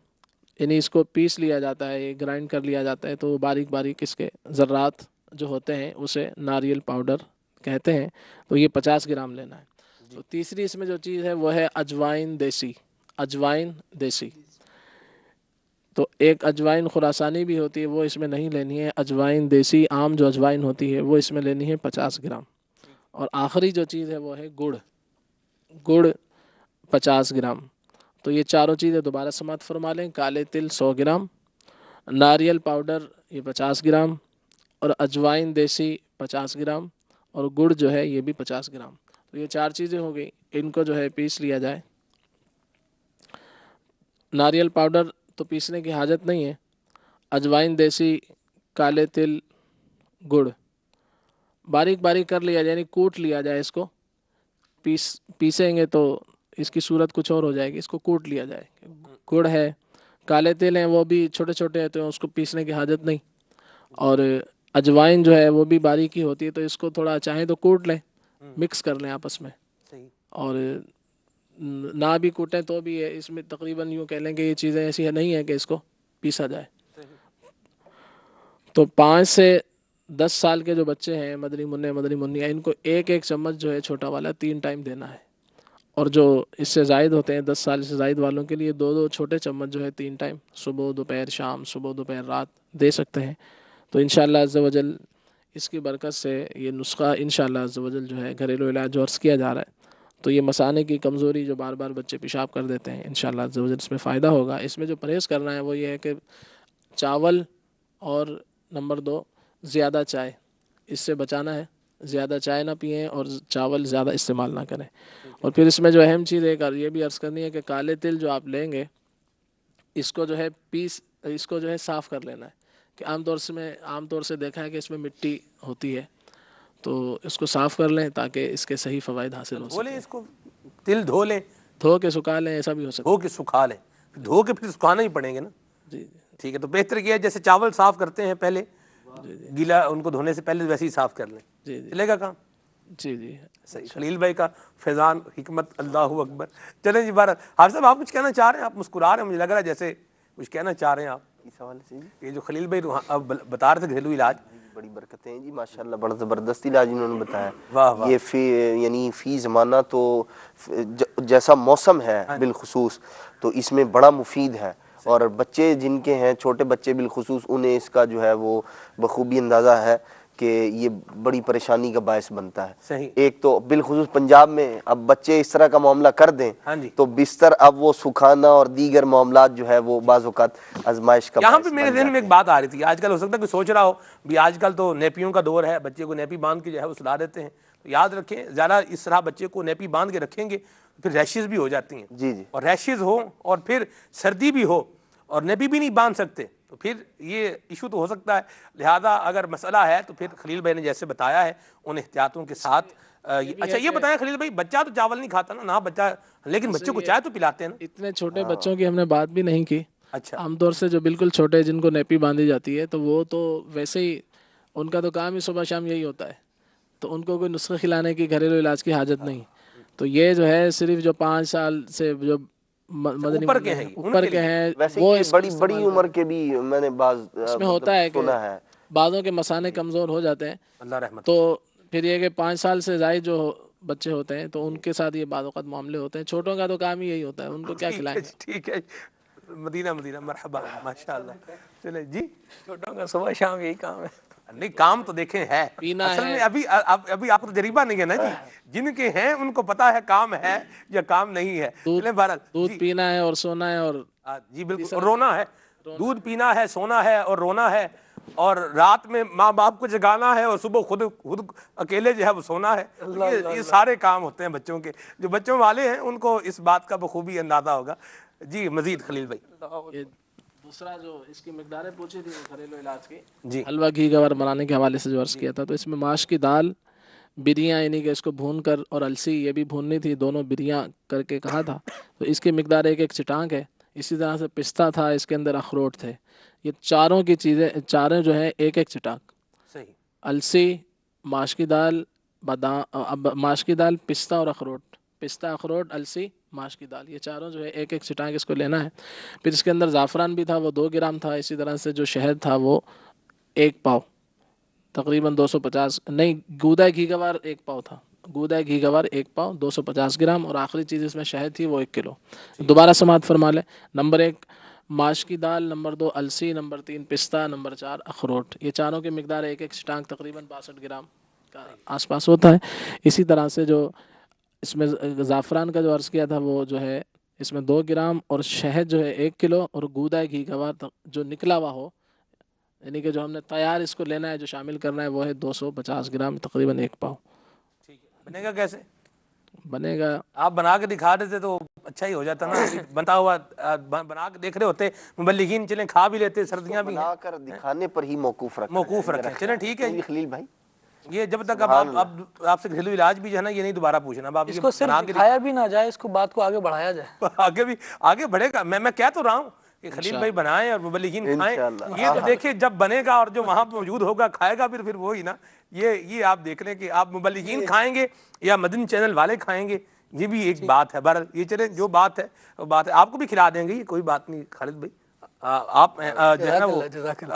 یعنی اس کو پیس لیا جاتا ہے، گرائنڈ کر لیا جاتا ہے. تو باریک باریک اس کے ذرات جو ہوتے ہیں اسے ناریل پاؤڈر کہتے ہیں. تو یہ 50 گرام لینا ہے. تو تیسری اس میں جو چیز ہے وہ ہے اجوائن دیسی. اجوائن دیسی. تو ایک اجوائن خراسانی بھی ہوتی ہے، وہ اس میں نہیں لینی ہے. اجوائن دیسی عام جو اجوائن ہوتی ہے وہ اس میں لینی ہے 50 گرام. اور آخری جو چیز ہے وہ ہے گڑ. گڑ 50 گرام. تو یہ چاروں چیزیں دوبارہ سماعت فرما لیں. کالے تل 100 گرام، ناریل پاؤڈر یہ 50 گرام، اور اجوائن دیسی 50 گرام، اور گڑ جو ہے یہ بھی 50 گرام. تو یہ 4 چیزیں ہو گئی. ان کو جو ہے پیس لیا جائے. ناریل پاؤڈر تو پیسنے کی حاجت نہیں ہے. اجوائن دیسی، کالے تل، گڑ باریک باریک کر لیا جائے، یعنی کوٹ لیا جائے. اس کو پیسیں گے تو اس کی صورت کچھ اور ہو جائے گی. اس کو کوٹ لیا جائے. گڑ ہے، کالے تل ہیں، وہ بھی چھوٹے چھوٹے ہیں تو اس کو پیسنے کی حاجت نہیں. اور اجوائن جو ہے وہ بھی باریکی ہوتی ہے، تو اس کو تھوڑا چاہیں تو کوٹ لیں، مکس کر لیں آپس میں. اور نہ بھی کوٹیں تو بھی ہے. اس میں تقریباً یوں کہہ لیں کہ یہ چیزیں ایسی نہیں ہیں کہ اس کو پیسا جائے. تو 5 سے 10 سال کے جو بچے ہیں، مدنی منع مدنی منیا، ان کو ایک ایک چمچ جو ہے چھوٹا والا 3 ٹائم دینا ہے. اور جو اس سے زائد ہوتے ہیں، 10 سال سے زائد والوں کے لیے 2 چھوٹے چمچ جو ہے 3 ٹائم، صبح دوپہر شام، صبح دوپہر رات دے سکتے ہیں. تو انشاءاللہ عز و جل اس کی برکت سے یہ نسخہ انشاءاللہ عز و جل جو ہے گھریلو علاج جو عرض کیا جا رہا ہے، تو یہ مثانے کی کمزوری جو بار بار بچے پیشاب کر دیتے ہیں، انشاءاللہ عز و جل اس میں فائدہ ہوگا. اس میں جو پرہیز کرنا ہے وہ یہ ہے کہ چاول، اور نمبر 2 زیادہ چائے، اس سے بچانا ہے. زیادہ چائے نہ پئیں اور چاول زیادہ استعمال نہ کریں. اور پھر اس میں جو اہم چیز ایک یہ بھی عرض کرنی ہے کہ کالے تل جو آپ لیں گے اس کو جو ہے اس کو جو ہے صاف کر لینا ہے. کہ عام طور سے دیکھا ہے کہ اس میں مٹی ہوتی ہے، تو اس کو صاف کر لیں تاکہ اس کے صحیح فوائد حاصل ہو سکیں. اس کو تل دھو لیں، دھو کے سکھا لیں، ایسا بھی ہو سکتا ہے. دھو کے سکھا لیں، دھو کے پھر سکھانا ہی پڑیں گے نا. جی ٹھیک ہے. تو بہتر کیا ہے جیسے چاول صاف کرتے ہیں پہلے، گیلا ان کو دھونے سے پہلے ویسے ہی صاف کر لیں. چلے گا کام؟ جی صحیح. خلیل بھائی کا فیضان حکمت، اللہ اکبر. چلیں جی بارہ. حافظ صاحب آپ کچھ کہنا چاہ رہے ہیں؟ آپ مسکرا رہے ہیں، مجھے لگ رہا ہے جیسے کچھ کہنا چاہ رہے ہیں آپ. یہ جو خلیل بھائی بتا رہے تھے گھریلو علاج، بڑی برکتیں ہیں جی ماشاءاللہ. بڑا زبردست علاج انہوں نے بتایا. یہ یعنی فی زمانہ تو جیسا موسم ہے بالخصوص تو اس میں بڑا مفید ہے. اور بچے جن کے ہیں، چھوٹے بچے بالخصوص، انہیں اس کا جو ہے وہ بخوبی اندازہ ہے کہ یہ بڑی پریشانی کا باعث بنتا ہے. صحیح. ایک تو بالخصوص پنجاب میں اب بچے اس طرح کا معاملہ کر دیں تو بستر اب وہ سکھانا اور دیگر معاملات جو ہے وہ بعض اوقات آزمائش کا یہاں پہ میرے ذہن میں ایک بات آ رہی تھی. آج کل ہو سکتا ہے کہ سوچ رہا ہو بھی آج کل تو نیپیوں کا دور ہے, بچے کو نیپی باندھ کے جو ہے وہ سلا دیتے ہیں. تو یاد رکھیں زیادہ اس طرح بچے کو نیپی باندھ کے رکھیں گے پھر ریشز بھی ہو جاتی ہیں. جی جی. اور ریشز ہو اور پھر سردی بھی ہو اور نیپی بھی نہیں باندھ سکتے تو پھر یہ ایشو تو ہو سکتا ہے. لہذا اگر مسئلہ ہے تو پھر خلیل بھائی نے جیسے بتایا ہے ان احتیاطوں کے ساتھ. اچھا یہ بتائیں خلیل بھائی, بچہ تو چاول نہیں کھاتا نا بچہ, لیکن بچے کو چائے تو پلاتے ہیں نا. اتنے چھوٹے بچوں کی ہم نے بات بھی نہیں کی. اچھا. عام طور سے جو بالکل چھوٹے جن کو نیپی باندھی جاتی ہے تو وہ تو ویسے ہی ان کا تو کام ہی صبح شام یہی ہوتا ہے, تو ان کو کوئی نسخے کھلانے کی گھریلو علاج کی حاجت نہیں. تو یہ جو ہے صرف جو 5 سال سے جو اوپر کے ہیں وہ بڑی عمر کے بھی میں نے بعض اس میں ہوتا ہے کہ سنا ہے بعضوں کے مثانے کمزور ہو جاتے ہیں. اللہ رحمت. تو پھر یہ کہ 5 سال سے زائد جو بچے ہوتے ہیں تو ان کے ساتھ یہ بعض اوقات معاملے ہوتے ہیں. چھوٹوں کا تو کام ہی یہی ہوتا ہے, ان کو کیا کھلائیں گے. ٹھیک ہے, مدینہ مرحبا ماشاءاللہ. چلے جی, چھوٹوں کا صبح شام یہی کام ہے. نہیں کام تو دیکھیں ہے اصل میں ابھی آپ کو تجربہ نہیں ہے نا جی. جن کے ہیں ان کو پتا ہے کام ہے یا کام نہیں ہے. دودھ پینا ہے اور سونا ہے اور جی بالکل رونا ہے. دودھ پینا ہے, سونا ہے اور رونا ہے, اور رات میں ماں باپ کو جگانا ہے اور صبح خود اکیلے جو ہے وہ سونا ہے. یہ سارے کام ہوتے ہیں بچوں کے. جو بچوں والے ہیں ان کو اس بات کا بخوبی اندازہ ہوگا. جی مزید خلیل بھائی. دوسرا جو اس کی مقداریں پوچھی تھی گھریلو علاج کی, جی حلوہ گھی گوار بنانے کے حوالے سے جو عرض کیا تھا, تو اس میں ماش کی دال بریاں یعنی کہ اس کو بھون کر, اور السی یہ بھی بھوننی تھی, دونوں بریاں کر کے کہا تھا. تو اس کی مقدار 1 چٹانک ہے. اسی طرح سے پستہ تھا, اس کے اندر اخروٹ تھے. یہ چاروں کی چیزیں چاریں جو ہیں 1 چٹانک. صحیح. السی, ماش کی دال, ماش کی دال, پستہ اور اخروٹ. پستہ, اخروٹ, السی, ماش کی دال, یہ چاروں جو ہے 1 چٹانک اس کو لینا ہے. پھر اس کے اندر زعفران بھی تھا, وہ 2 گرام تھا. اسی طرح سے جو شہد تھا وہ 1 پاؤ, تقریباً 250 نہیں, گودا گھی گوار 1 پاؤ تھا. گودا گھی گوار 1 پاؤ 250 گرام, اور آخری چیز اس میں شہد تھی وہ 1 کلو. دوبارہ سماعت فرما لیں. نمبر 1 ماش کی دال, نمبر 2 السی, نمبر 3 پستہ, نمبر 4 اخروٹ. یہ چاروں کی مقدار 1 چٹانک تقریباً 62 گرام کا آس پاس ہوتا ہے. اسی طرح سے جو اس میں زعفران کا جو عرض کیا تھا وہ جو ہے اس میں 2 گرام, اور شہد جو ہے 1 کلو, اور گودا گھی گوار جو نکلا ہوا ہو یعنی کہ جو ہم نے تیار اس کو لینا ہے جو شامل کرنا ہے وہ ہے 250 گرام تقریباً 1 پاؤ. ٹھیک ہے. بنے گا کیسے؟ بنے گا آپ بنا کے دکھا دیتے تو اچھا ہی ہو جاتا نا. بنتا ہوا بنا کے دیکھ رہے ہوتے, مبلغین چلیں کھا بھی لیتے, سردیاں بھی بنا کر دکھانے پر ہی موقوف رکھیں. چلیں ٹھیک ہے خلیل بھائی. یہ جب تک اب آپ سے گھریلو علاج بھی جو ہے نا یہ نہیں دوبارہ پوچھنا. اب آپ اس کو صرف دکھایا بھی نہ جائے, اس کو بات کو آگے بڑھایا جائے. آگے بڑھے گا. میں کہہ تو رہا ہوں کہ خلیل بھائی بنائیں اور مبلغین کھائیں. یہ تو دیکھیں جب بنے گا اور جو وہاں موجود ہوگا کھائے گا پھر وہی نا. یہ آپ دیکھ لیں کہ آپ مبلغین کھائیں گے یا مدنی چینل والے کھائیں گے, یہ بھی ایک بات ہے. بہرحال یہ چلیں جو بات ہے وہ بات ہے, آپ کو بھی کھلا دیں گے, یہ کوئی بات نہیں. خالد بھائی آپ جو ہے نا وہ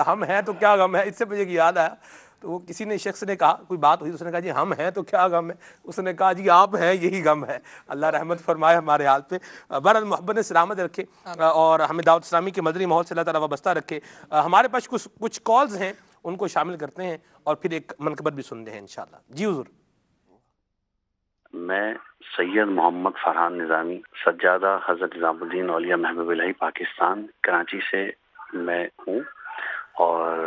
ہم ہیں تو کیا غم ہے. اس سے مجھے یاد آیا تو وہ کسی نے شخص نے کہا, کوئی بات ہوئی, اس نے کہا جی ہم ہیں تو کیا غم ہے. اس نے کہا جی آپ ہیں یہی غم ہے. اللہ رحمت فرمائے ہمارے حال پہ. بہرحال محبت نے سلامت رکھے اور ہمیں دعوت اسلامی کے مدنی ماحول سے اللہ تعالیٰ وابستہ رکھے. ہمارے پاس کچھ کالز ہیں, ان کو شامل کرتے ہیں اور پھر ایک منقبت بھی سنتے ہیں انشاءاللہ. جی حضور. میں سید محمد فرحان نظامی, سجادہ حضرت نظام الدین اولیاء محبوب الہی پاکستان کراچی سے میں ہوں, اور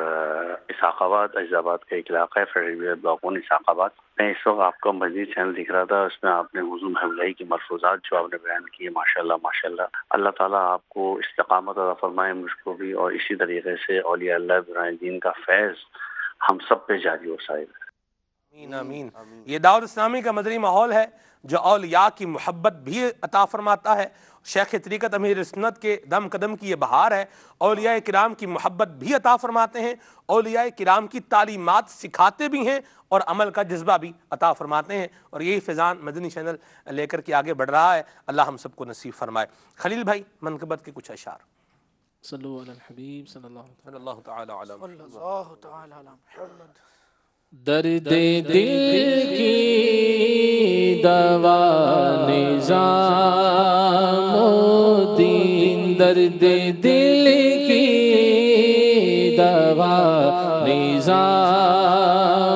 اسحاق آباد عزیز آباد کا ایک علاقہ ہے, فیڈرل بلاک 1 اسحاق آباد. میں اس وقت آپ کا مدنی چینل دکھ رہا تھا, اس میں آپ نے حضور محبوب الہی کی ملفوظات جو آپ نے بیان کیے, ماشاءاللہ ماشاءاللہ. اللہ تعالیٰ آپ کو استقامت عطا فرمائے, مجھ کو بھی, اور اسی طریقے سے اولیاء اللہ ابراہیم دین کا فیض ہم سب پہ جاری و سائر. آمین. یہ دعوت اسلامی کا مدنی ماحول ہے جو اولیاء کی محبت بھی عطا فرماتا ہے. شیخ طریقت امیر سنت کے دم قدم کی یہ بہار ہے. اولیاء کرام کی محبت بھی عطا فرماتے ہیں, اولیاء کرام کی تعلیمات سکھاتے بھی ہیں, اور عمل کا جذبہ بھی عطا فرماتے ہیں. اور یہی فیضان مدنی چینل لے کر کے آگے بڑھ رہا ہے. اللہ ہم سب کو نصیب فرمائے. خلیل بھائی منقبت کے کچھ اشعار. صلو علی الحبیب صلی اللہ تعالی علیہ وسلم. درد دل کی دوا نظام الدین, درد دل کی دوا نظام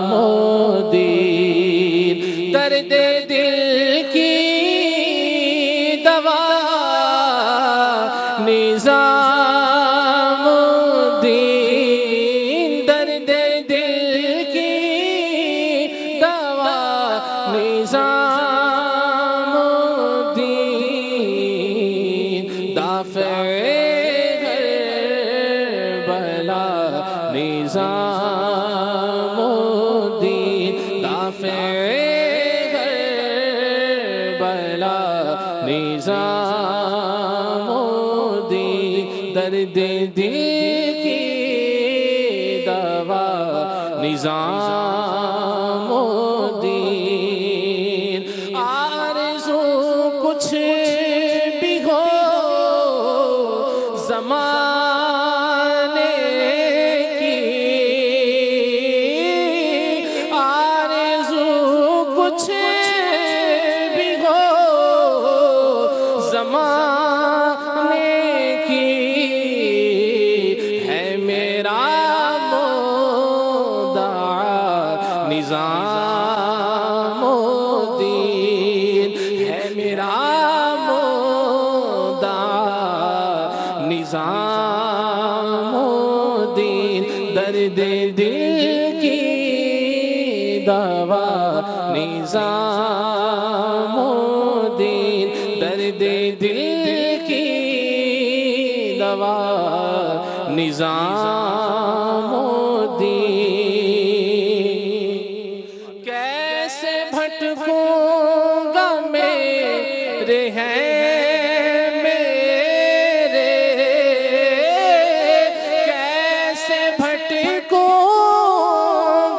نظام الدین درد دل کی دوا نظام الدین دافع کربلا نظام الدین دافع کربلا نظام الدین درد دل کی دوا نظام الدین آرزو کچھ بھی ہو زمانے کی آرزو کچھ بھی ہو زمانے کی ہے میرا مدعا نظام الدین ہے میرا مدعا نظام الدین درد دل کی دوا نظام الدین درد دل کی دوا نظام الدین کیسے بھٹکوں گا میرے ہیں میرے کیسے بھٹکوں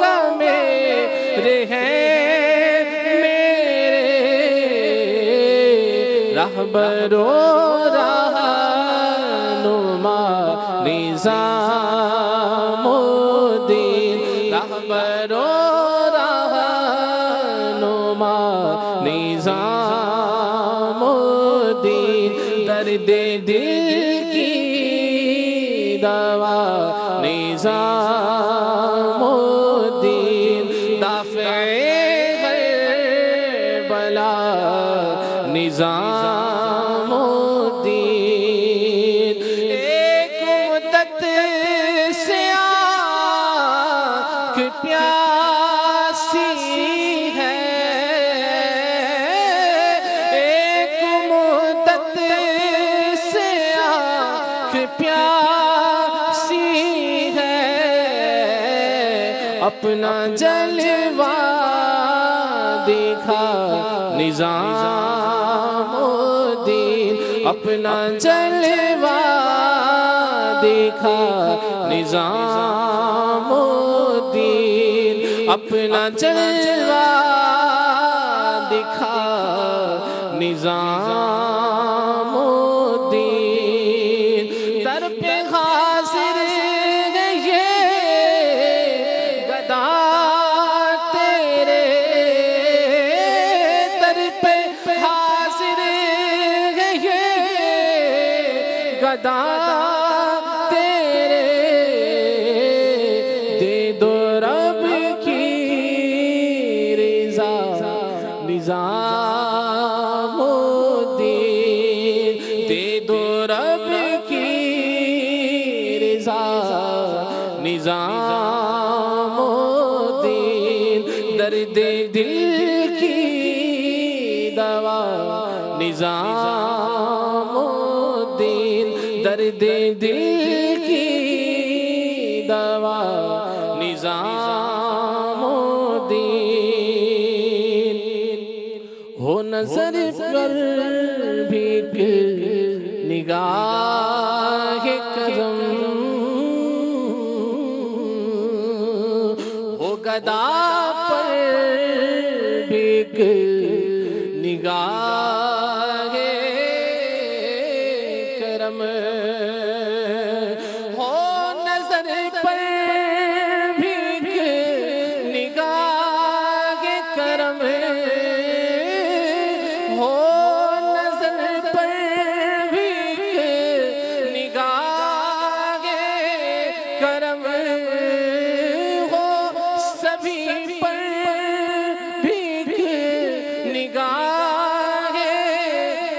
گا میرے ہیں میرے رہبر و رہنما نظام الدین رہبر و رہنما نظام الدین درد دل کی دوا نظام الدین دافع کربلا نظام الدین ایک مدت سے آنکھ پیاسی ہے ایک مدت سے آنکھ پیاسی ہے اپنا جلوہ دکھا نظام الدین اپنا جلوہ دکھا نظام الدین اپنا جلوہ دکھا نظام الدین در پہ حاضر ہے یہ گدا تیرے در پہ حاضر ہے یہ گدا تیرے دے دو رب کی رضا نظام الدین دے دو رب کی رضا نظام الدین درد دل کی دوا نظام الدین درد دل کی دوا نظام الدین ہو نظر پر بھی نگاہ کرم ہو گدا پر بھی نگاہ کرم ہو نظر پر بھی نگاہ کرم ہو نظر پر بھی نگاہ کرم ہو سبھی پر بھی نگاہ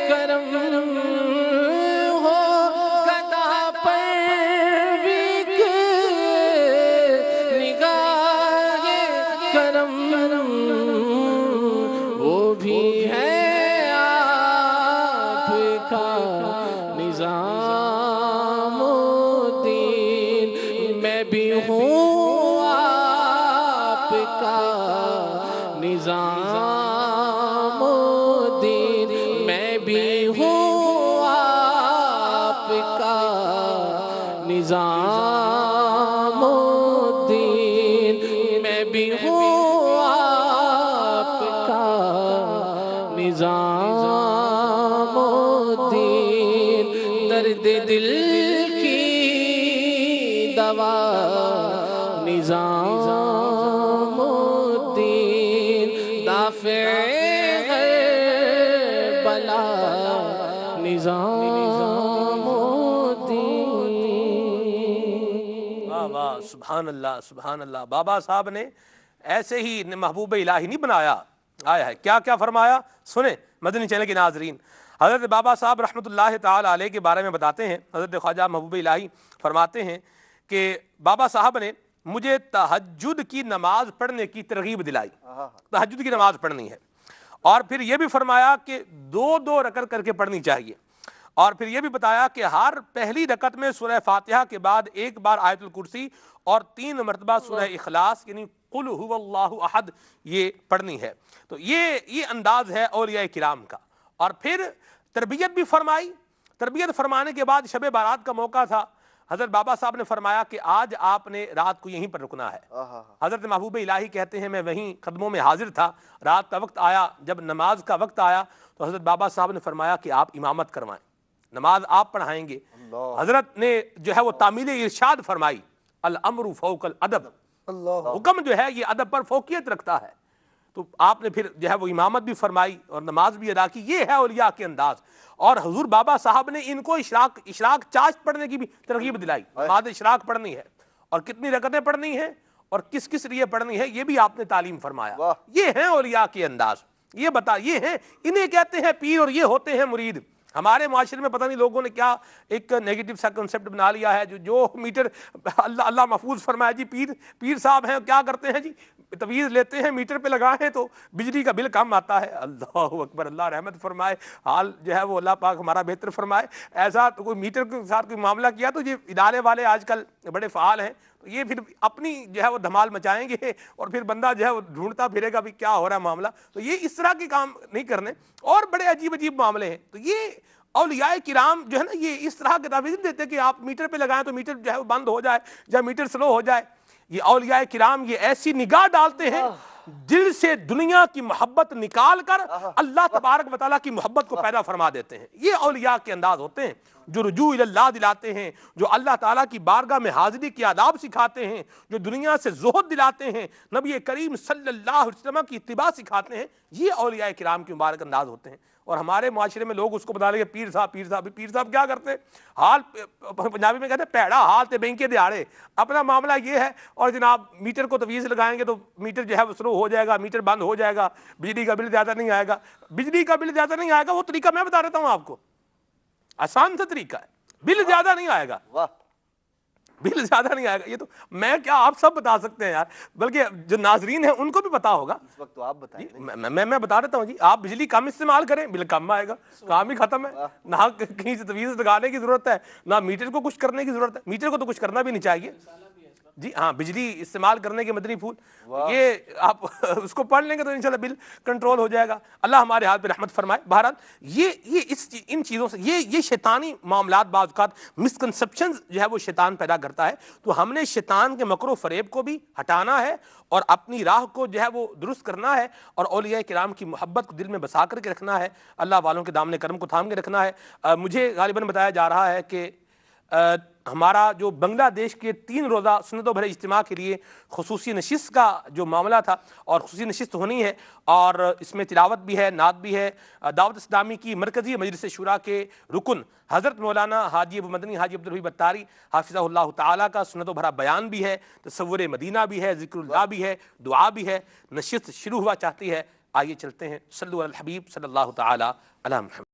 کرم ہو بھی ہوں آپ کا نظام الدین، میں بھی ہوں آپ کا نظام الدین، میں بھی ہوں آپ کا نظام الدین، درد دل کی دوا نظام الدین، دافع ہے بلا نظام الدین۔ واہ واہ، سبحان اللہ سبحان اللہ۔ بابا صاحب نے ایسے ہی محبوب الہی نہیں بنایا، آیا ہے کیا کیا فرمایا، سنیں مدنی چینل کے ناظرین۔ حضرت بابا صاحب رحمۃ اللہ تعالی علیہ کے بارے میں بتاتے ہیں، حضرت خواجہ محبوب الہی فرماتے ہیں کہ بابا صاحب نے مجھے تہجد کی نماز پڑھنے کی ترغیب دلائی، تہجد کی نماز پڑھنی ہے، اور پھر یہ بھی فرمایا کہ 2 رکعت کر کے پڑھنی چاہیے، اور پھر یہ بھی بتایا کہ ہر پہلی رکعت میں سورہ فاتحہ کے بعد 1 بار آیت الکرسی اور 3 مرتبہ سورہ اخلاص یعنی قل هو اللہ احد یہ پڑھنی ہے۔ تو یہ انداز ہے اولیاء کرام کا۔ اور پھر تربیت بھی فرمائی، تربیت فرمانے کے بعد شب بارات کا موقع تھا، حضرت بابا صاحب نے فرمایا کہ آج آپ نے رات کو یہیں پر رکنا ہے۔ حضرت محبوب الہی کہتے ہیں میں وہیں قدموں میں حاضر تھا، رات کا وقت آیا، جب نماز کا وقت آیا تو حضرت بابا صاحب نے فرمایا کہ آپ امامت کروائیں، نماز آپ پڑھائیں گے۔ حضرت نے جو ہے وہ تعمیل ارشاد فرمائی، الامر فوق الادب، حکم جو ہے یہ ادب پر فوقیت رکھتا ہے۔ تو آپ نے پھر جو ہے وہ امامت بھی فرمائی اور نماز بھی ادا کی۔ یہ ہے اولیاء کے انداز۔ اور حضور بابا صاحب نے ان کو اشراق چاشت پڑھنے کی بھی ترغیب دلائی، نماز اشراق پڑھنی ہے اور کتنی رکعتیں پڑھنی ہیں اور کس کس لیے پڑھنی ہے، یہ بھی آپ نے تعلیم فرمایا۔ یہ ہیں اولیاء کے انداز، یہ ہیں، انہیں کہتے ہیں پیر اور یہ ہوتے ہیں مرید۔ ہمارے معاشرے میں پتہ نہیں لوگوں نے کیا ایک نیگیٹو سا کنسپٹ بنا لیا ہے، جو میٹر اللہ محفوظ فرمایا جی، پیر صاحب ہیں کیا کرتے ہیں جی، تویز لیتے ہیں میٹر پہ لگائیں تو بجلی کا بل کم آتا ہے۔ اللہ اکبر، اللہ رحمت فرمائے، حال جو ہے وہ اللہ پاک ہمارا بہتر فرمائے۔ ایسا تو کوئی میٹر کے ساتھ کوئی معاملہ کیا تو یہ ادارے والے آج کل بڑے فعال ہیں، تو یہ پھر اپنی جو ہے وہ دھمال مچائیں گے اور پھر بندہ جو ہے وہ ڈھونڈتا پھرے گا بھی کیا ہو رہا ہے معاملہ۔ تو یہ اس طرح کے کام نہیں کرنے، اور بڑے عجیب معاملے ہیں۔ تو یہ اولیاء کرام جو ہے نا، یہ اس طرح کے تعویذ دیتے کہ آپ میٹر پہ لگائیں تو میٹر جو ہے وہ بند ہو جائے یا میٹر سلو ہو جائے۔ یہ اولیاء کرام یہ ایسی نگاہ ڈالتے ہیں، دل سے دنیا کی محبت نکال کر اللہ تبارک و تعالیٰ کی محبت کو پیدا فرما دیتے ہیں۔ یہ اولیاء کے انداز ہوتے ہیں جو رجوع اللہ دلاتے ہیں، جو اللہ تعالیٰ کی بارگاہ میں حاضری کے آداب سکھاتے ہیں، جو دنیا سے زہد دلاتے ہیں، نبی کریم صلی اللہ علیہ وسلم کی اتباع سکھاتے ہیں۔ یہ اولیاء کرام کے مبارک انداز ہوتے ہیں۔ اور ہمارے معاشرے میں لوگ اس کو بتا لیں کہ پیر صاحب کیا کرتے ہیں، حال پنجابی میں کہتے ہیں پیڑا حال تے بینکے دیاڑے، اپنا معاملہ یہ ہے، اور جناب میٹر کو تویز لگائیں گے تو میٹر جو ہے وہ سلو ہو جائے گا، میٹر بند ہو جائے گا، بجلی کا بل زیادہ نہیں آئے گا۔ بجلی کا بل زیادہ نہیں آئے گا، وہ طریقہ میں بتا دیتا ہوں آپ کو، آسان سا طریقہ ہے، بل زیادہ نہیں آئے گا، بل زیادہ نہیں آئے گا۔ یہ تو میں کیا آپ سب بتا سکتے ہیں یار، بلکہ جو ناظرین ہیں ان کو بھی پتا ہوگا۔ اس وقت تو آپ بتائیں، میں بتا دیتا ہوں جی، آپ بجلی کم استعمال کریں، بل کم آئے گا، کام ہی ختم ہے۔ نہ کہیں سے تویز لگانے کی ضرورت ہے، نہ میٹر کو کچھ کرنے کی ضرورت ہے، میٹر کو تو کچھ کرنا بھی نہیں چاہیے جی ہاں، بجلی استعمال کرنے کے مدنی پھول، یہ آپ اس کو پڑھ لیں گے تو انشاءاللہ بل کنٹرول ہو جائے گا۔ اللہ ہمارے ہاتھ پہ رحمت فرمائے۔ بہرحال ان چیزوں سے یہ شیطانی معاملات بعض اوقات مسکنسپشن جو ہے وہ شیطان پیدا کرتا ہے، تو ہم نے شیطان کے مکر و فریب کو بھی ہٹانا ہے اور اپنی راہ کو جو ہے وہ درست کرنا ہے، اور اولیاء کرام کی محبت کو دل میں بسا کر کے رکھنا ہے، اللہ والوں کے دامن کرم کو تھام کے رکھنا ہے۔ مجھے غالباً بتایا جا رہا ہے کہ ہمارا جو بنگلہ دیش کے 3 روزہ سنتوں بھرے اجتماع کے لیے خصوصی نشست کا جو معاملہ تھا، اور خصوصی نشست ہونی ہے، اور اس میں تلاوت بھی ہے، نعت بھی ہے، دعوت اسلامی کی مرکزی مجلس شورا کے رکن حضرت مولانا حاجی ابو مدنی حاجی عبدالرحیم بطاری حافظہ اللہ تعالیٰ کا سنتوں بھرا بیان بھی ہے، تصور مدینہ بھی ہے، ذکر اللہ بھی ہے، دعا بھی ہے۔ نشست شروع ہوا چاہتی ہے، آئیے چلتے ہیں، صلو علی الحبیب صلی اللہ تعالیٰ علی محمد۔